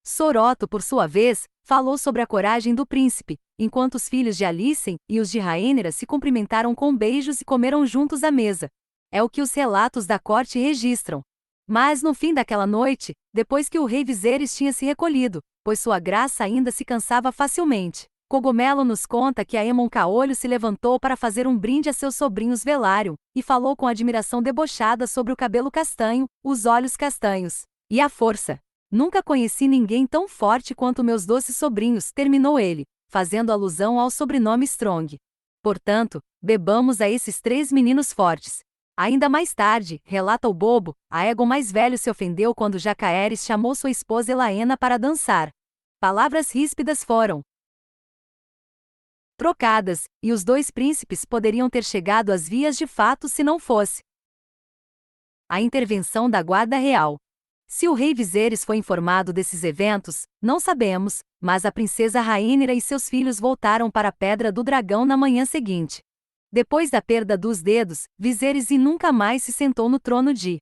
Speaker 1: Sor Otto, por sua vez, falou sobre a coragem do príncipe, enquanto os filhos de Alicent e os de Rhaenyra se cumprimentaram com beijos e comeram juntos à mesa. É o que os relatos da corte registram. Mas no fim daquela noite, depois que o rei Viserys tinha se recolhido, pois sua graça ainda se cansava facilmente, Cogumelo nos conta que Aemon Caolho se levantou para fazer um brinde a seus sobrinhos Velaryon, e falou com admiração debochada sobre o cabelo castanho, os olhos castanhos, e a força Nunca conheci ninguém tão forte quanto meus doces sobrinhos, terminou ele, fazendo alusão ao sobrenome Strong. Portanto, bebamos a esses 3 meninos fortes. Ainda mais tarde, relata o bobo, Aegon mais velho se ofendeu quando Jacaeres chamou sua esposa Elaena para dançar. Palavras ríspidas foram trocadas, e os dois príncipes poderiam ter chegado às vias de fato se não fosse a intervenção da Guarda Real. Se o rei Viserys foi informado desses eventos, não sabemos, mas a princesa Rhaenyra e seus filhos voltaram para a Pedra do Dragão na manhã seguinte. Depois da perda dos dedos, Viserys nunca mais se sentou no trono de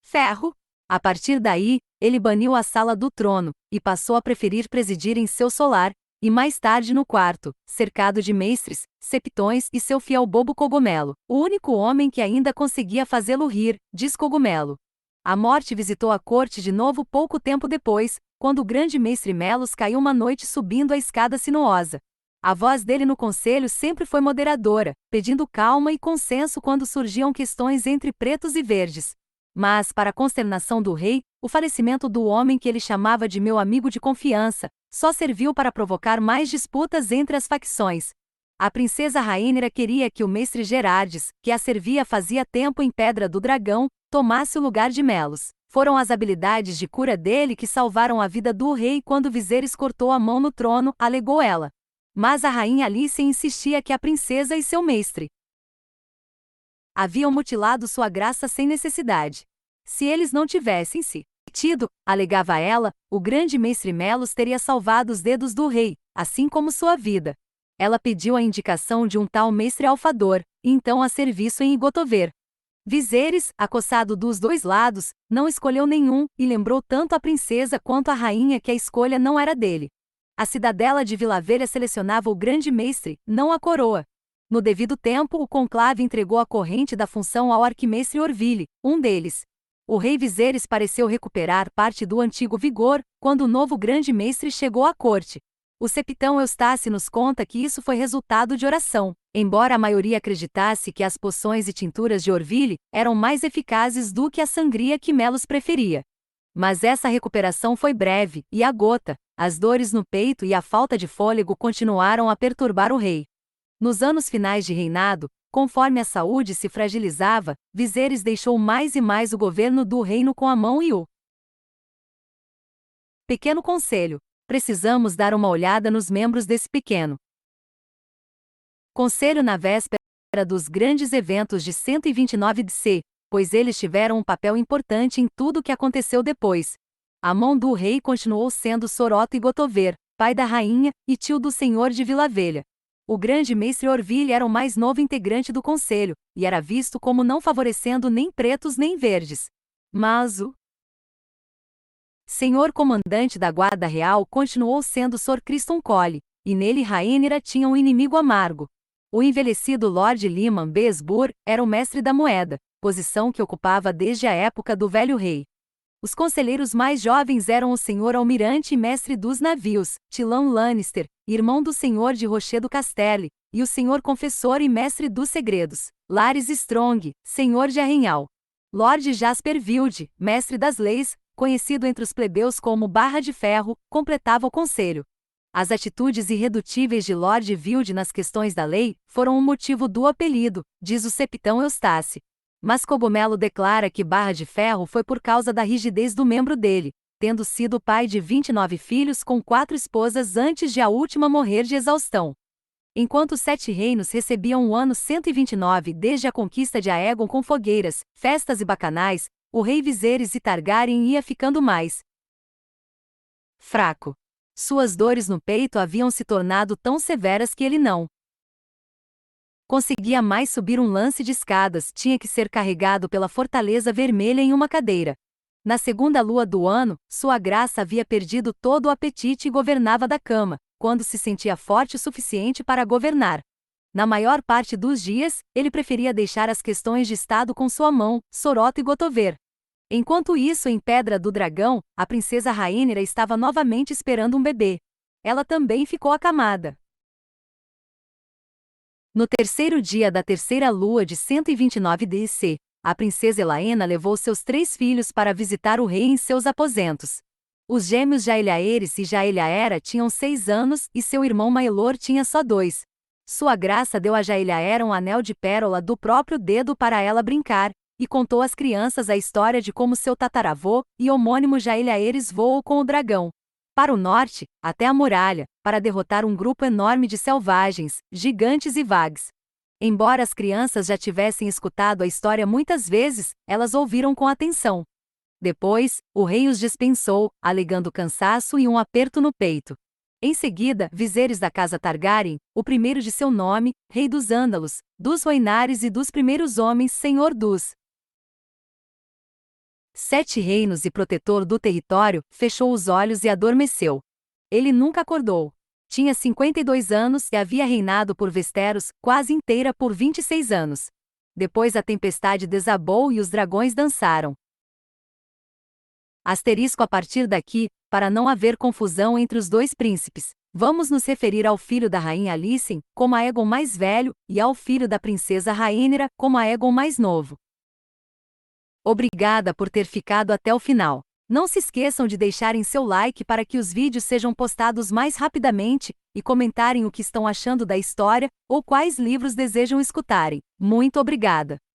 Speaker 1: ferro. A partir daí, ele baniu a sala do trono, e passou a preferir presidir em seu solar, e mais tarde no quarto, cercado de mestres, septões e seu fiel bobo Cogumelo, o único homem que ainda conseguia fazê-lo rir, diz Cogumelo. A morte visitou a corte de novo pouco tempo depois, quando o grande mestre Melos caiu uma noite subindo a escada sinuosa. A voz dele no conselho sempre foi moderadora, pedindo calma e consenso quando surgiam questões entre pretos e verdes. Mas, para a consternação do rei, o falecimento do homem que ele chamava de meu amigo de confiança, só serviu para provocar mais disputas entre as facções. A princesa Rhaenyra queria que o mestre Gerardes, que a servia fazia tempo em Pedra do Dragão, tomasse o lugar de Melos. Foram as habilidades de cura dele que salvaram a vida do rei quando Viserys cortou a mão no trono, alegou ela. Mas a rainha Alice insistia que a princesa e seu mestre haviam mutilado sua graça sem necessidade. Se eles não tivessem se tido, alegava ela, o grande mestre Melos teria salvado os dedos do rei, assim como sua vida. Ela pediu a indicação de um tal mestre Alfador, e então a serviço em Igotover. Viserys, acossado dos dois lados, não escolheu nenhum, e lembrou tanto a princesa quanto a rainha que a escolha não era dele. A cidadela de Vila Velha selecionava o grande mestre, não a coroa. No devido tempo, o conclave entregou a corrente da função ao arquimestre Orville, um deles. O rei Viserys pareceu recuperar parte do antigo vigor, quando o novo grande mestre chegou à corte. O septão Eustace nos conta que isso foi resultado de oração, embora a maioria acreditasse que as poções e tinturas de Orville eram mais eficazes do que a sangria que Melos preferia. Mas essa recuperação foi breve, e a gota, as dores no peito e a falta de fôlego continuaram a perturbar o rei. Nos anos finais de reinado, conforme a saúde se fragilizava, Viserys deixou mais e mais o governo do reino com a mão e o pequeno conselho. Precisamos dar uma olhada nos membros desse pequeno conselho na véspera dos grandes eventos de 129 DC, pois eles tiveram um papel importante em tudo o que aconteceu depois. A mão do rei continuou sendo Soroto e Gotover, pai da rainha, e tio do senhor de Vila Velha. O grande mestre Orville era o mais novo integrante do conselho, e era visto como não favorecendo nem pretos nem verdes. Mas o senhor comandante da Guarda Real continuou sendo Sor Criston Cole, e nele Rhaenyra tinha um inimigo amargo. O envelhecido Lord Lyman Besbur era o mestre da moeda, posição que ocupava desde a época do velho rei. Os conselheiros mais jovens eram o senhor almirante e mestre dos navios, Tillon Lannister, irmão do senhor de Rochedo Castelli, e o senhor confessor e mestre dos segredos, Larys Strong, senhor de Arrenhal. Lord Jasper Wilde, mestre das leis, conhecido entre os plebeus como Barra de Ferro, completava o conselho. As atitudes irredutíveis de Lord Wilde nas questões da lei foram o motivo do apelido, diz o septão Eustace. Mas Cogumelo declara que Barra de Ferro foi por causa da rigidez do membro dele, tendo sido pai de 29 filhos com 4 esposas antes de a última morrer de exaustão. Enquanto os 7 reinos recebiam o ano 129 desde a conquista de Aegon com fogueiras, festas e bacanais, o rei Viserys e Targaryen ia ficando mais fraco. Suas dores no peito haviam se tornado tão severas que ele não conseguia mais subir um lance de escadas, tinha que ser carregado pela Fortaleza Vermelha em uma cadeira. Na segunda lua do ano, sua graça havia perdido todo o apetite e governava da cama, quando se sentia forte o suficiente para governar. Na maior parte dos dias, ele preferia deixar as questões de Estado com sua mão, Soroto e Gotover. Enquanto isso, em Pedra do Dragão, a princesa Rhaenyra estava novamente esperando um bebê. Ela também ficou acamada. No terceiro dia da terceira lua de 129 DC, a princesa Elaena levou seus 3 filhos para visitar o rei em seus aposentos. Os gêmeos Jaeliaeres e Jaeliaera tinham 6 anos e seu irmão Maelor tinha só 2. Sua graça deu a Jaeliaera um anel de pérola do próprio dedo para ela brincar, e contou às crianças a história de como seu tataravô e homônimo Jaeliaeres voou com o dragão para o norte, até a muralha, para derrotar um grupo enorme de selvagens, gigantes e vags. Embora as crianças já tivessem escutado a história muitas vezes, elas ouviram com atenção. Depois, o rei os dispensou, alegando cansaço e um aperto no peito. Em seguida, Viserys da casa Targaryen, o primeiro de seu nome, rei dos Ândalos, dos Roinares e dos primeiros homens, senhor dos 7 reinos e protetor do território, fechou os olhos e adormeceu. Ele nunca acordou. Tinha 52 anos e havia reinado por Westeros quase inteira por 26 anos. Depois a tempestade desabou e os dragões dançaram. Asterisco a partir daqui, para não haver confusão entre os 2 príncipes, vamos nos referir ao filho da rainha Alicent como Aegon mais velho e ao filho da princesa Rhaenyra como Aegon mais novo. Obrigada por ter ficado até o final. Não se esqueçam de deixarem seu like para que os vídeos sejam postados mais rapidamente, e comentarem o que estão achando da história, ou quais livros desejam escutarem. Muito obrigada!